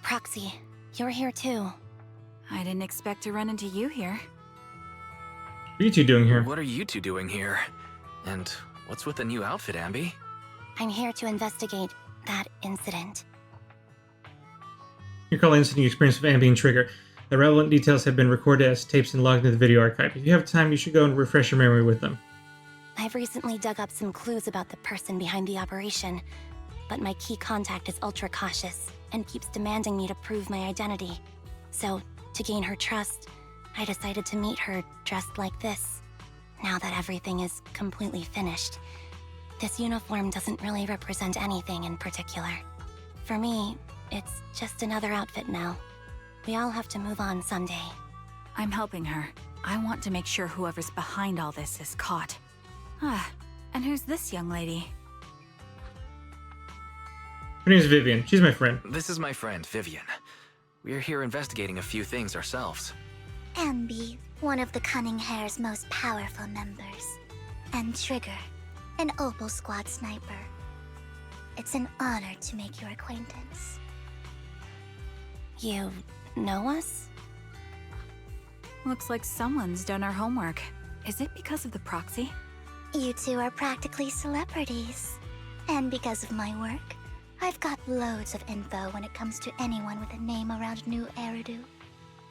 Proxy, you're here too. I didn't expect to run into you here. What are you two doing here? What are you two doing here? And what's with the new outfit, Ambi? I'm here to investigate that incident. You call the incident you experienced with Ambi and Trigger. The relevant details have been recorded as tapes and logged into the video archive. If you have time, you should go and refresh your memory with them. I've recently dug up some clues about the person behind the operation, but my key contact is ultra cautious and keeps demanding me to prove my identity. So, to gain her trust, I decided to meet her dressed like this. Now that everything is completely finished, this uniform doesn't really represent anything in particular. For me, it's just another outfit now. We all have to move on someday. I'm helping her. I want to make sure whoever's behind all this is caught. And who's this young lady? Her name's Vivian. She's my friend. This is my friend, Vivian. We're here investigating a few things ourselves. Ambi, one of the Cunning Hair's most powerful members. And Trigger, an Opal Squad sniper. It's an honor to make your acquaintance. You know us? Looks like someone's done our homework. Is it because of the proxy? You two are practically celebrities. And because of my work, I've got loads of info when it comes to anyone with a name around New Eridu.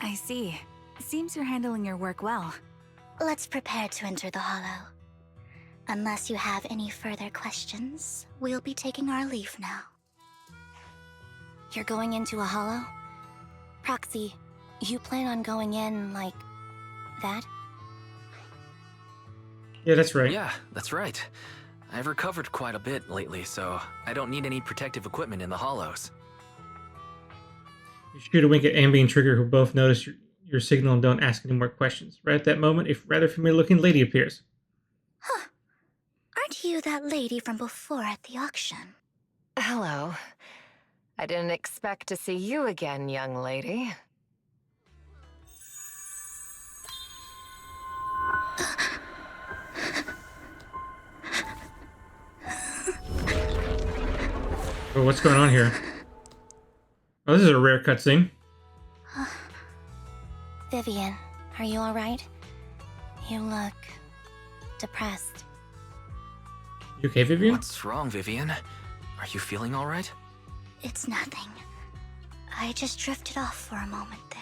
I see. Seems you're handling your work well. Let's prepare to enter the Hollow. Unless you have any further questions, we'll be taking our leave now. You're going into a hollow? Proxy, you plan on going in like that? Yeah, that's right. Yeah, that's right. I've recovered quite a bit lately, so I don't need any protective equipment in the hollows. You shoot a wink at Ambi and Trigger, who both notice your signal and don't ask any more questions. Right at that moment, a rather familiar-looking lady appears. Huh. Aren't you that lady from before at the auction? Hello. I didn't expect to see you again, young lady. Oh, what's going on here? Oh, this is a rare cutscene. Vivian, are you alright? You look depressed. You okay, Vivian? What's wrong, Vivian? Are you feeling all right? It's nothing. I just drifted off for a moment there.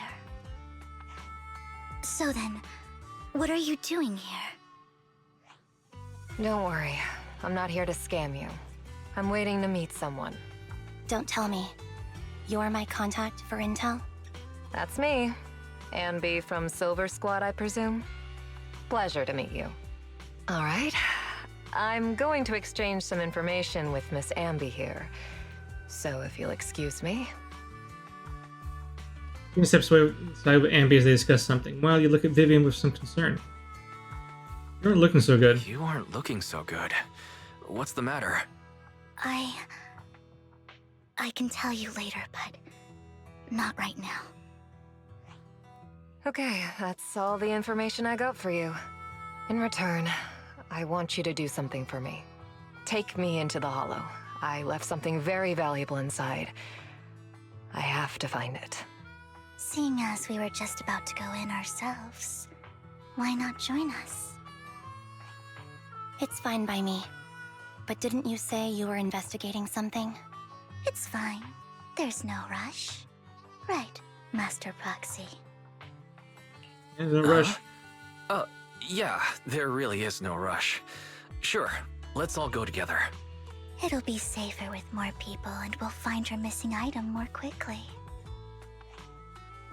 So then, what are you doing here? Don't worry. I'm not here to scam you. I'm waiting to meet someone. Don't tell me. You're my contact for intel? That's me. Ambi from Silver Squad, I presume? Pleasure to meet you. All right. I'm going to exchange some information with Miss Ambi here. So if you'll excuse me. Vivian steps away aside with Ambi as they discuss something. While you look at Vivian with some concern. You aren't looking so good. You aren't looking so good. What's the matter? I can tell you later, but not right now. Okay, that's all the information I got for you. In return, I want you to do something for me. Take me into the Hollow. I left something very valuable inside. I have to find it. Seeing as we were just about to go in ourselves, why not join us? It's fine by me. But didn't you say you were investigating something? It's fine. There's no rush. Right, Master Proxy. There's no rush. Yeah, there really is no rush. Sure, let's all go together. It'll be safer with more people and we'll find your missing item more quickly.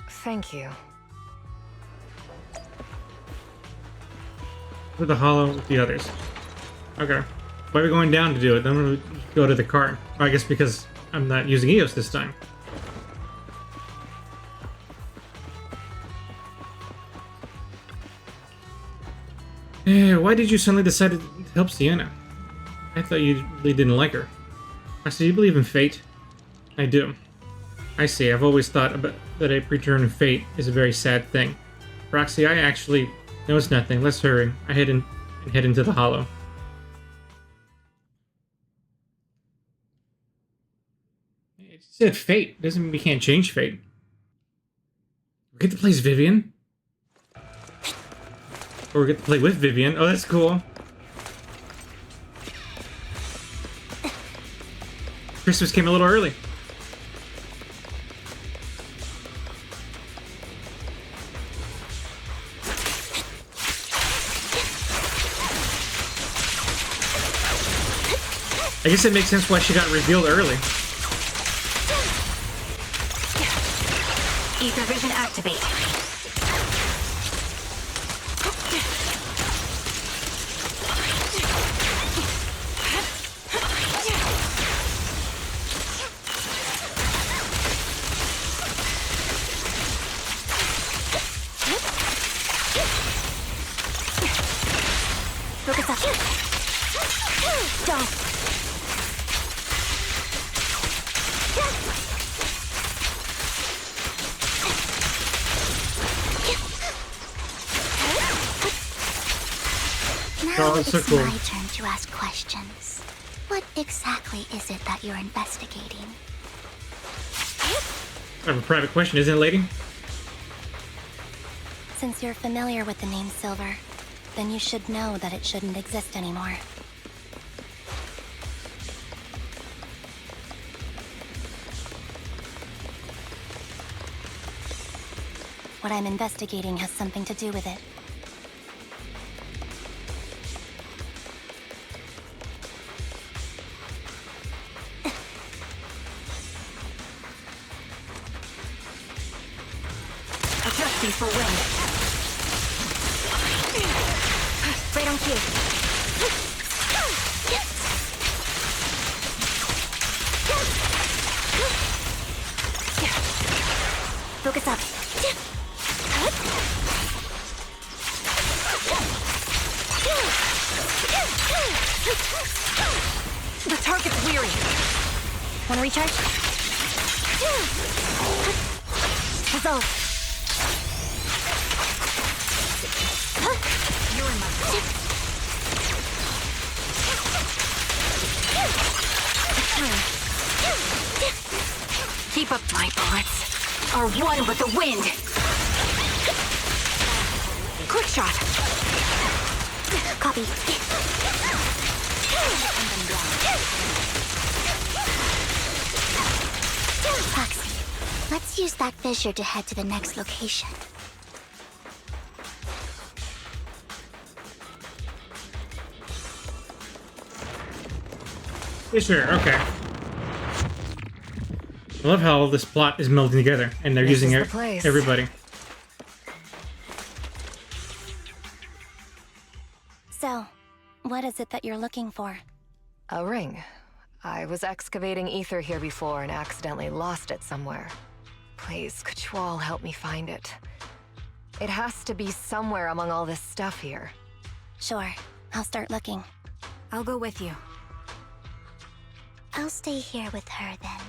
Thank you. With the Hollow with the others. Okay. Why are we going down to do it? Then we'll go to the cart. Well, I guess because I'm not using EOS this time. Why did you suddenly decide to help Sienna? I thought you really didn't like her. Do you believe in fate? I do. I see. I've always thought that a predetermined fate is a very sad thing. Roxy, I actually... No, it's nothing. Let's hurry. I head into the Hollow. It said fate. Doesn't mean we can't change fate. We get to play as Vivian. Or we get to play with Vivian. Oh, that's cool. Christmas came a little early. I guess it makes sense why she got revealed early. Ether vision activate. Focus up. Don't. Now Oh, that's so it's cool. my turn to to ask questions. What exactly is it that you're investigating? I have a private question, isn't it, lady? Since you're familiar with the name Silver, then you should know that it shouldn't exist anymore. What I'm investigating has something to do with it. Adjusting for wind. Right on cue. Focus up. The target's weary. Wanna recharge? Resolve. You're in my fault. Keep up, my bullets are one with the wind. Quick shot. Copy. Foxy, let's use that fissure to head to the next location. Sure, okay. I love how all this plot is melding together, and they're using everybody. So, what is it that you're looking for? A ring. I was excavating ether here before and accidentally lost it somewhere. Please, could you all help me find it? It has to be somewhere among all this stuff here. Sure, I'll start looking. I'll go with you. I'll stay here with her then.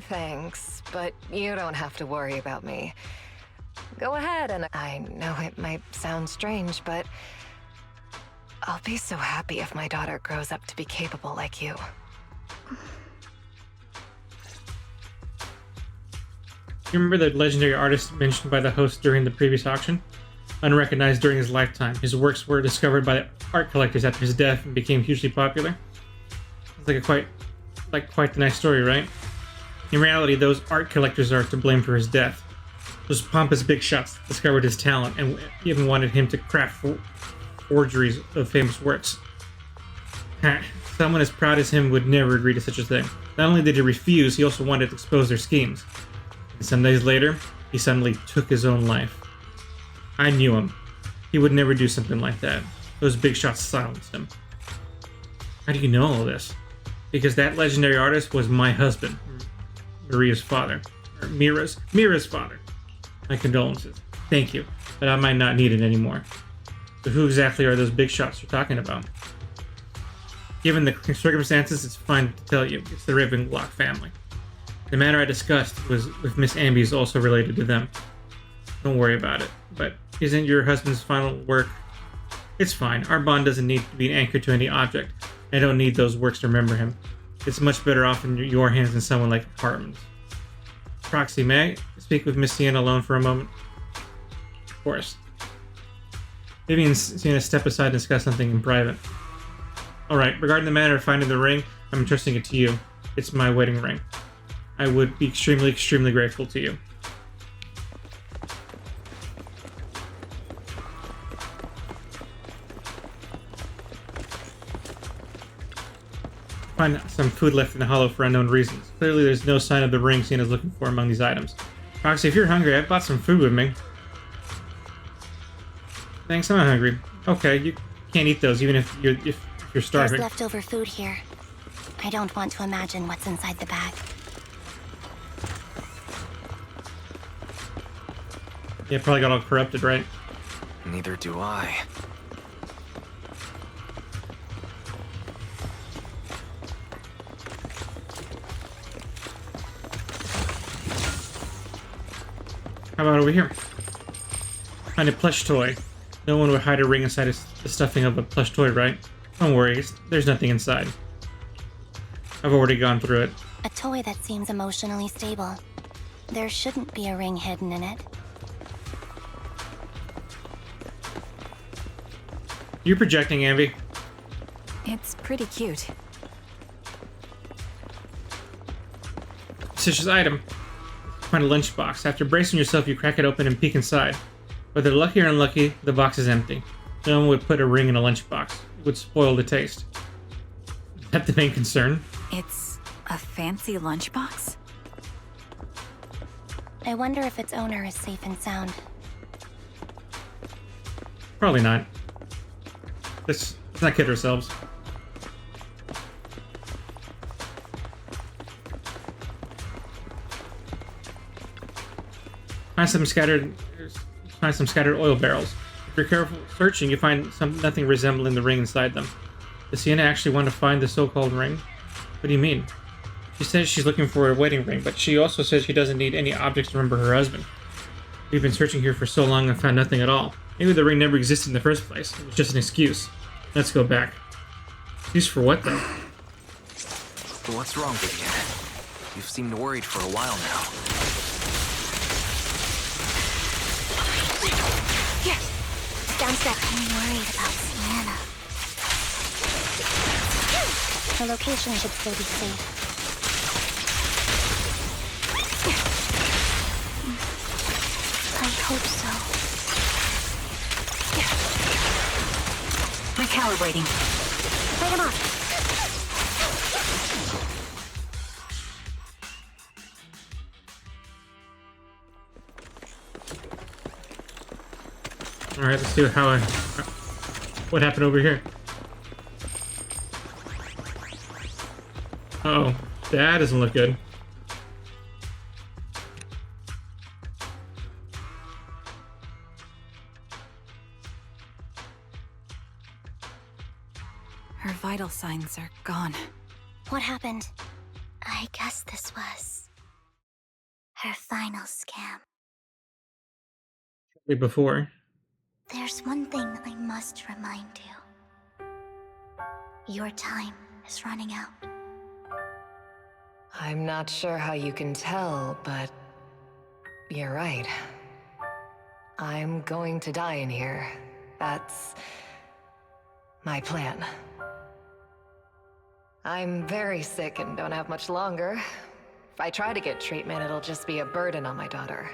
Thanks, but you don't have to worry about me. Go ahead, and I know it might sound strange, but I'll be so happy if my daughter grows up to be capable like you. You remember the legendary artist mentioned by the host during the previous auction? Unrecognized during his lifetime, his works were discovered by art collectors after his death and became hugely popular. It's quite the nice story, right? In reality, those art collectors are to blame for his death. Those pompous big shots discovered his talent and even wanted him to craft forgeries of famous works. Someone as proud as him would never agree to such a thing. Not only did he refuse, he also wanted to expose their schemes. And some days later, he suddenly took his own life. I knew him. He would never do something like that. Those big shots silenced him. How do you know all this? Because that legendary artist was my husband, Mira's father. My condolences. Thank you, but I might not need it anymore. So who exactly are those big shots you're talking about? Given the circumstances, it's fine to tell you. It's the Ravenlock family. The matter I discussed was with Miss Amby is also related to them. Don't worry about it. But isn't your husband's final work? It's fine. Our bond doesn't need to be anchored to any object. I don't need those works to remember him. It's much better off in your hands than someone like Hartman's. Proxy, may I speak with Miss Sienna alone for a moment? Of course. Vivian and Sienna step aside and discuss something in private. Alright, regarding the matter of finding the ring, I'm entrusting it to you. It's my wedding ring. I would be extremely, extremely grateful to you. Find some food left in the hollow for unknown reasons. Clearly there's no sign of the ring Siena's looking for among these items. Roxy, if you're hungry, I've bought some food with me. Thanks, I'm not hungry. Okay, you can't eat those even if you're starving. There's leftover food here. I don't want to imagine what's inside the bag. Yeah, probably got all corrupted, right? Neither do I. How about over here? Find a plush toy. No one would hide a ring inside the stuffing of a plush toy, right? Don't worry, there's nothing inside. I've already gone through it. A toy that seems emotionally stable. There shouldn't be a ring hidden in it. You're projecting, Ambi. It's pretty cute. Suspicious item. Find a lunchbox. After bracing yourself, you crack it open and peek inside. Whether lucky or unlucky, the box is empty. No one would put a ring in a lunchbox. It would spoil the taste. Is that the main concern? It's a fancy lunchbox? I wonder if its owner is safe and sound. Probably not. Let's not kid ourselves. Find some scattered oil barrels. If you're careful searching, you find nothing resembling the ring inside them. Does Sienna actually want to find the so-called ring? What do you mean? She says she's looking for a wedding ring, but she also says she doesn't need any objects to remember her husband. We've been searching here for so long and found nothing at all. Maybe the ring never existed in the first place. It was just an excuse. Let's go back. Excuse for what, though? What's wrong, Vivian? You've seemed worried for a while now. Here! Downstep. I'm worried about Sienna. Her location should still be safe. I hope so. Recalibrating. Light him up! Alright, let's see what happened over here. Uh-oh, that doesn't look good. Her vital signs are gone. What happened? I guess this was her final scam. Before. There's one thing I must remind you. Your time is running out. I'm not sure how you can tell, but you're right. I'm going to die in here. That's my plan. I'm very sick and don't have much longer. If I try to get treatment, it'll just be a burden on my daughter.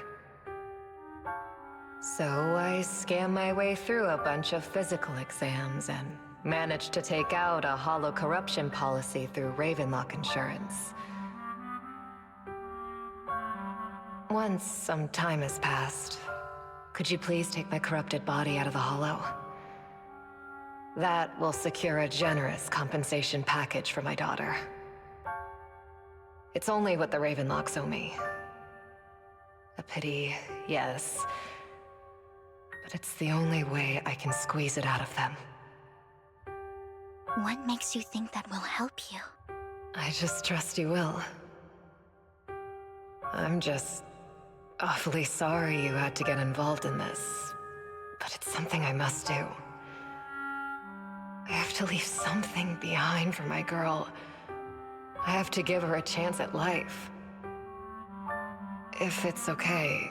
So I scam my way through a bunch of physical exams and managed to take out a hollow corruption policy through Ravenlock Insurance. Once some time has passed, could you please take my corrupted body out of the hollow? That will secure a generous compensation package for my daughter. It's only what the Ravenlocks owe me. A pity, yes. But it's the only way I can squeeze it out of them. What makes you think that will help you? I just trust you will. I'm just awfully sorry you had to get involved in this, but it's something I must do. I have to leave something behind for my girl. I have to give her a chance at life. If it's okay,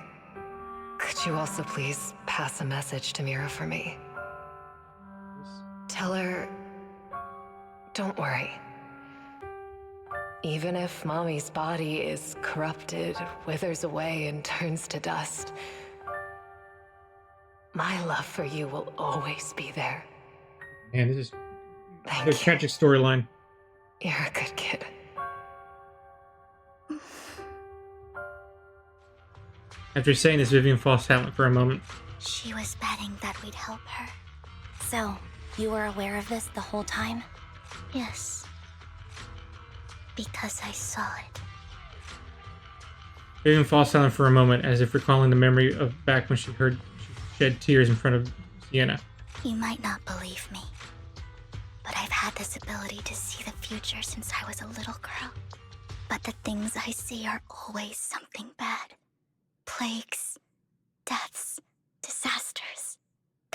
could you also please pass a message to Mira for me? Tell her, don't worry. Even if Mommy's body is corrupted, withers away, and turns to dust, my love for you will always be there. Man, this is a tragic storyline. You're a good kid. After saying this, Vivian falls silent for a moment. She was betting that we'd help her. So, you were aware of this the whole time? Yes. Because I saw it. Vivian falls silent for a moment, as if recalling the memory of back when she shed tears in front of Sienna. You might not believe me, but I've had this ability to see the future since I was a little girl. But the things I see are always something bad. Plagues, deaths, disasters,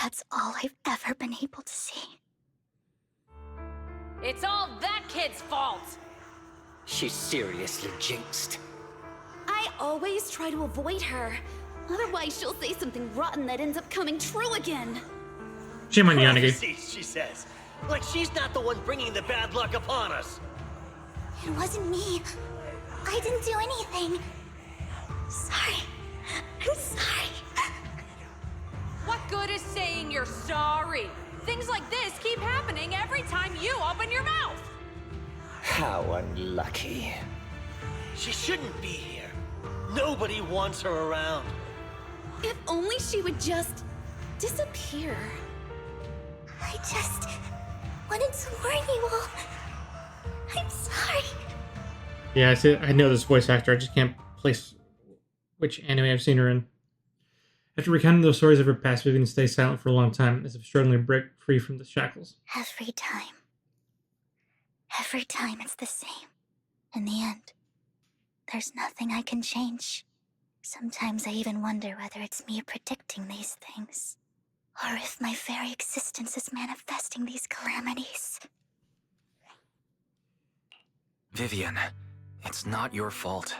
That's all I've ever been able to see. It's all that kid's fault! She's seriously jinxed. I always try to avoid her. Otherwise, she'll say something rotten that ends up coming true again. Shame on Yanagi. Prophecies, she says. Like she's not the one bringing the bad luck upon us. It wasn't me. I didn't do anything. Sorry. I'm sorry. What good is saying you're sorry? Things like this keep happening every time you open your mouth! How unlucky. She shouldn't be here. Nobody wants her around. If only she would just disappear. I just wanted to warn you all. I'm sorry. Yeah, I know this voice actor. I just can't place which anime I've seen her in. After recounting those stories of her past, Vivian stays silent for a long time, as if struggling to break free from the shackles. Every time it's the same. In the end, there's nothing I can change. Sometimes I even wonder whether it's me predicting these things, or if my very existence is manifesting these calamities. Vivian, it's not your fault.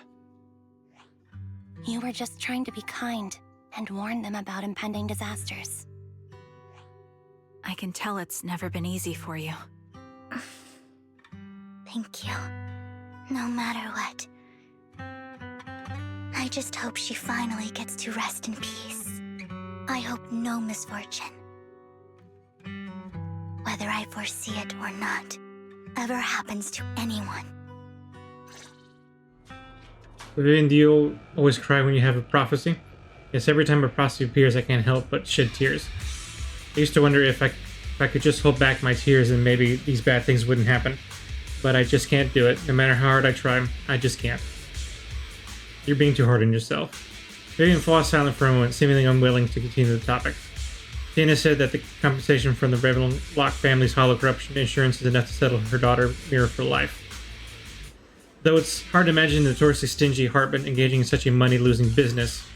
You were just trying to be kind and warn them about impending disasters. I can tell it's never been easy for you. Thank you. No matter what. I just hope she finally gets to rest in peace. I hope no misfortune, whether I foresee it or not, ever happens to anyone. Vivian, do you always cry when you have a prophecy? Yes, every time a prophecy appears, I can't help but shed tears. I used to wonder if I could just hold back my tears and maybe these bad things wouldn't happen. But I just can't do it. No matter how hard I try, I just can't. You're being too hard on yourself. Vivian falls silent for a moment, seemingly unwilling to continue the topic. Tina said that the compensation from the Ravenlock family's hollow corruption insurance is enough to settle her daughter Mira for life. Though it's hard to imagine the notoriously stingy Hartman engaging in such a money-losing business,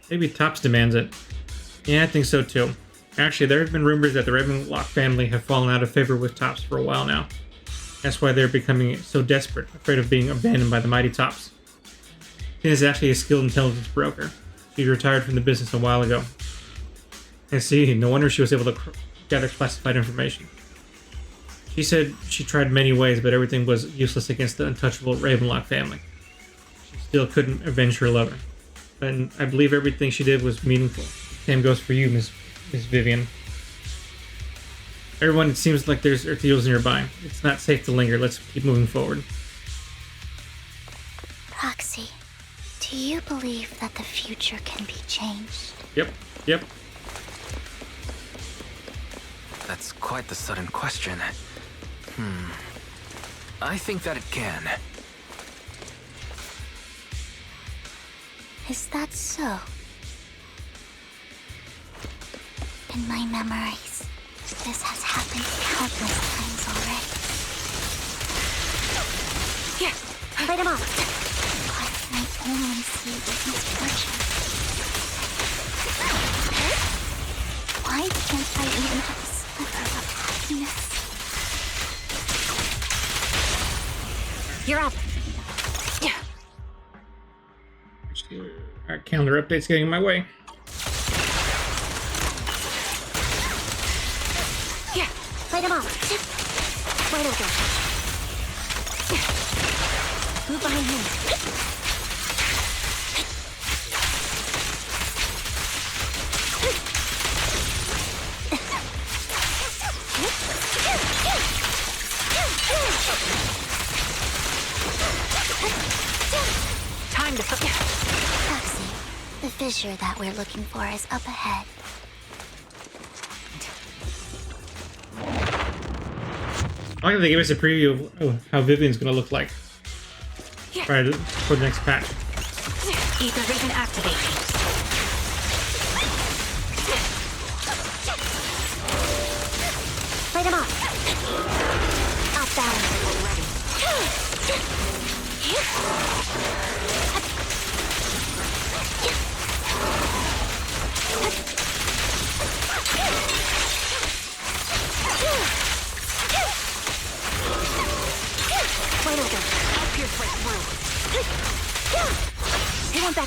maybe Topps demands it. Yeah, I think so too. Actually, there have been rumors that the Ravenlock family have fallen out of favor with Topps for a while now. That's why they're becoming so desperate, afraid of being abandoned by the mighty Topps. Tina is actually a skilled intelligence broker. She retired from the business a while ago. I see, no wonder she was able to gather classified information. She said she tried many ways, but everything was useless against the untouchable Ravenlock family. She still couldn't avenge her lover. And I believe everything she did was meaningful. Same goes for you, Miss Vivian. Everyone, it seems like there's earth heels nearby. It's not safe to linger. Let's keep moving forward. Roxy, do you believe that the future can be changed? Yep. That's quite the sudden question. I think that it can. Is that so? In my memories, this has happened countless times already. Here, fight him off. Why can I only see the misfortune? Why can't I even have a sliver of happiness? You're up. Our calendar update's getting in my way. Here, fight him off. Wide open. Move behind him. Time to put... Roxy, the fissure that we're looking for is up ahead. I like that they gave us a preview of how Vivian's gonna look like. Right for the next patch. Ether Raven activate. Fight him off. Off balance already.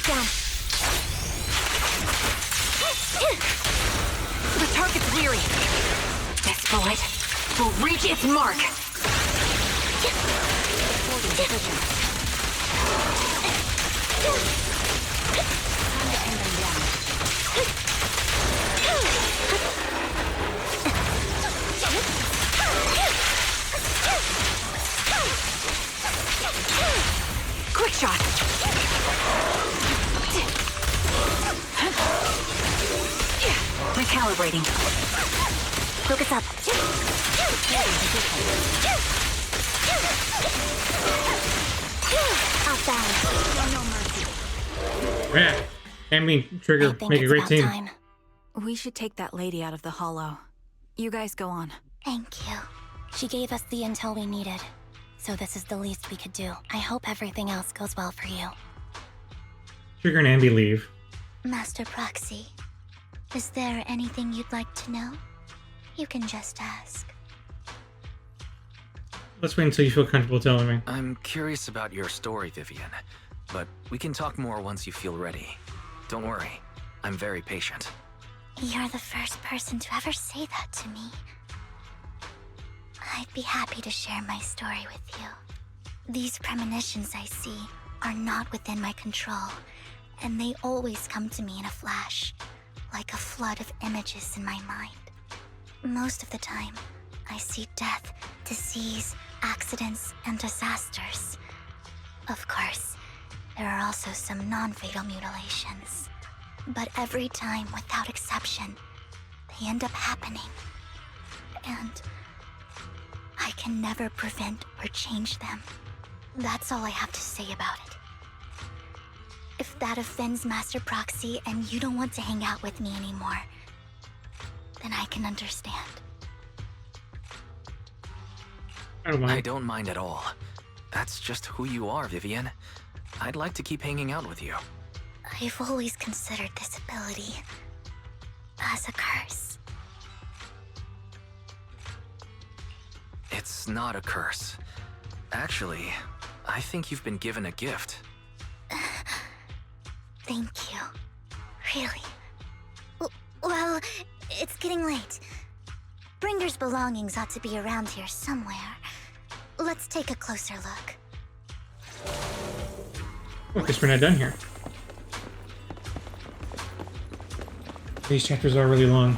Lock down. The target's weary. This bullet will reach its mark. Quick shot. Recalibrating. Focus up. Outbound. No mercy. Yeah. Amy, Trigger, make a great team. Time. We should take that lady out of the hollow. You guys go on. Thank you. She gave us the intel we needed, so this is the least we could do. I hope everything else goes well for you. Trigger and Andy leave. Master Proxy, is there anything you'd like to know? You can just ask. Let's wait until you feel comfortable telling me. I'm curious about your story, Vivian, but we can talk more once you feel ready. Don't worry, I'm very patient. You're the first person to ever say that to me. I'd be happy to share my story with you. These premonitions I see are not within my control, and they always come to me in a flash, like a flood of images in my mind. Most of the time, I see death, disease, accidents, and disasters. Of course, there are also some non-fatal mutilations. But every time, without exception, they end up happening. And I can never prevent or change them. That's all I have to say about it. If that offends Master Proxy and you don't want to hang out with me anymore, then I can understand. I don't mind at all. That's just who you are, Vivian. I'd like to keep hanging out with you. I've always considered this ability as a curse. It's not a curse. Actually, I think you've been given a gift. Thank you. Really. Well, it's getting late. Bringer's belongings ought to be around here somewhere. Let's take a closer look. Oh, guess we're not done here. These chapters are really long.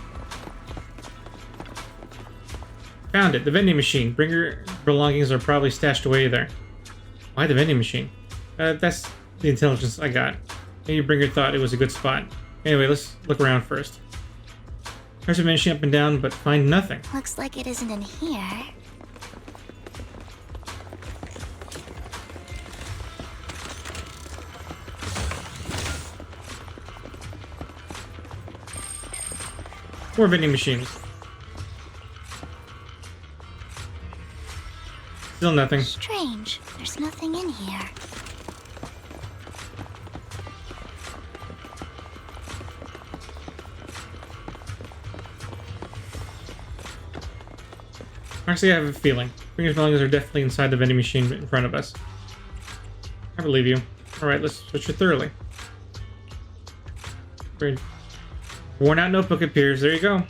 Found it, the vending machine. Bringer belongings are probably stashed away there. Why the vending machine? That's the intelligence I got. Maybe Bringer thought it was a good spot. Anyway, let's look around first. There's a machine up and down, but find nothing. Looks like it isn't in here. More vending machines. Still nothing. Strange. There's nothing in here. Actually, I have a feeling. Bringer's belongings are definitely inside the vending machine in front of us. I believe you. Alright, let's search it thoroughly. Worn out notebook appears. There you go.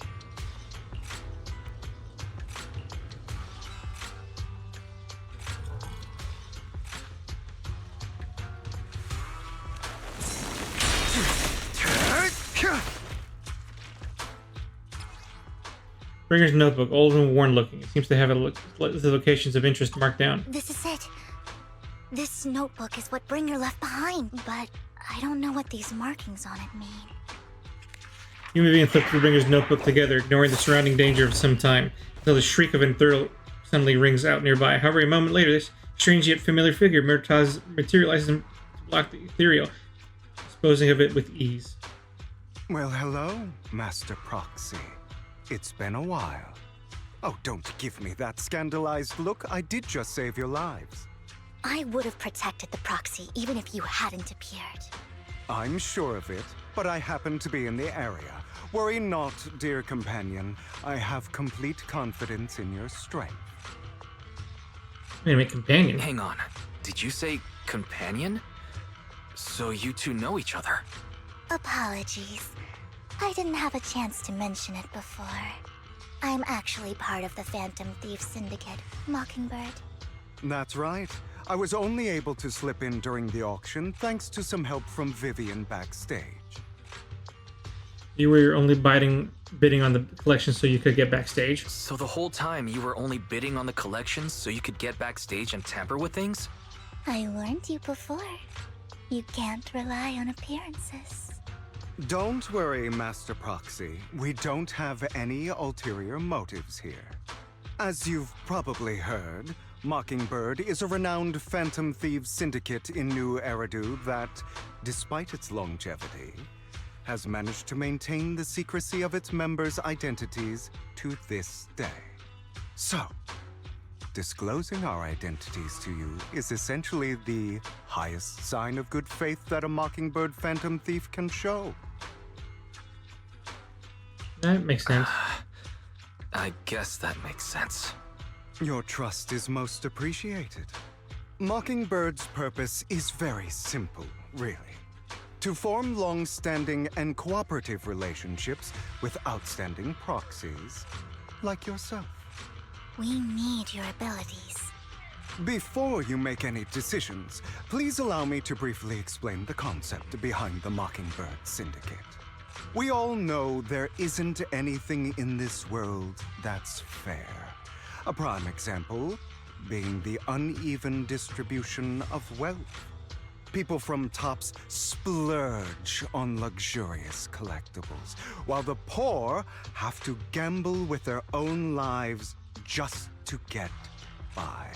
Bringer's notebook, old and worn looking. It seems to have the locations of interest marked down. This is it. This notebook is what Bringer left behind, but I don't know what these markings on it mean. You and Vivian flip through Bringer's notebook together, ignoring the surrounding danger of some time, until the shriek of an thrill suddenly rings out nearby. However, a moment later, this strange yet familiar figure materializes to block the ethereal, disposing of it with ease. Well, hello, Master Proxy. It's been a while. Oh, don't give me that scandalized look. I did just save your lives. I would have protected the Proxy even if you hadn't appeared. I'm sure of it, but I happen to be in the area. Worry not, dear companion. I have complete confidence in your strength. Wait a minute, companion? Hang on. Did you say companion? So you two know each other? Apologies. I didn't have a chance to mention it before. I'm actually part of the Phantom Thief Syndicate, Mockingbird. That's right. I was only able to slip in during the auction thanks to some help from Vivian backstage. You were only bidding on the collection so you could get backstage? So the whole time you were only bidding on the collections so you could get backstage and tamper with things? I warned you before. You can't rely on appearances. Don't worry, Master Proxy. We don't have any ulterior motives here. As you've probably heard, Mockingbird is a renowned Phantom Thieves syndicate in New Eridu that, despite its longevity, has managed to maintain the secrecy of its members' identities to this day. So, disclosing our identities to you is essentially the highest sign of good faith that a Mockingbird Phantom Thief can show. That makes sense. I guess that makes sense. Your trust is most appreciated. Mockingbird's purpose is very simple, really. To form long-standing and cooperative relationships with outstanding proxies like yourself. We need your abilities. Before you make any decisions, please allow me to briefly explain the concept behind the Mockingbird Syndicate. We all know there isn't anything in this world that's fair. A prime example being the uneven distribution of wealth. People from tops splurge on luxurious collectibles, while the poor have to gamble with their own lives just to get by.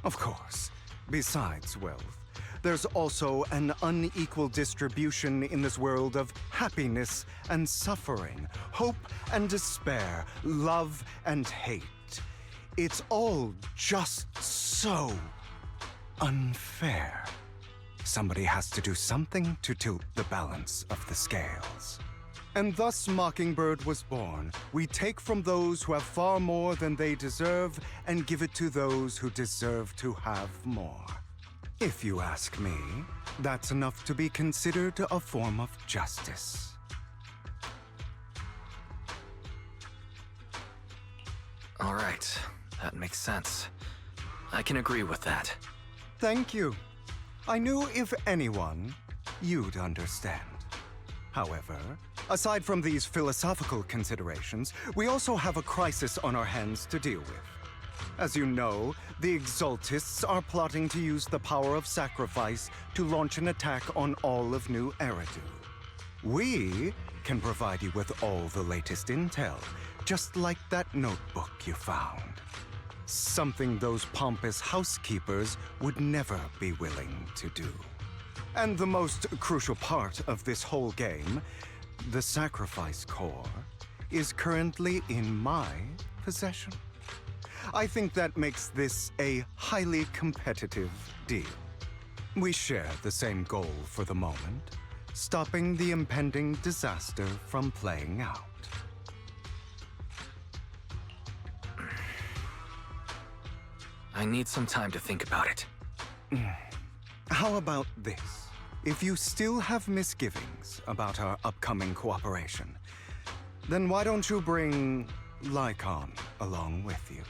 Of course, besides wealth, there's also an unequal distribution in this world of happiness and suffering, hope and despair, love and hate. It's all just so unfair. Somebody has to do something to tilt the balance of the scales. And thus Mockingbird was born. We take from those who have far more than they deserve and give it to those who deserve to have more. If you ask me, that's enough to be considered a form of justice. All right, that makes sense. I can agree with that. Thank you. I knew if anyone, you'd understand. However, aside from these philosophical considerations, we also have a crisis on our hands to deal with. As you know, the Exaltists are plotting to use the power of sacrifice to launch an attack on all of New Eridu. We can provide you with all the latest intel, just like that notebook you found. Something those pompous housekeepers would never be willing to do. And the most crucial part of this whole game, the sacrifice core, is currently in my possession. I think that makes this a highly competitive deal. We share the same goal for the moment, stopping the impending disaster from playing out. I need some time to think about it. How about this? If you still have misgivings about our upcoming cooperation, then why don't you bring Lycon along with you?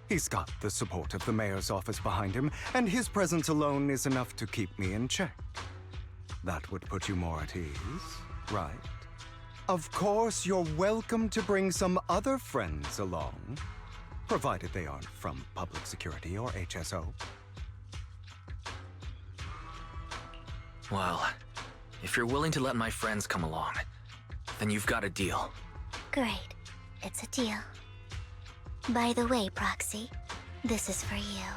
He's got the support of the mayor's office behind him, and his presence alone is enough to keep me in check. That would put you more at ease, right? Of course, you're welcome to bring some other friends along, provided they aren't from public security or HSO. Well, if you're willing to let my friends come along, then you've got a deal. Great. It's a deal. By the way, Proxy, this is for you.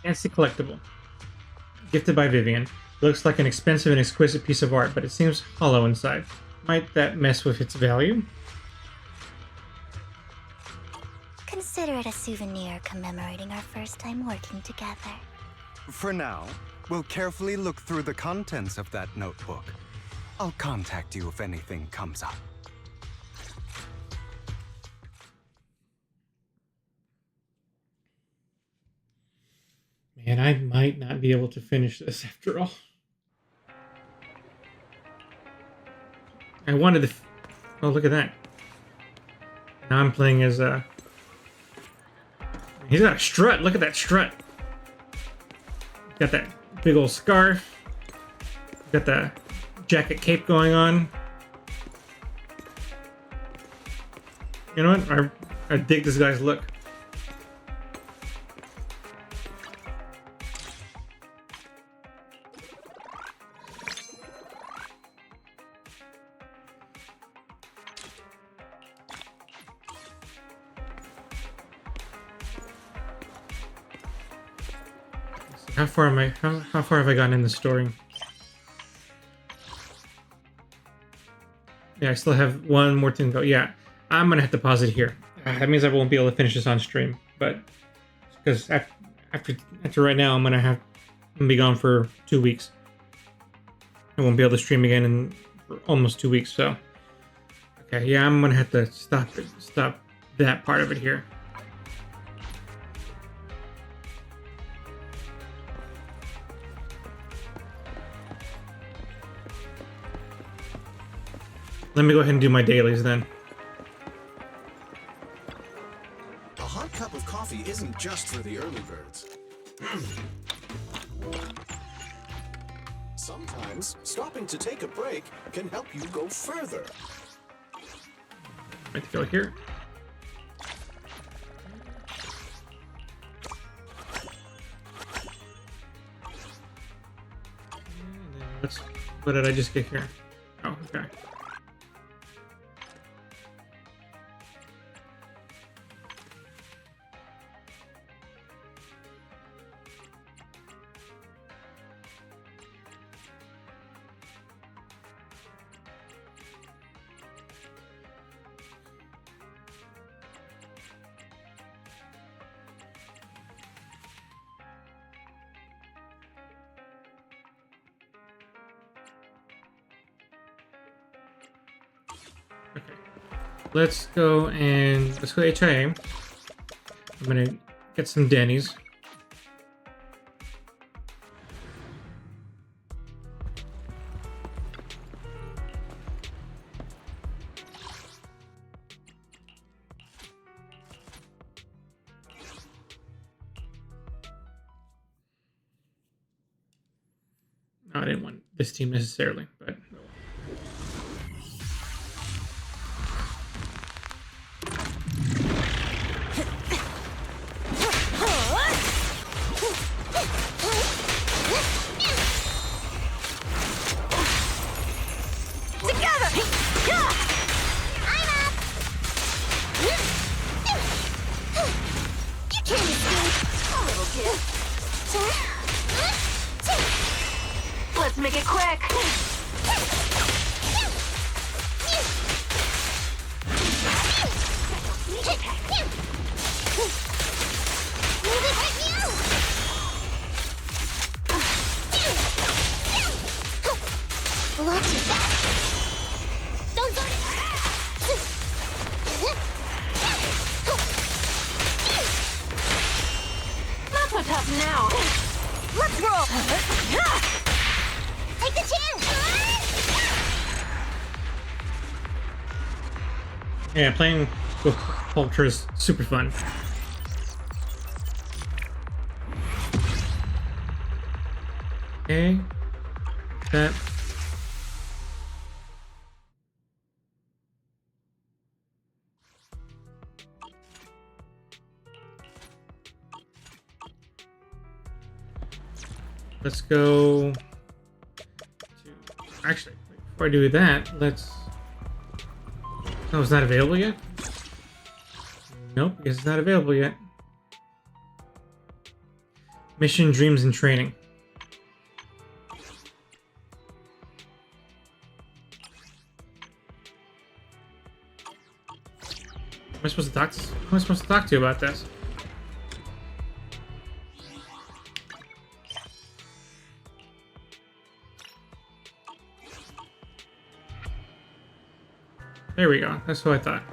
Fancy collectible. Gifted by Vivian. Looks like an expensive and exquisite piece of art, but it seems hollow inside. Might that mess with its value? Consider it a souvenir commemorating our first time working together. For now, we'll carefully look through the contents of that notebook. I'll contact you if anything comes up. Man, I might not be able to finish this after all. I wanted to... Oh, look at that. Now I'm playing as a... He's got a strut. Look at that strut. Got that big old scarf. Got the jacket cape going on. You know what? I dig this guy's look. How far am I? How far have I gotten in the story? Yeah, I still have one more thing to go. Yeah, I'm gonna have to pause it here. That means I won't be able to finish this on stream, but because after right now, I'm gonna be gone for 2 weeks. I won't be able to stream again for almost 2 weeks. So, okay, yeah, I'm gonna have to stop that part of it here. Let me go ahead and do my dailies then. A hot cup of coffee isn't just for the early birds. Sometimes stopping to take a break can help you go further. I have to go here. What did I just get here? Oh, okay. Let's go to HIA. I'm gonna get some Denny's. No, I didn't want this team necessarily, but Let's make it quick. Not so tough now. Let's roll. Take the chance. yeah, playing with Ultra is super fun. Okay, that. Let's go to, actually, before I do that, let's, oh, it's not available yet? Nope, because it's not available yet. Mission, Dreams, and Training. Who am I supposed to talk to you about this? There we go. That's what I thought.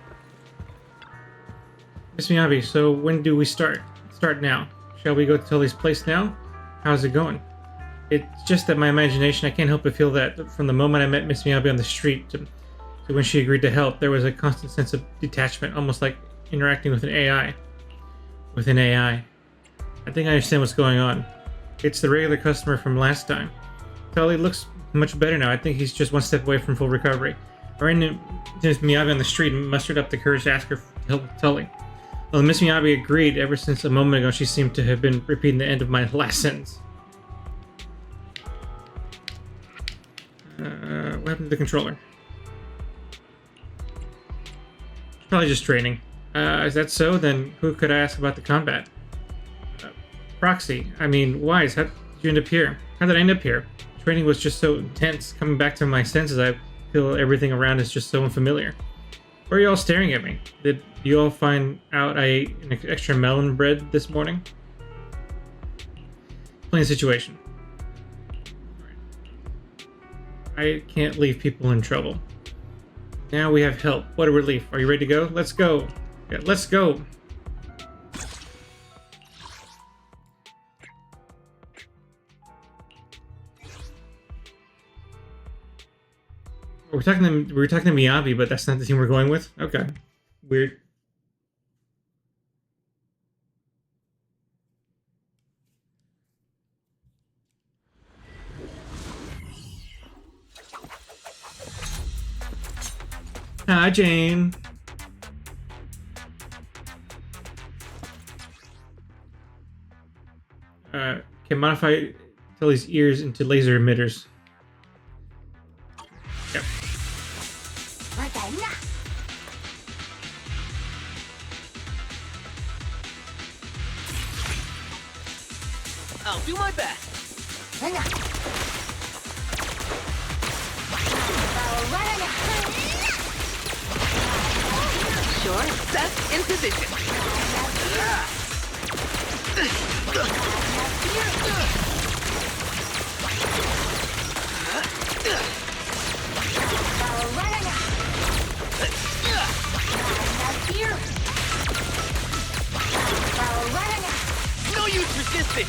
Miss Miyabi, so when do we start? Start now. Shall we go to Tully's place now? how's it going? It's just that my imagination, I can't help but feel that from the moment I met Miss Miyabi on the street to when she agreed to help, there was a constant sense of detachment, almost like interacting with an AI. With an AI. I think I understand what's going on. It's the regular customer from last time. Tully looks much better now. I think he's just one step away from full recovery. I ran into Miss Miyabi on the street and mustered up the courage to ask her for help with Tully. Well, Miss Miyabi agreed. Ever since a moment ago, she seemed to have been repeating the end of my last sentence. What happened to the controller? Probably just training. Is that so? Then who could I ask about the combat? Proxy. I mean, Wise, how did you end up here? How did I end up here? Training was just so intense. Coming back to my senses, I feel everything around is just so unfamiliar. Why are you all staring at me? Did you all find out I ate an extra melon bread this morning? Plain situation. I can't leave people in trouble. Now we have help. What a relief. Are you ready to go? Let's go. Yeah, let's go. We're talking to Miyabi, but that's not the team we're going with? Okay. Weird. Hi, Jane. Can modify Tully's ears into laser emitters. Yep. I'll do my best. Sure, best in position. No use resisting.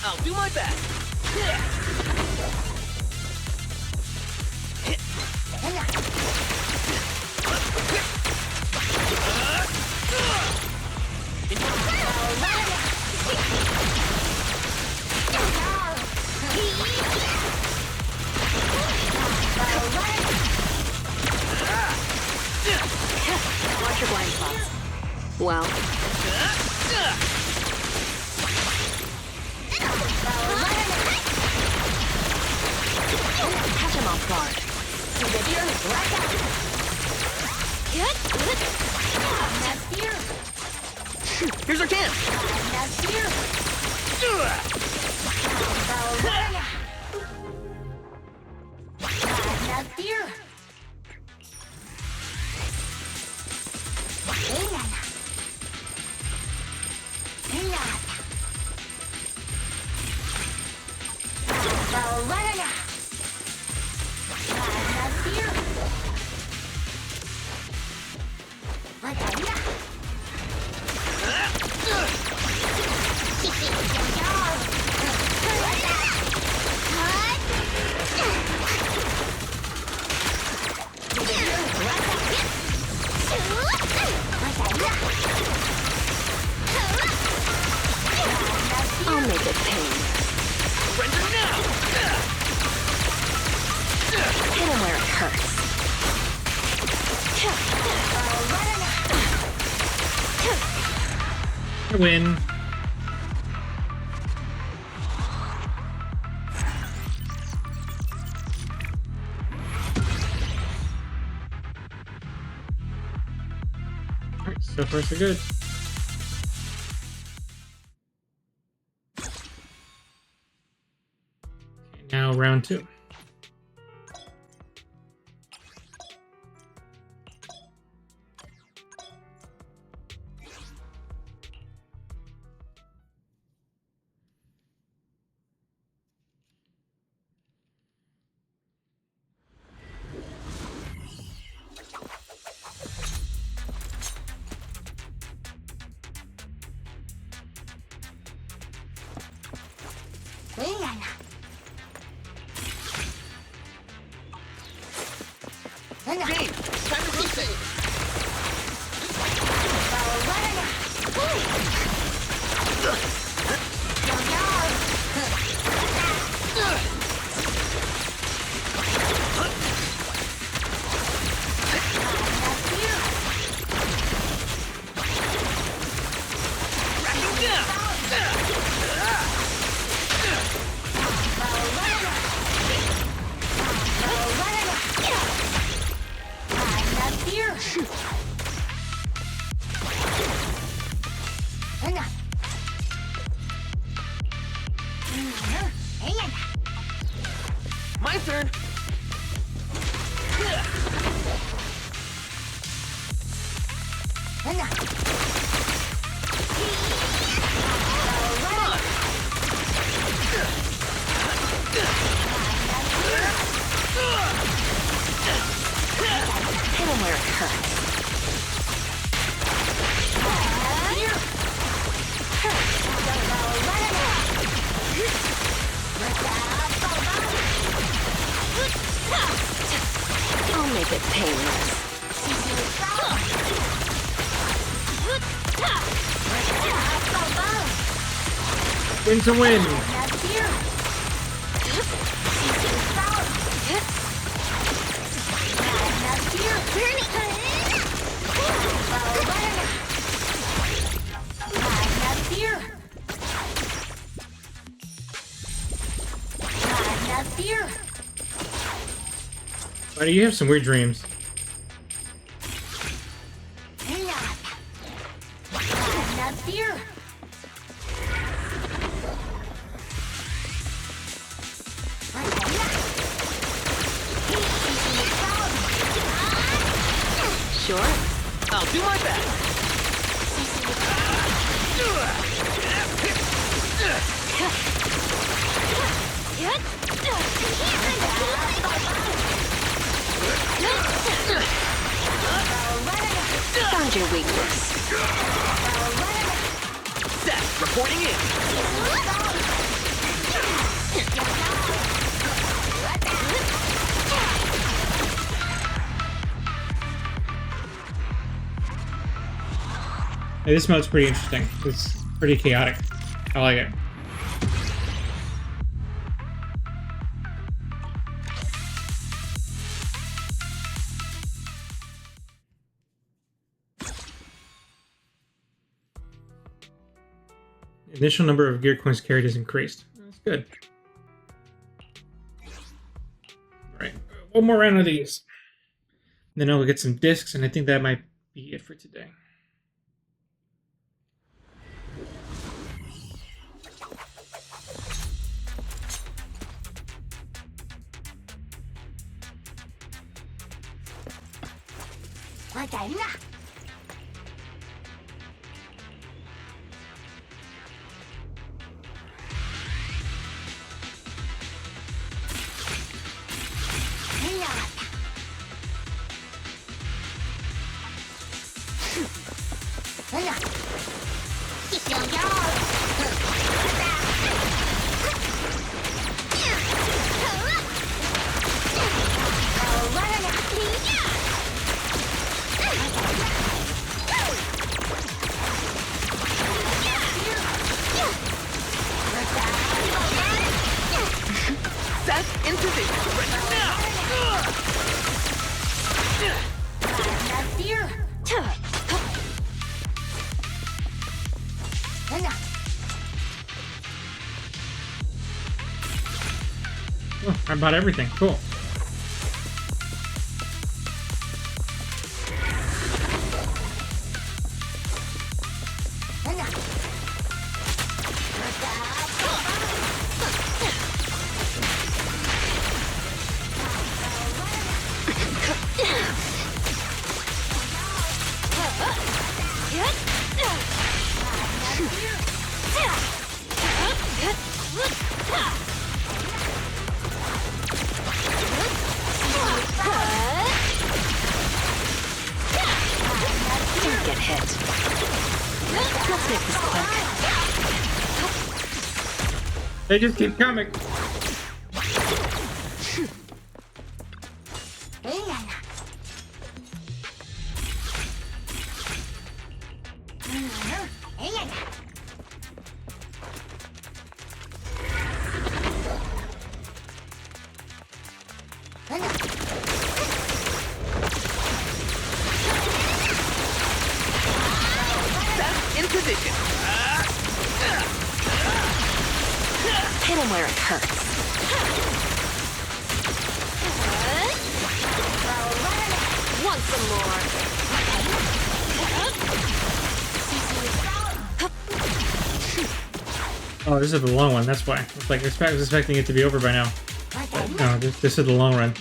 I'll do my best. Watch your blind spots. Well. Catch him off guard. Here's our chance. I'll make it pain. Surrender now. Hit him where it hurts. I win. Alright, so far so good. Okay, now round 2. Jane, it's time to rotate. My turn. Hit him where it hurts. I'll make it painless. Win to win. Why do you have some weird dreams? Sure, I'll do my best. Found your weakness. Seth, reporting in. Hey, this mode's pretty interesting. It's pretty chaotic. I like it. Initial number of gear coins carried is increased. That's good. Alright, one more round of these. Then I'll get some discs, and I think that might be it for today. Oh, I bought everything. Cool. Don't get hit. Let's make this quick. They just keep coming. hurts. Want some more? Oh, this is the long one. That's why. It's like I was expecting it to be over by now. But no, this is the long run.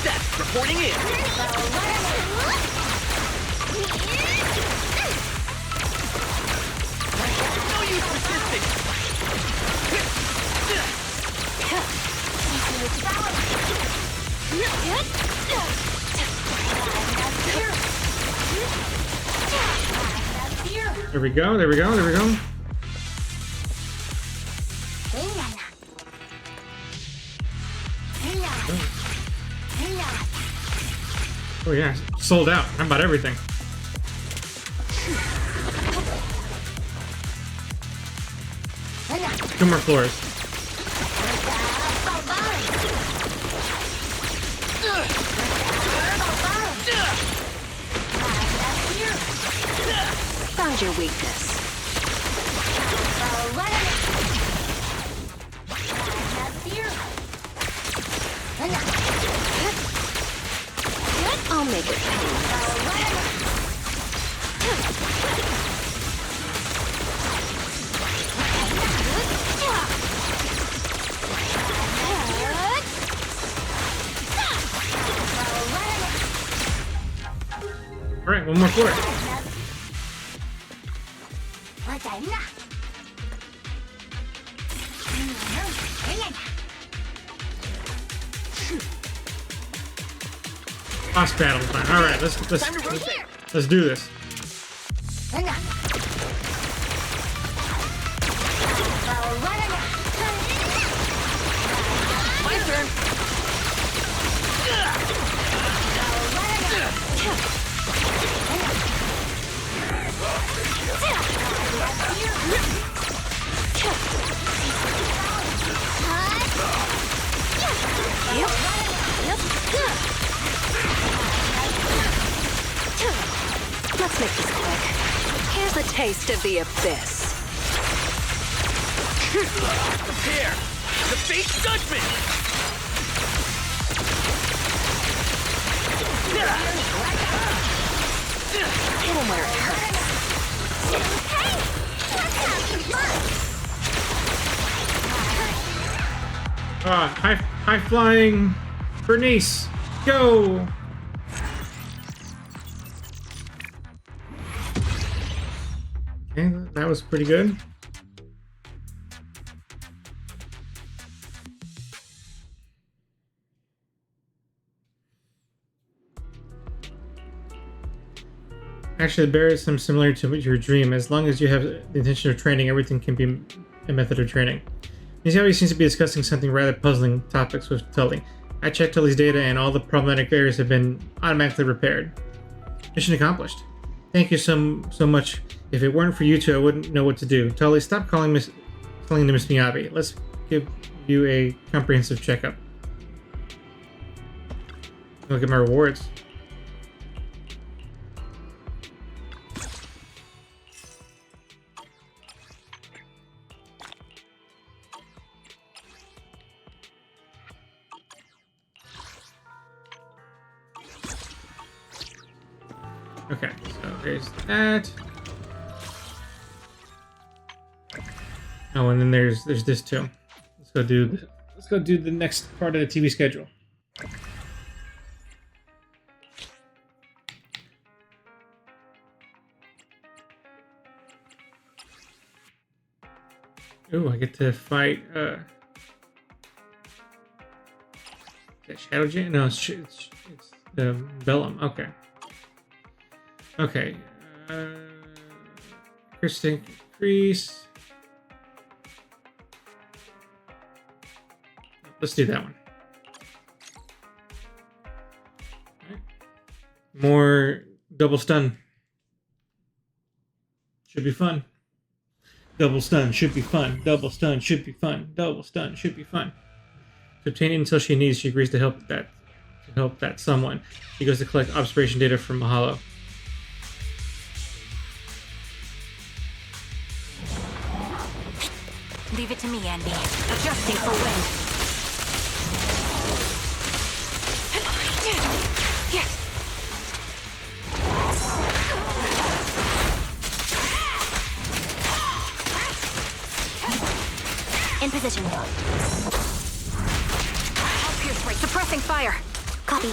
That's reporting in. No use resisting. There we go. There we go. There we go. Oh yeah, sold out. How about everything? Two more floors. Found your weakness. I'll make it All right, one more floor. Boss battle time. All right, let's do this. My turn. Let's make this quick. Here's a taste of the abyss. Prepare the fate judgment. Hit him where it hurts. High flying Bernice, go! Okay, that was pretty good. Actually, the bear is some similar to your dream. As long as you have the intention of training, everything can be a method of training. He always seems to be discussing something rather puzzling topics with Tully. I checked Tully's data and all the problematic areas have been automatically repaired. Mission accomplished. Thank you so much. If it weren't for you two, I wouldn't know what to do. Tully, stop calling to Miss Miyabi. Let's give you a comprehensive checkup. Look at my rewards. Okay, so there's that. Oh, and then there's this too. Let's go do the next part of the TV schedule. Ooh, I get to fight. Is that Shadow Jam? No, it's the Vellum. Okay. Okay. Kristen Crease. Let's do that one. All right. More double stun. Should be fun. Double stun should be fun. Double stun should be fun. Double stun should be fun. To obtain intel she needs, she agrees to help that someone. She goes to collect observation data from Mahalo. Leave it to me, Andy. Adjusting for wind. In position. Pierce rate. Suppressing fire. Copy.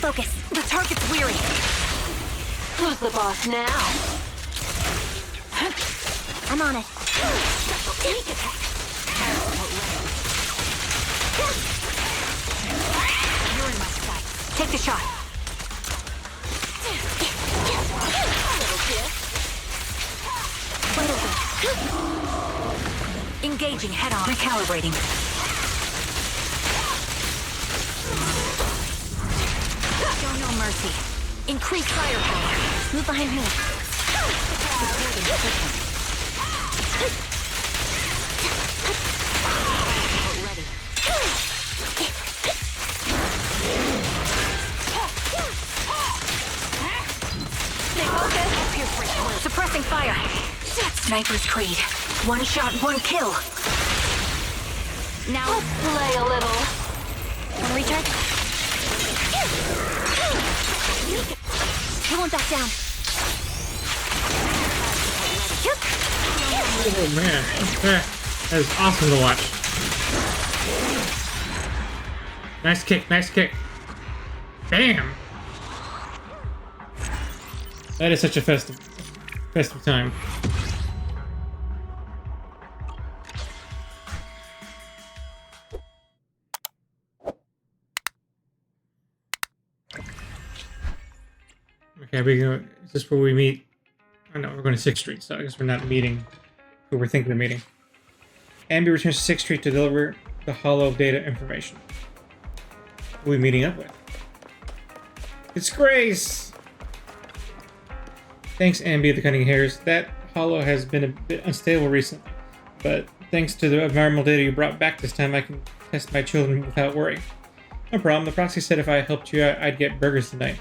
Focus. The target's weary. Who's the boss now? I'm on it. Sneak attack. You're in my sight. Take the shot. Engaging head on. Recalibrating. Show no mercy. Increase firepower. Move behind me. Ready. Stay focused. Pierce rate. Suppressing fire. Sniper's Creed. One shot, one kill. Now Let's play a little. Wanna recharge? You won't back down. Oh man, that is awesome to watch. Nice kick, nice kick. Bam! That is such a festive time. Okay, is this where we meet? Oh no, we're going to 6th Street, so I guess we're not meeting who we're thinking of meeting. Ambi returns to 6th Street to deliver the Hollow data information. Who are we meeting up with? It's Grace! Thanks, Ambi of the Cunning Hairs. That Hollow has been a bit unstable recently, but thanks to the environmental data you brought back this time, I can test my children without worry. No problem, the proxy said if I helped you out, I'd get burgers tonight.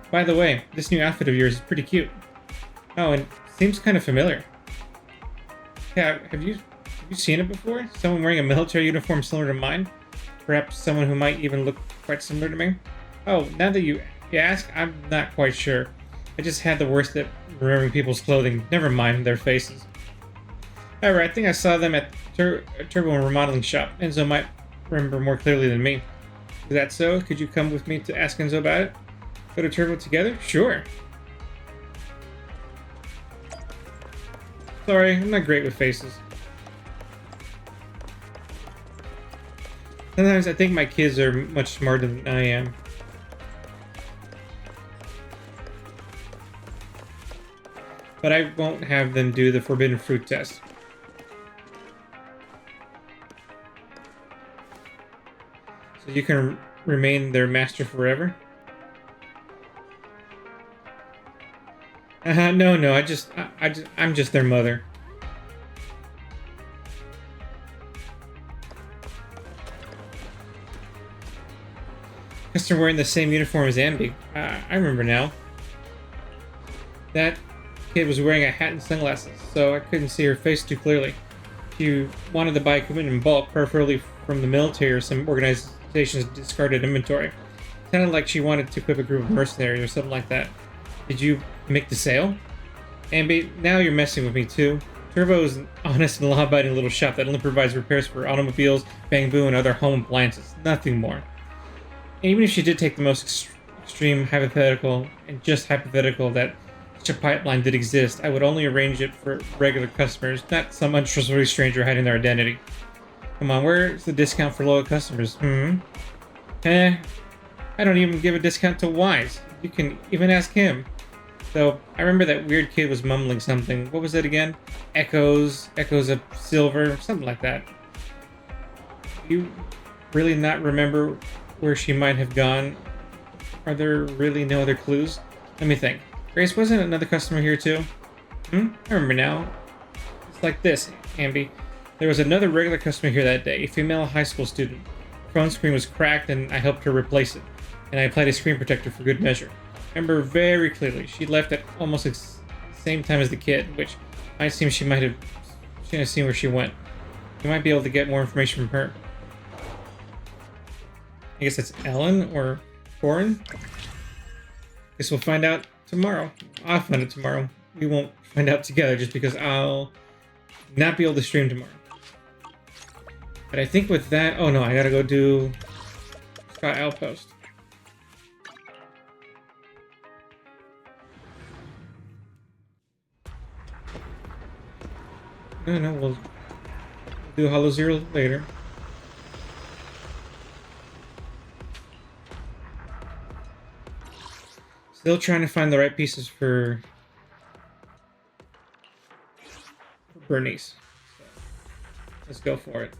By the way, this new outfit of yours is pretty cute. Oh, and seems kind of familiar. Yeah, have you seen it before? Someone wearing a military uniform similar to mine? Perhaps someone who might even look quite similar to me? Oh, now that you ask, I'm not quite sure. I just had the worst at remembering people's clothing. Never mind their faces. However, I think I saw them at Turbo Remodeling Shop. Enzo might remember more clearly than me. Is that so? Could you come with me to ask Enzo about it? Go to Turbo together? Sure. Sorry, I'm not great with faces. Sometimes I think my kids are much smarter than I am. But I won't have them do the forbidden fruit test. So you can remain their master forever? No, I'm just their mother. Guess they're wearing the same uniform as Ambi. I remember now. That kid was wearing a hat and sunglasses, so I couldn't see her face too clearly. If you wanted to buy equipment in bulk, preferably from the military or some organization's discarded inventory. Sounded like she wanted to equip a group of mercenaries or something like that. Did you make the sale? Ambi, now you're messing with me too. Turbo is an honest and law-abiding little shop that only provides repairs for automobiles, bamboo, and other home appliances. Nothing more. And even if she did take the most extreme hypothetical, and just hypothetical that such a pipeline did exist, I would only arrange it for regular customers, not some untrustworthy stranger hiding their identity. Come on, where's the discount for loyal customers? I don't even give a discount to Wise. You can even ask him. So I remember that weird kid was mumbling something. What was that again? Echoes of silver, something like that. Do you really not remember where she might have gone? Are there really no other clues? Let me think. Grace, wasn't another customer here too? I remember now. It's like this, Ambi. There was another regular customer here that day, a female high school student. Her phone screen was cracked and I helped her replace it. And I applied a screen protector for good measure. I remember very clearly. She left at almost the same time as the kid, which might seem she might have seen where she went. You might be able to get more information from her. I guess that's Ellen or Corin. Guess we'll find out tomorrow. I'll find it tomorrow. We won't find out together just because I'll not be able to stream tomorrow. But I think with that... Oh no, I gotta go do Scott Outpost. No, we'll do Hollow Zero later. Still trying to find the right pieces for Bernice. So, let's go for it.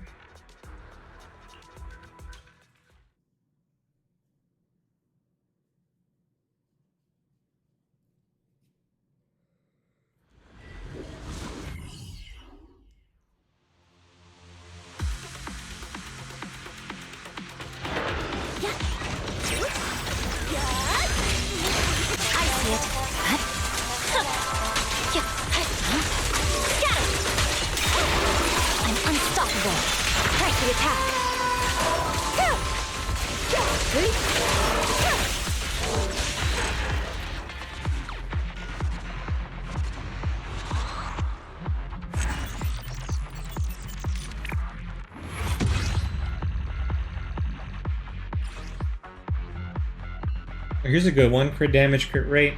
Here's a good one. Crit damage, crit rate.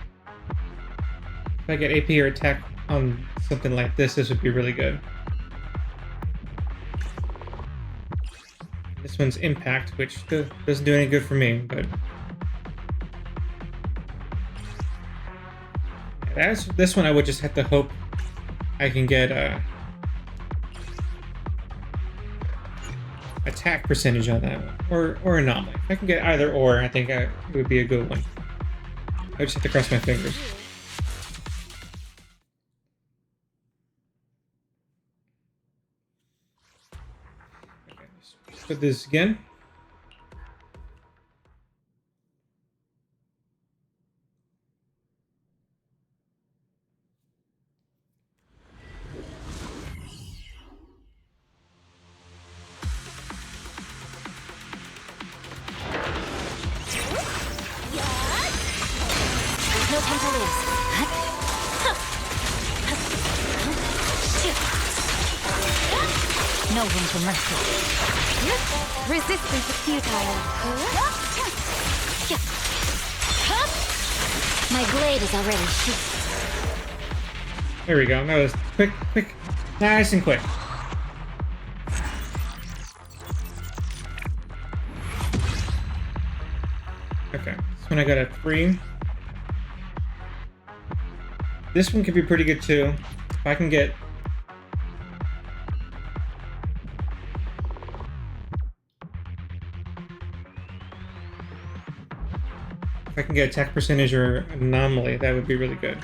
If I get AP or attack on something like this, this would be really good. This one's impact, which doesn't do any good for me, but... this one I would just have to hope I can get attack percentage on that one, or anomaly. If I can get either or, I think it would be a good one. I just have to cross my fingers. Okay, let's put this again. No time to lose. No room for mercy. Resistance is futile. My blade is already sheathed. There we go. That was quick. Nice and quick. Okay, this one I got a 3. This one could be pretty good too. If I can get... If I can get attack percentage or anomaly, that would be really good.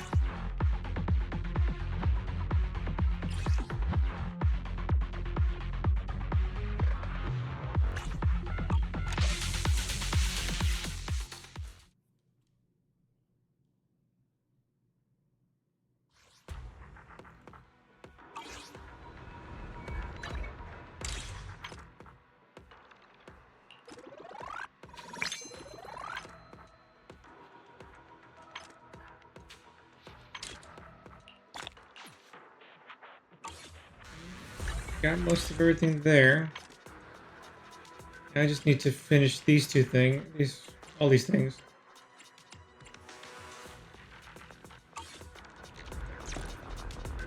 Got most of everything there. I just need to finish these two things. All these things.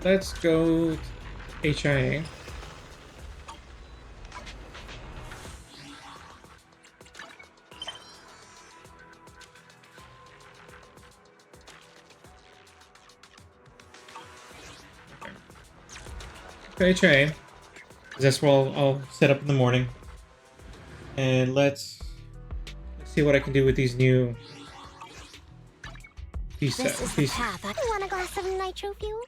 Let's go to HIA. HIA. That's where I'll set up in the morning. And let's see what I can do with these new This is the path. You want a glass of nitro fuel?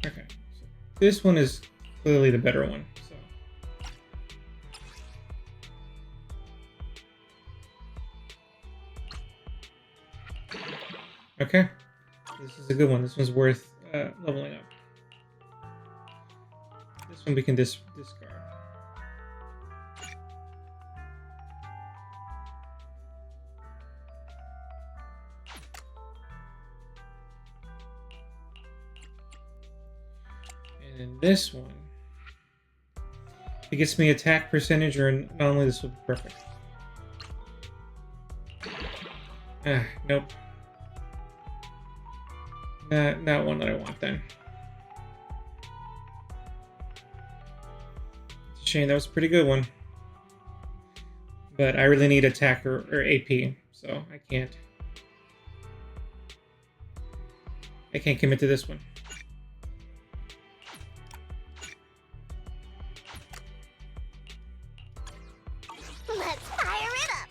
Okay, so this one is clearly the better one. So. Okay, this is a good one. This one's worth leveling up. This one we can discard. And this one, it gets me attack percentage, or not only this will be perfect. Nope. Not one that I want then. It's a shame, that was a pretty good one. But I really need attack or AP, so I can't commit to this one. Let's fire it up!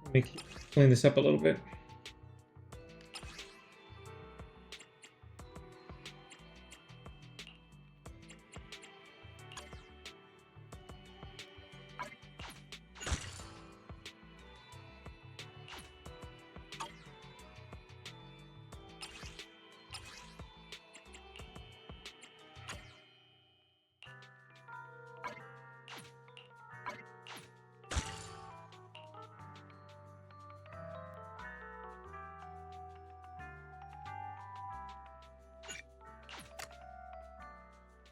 Let me clean this up a little bit.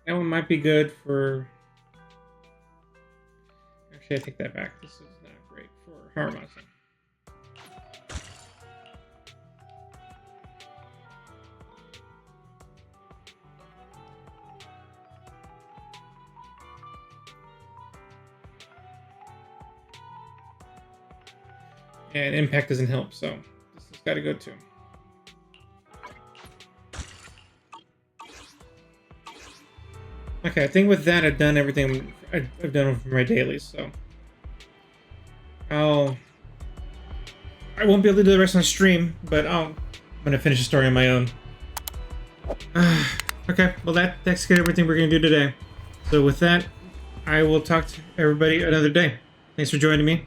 That one might be good for... Actually, I take that back. This is not great for harmonizing. And impact doesn't help, so this has got to go too. Okay, I think with that I've done everything I've done for my dailies, so I won't be able to do the rest on stream, but I'm gonna finish the story on my own. Okay, well that's everything we're gonna do today. So with that, I will talk to everybody another day. Thanks for joining me.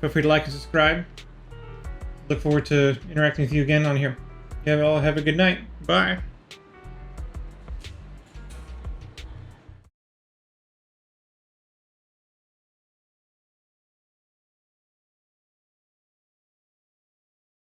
Feel free to like and subscribe. Look forward to interacting with you again on here. You all have a good night. Bye.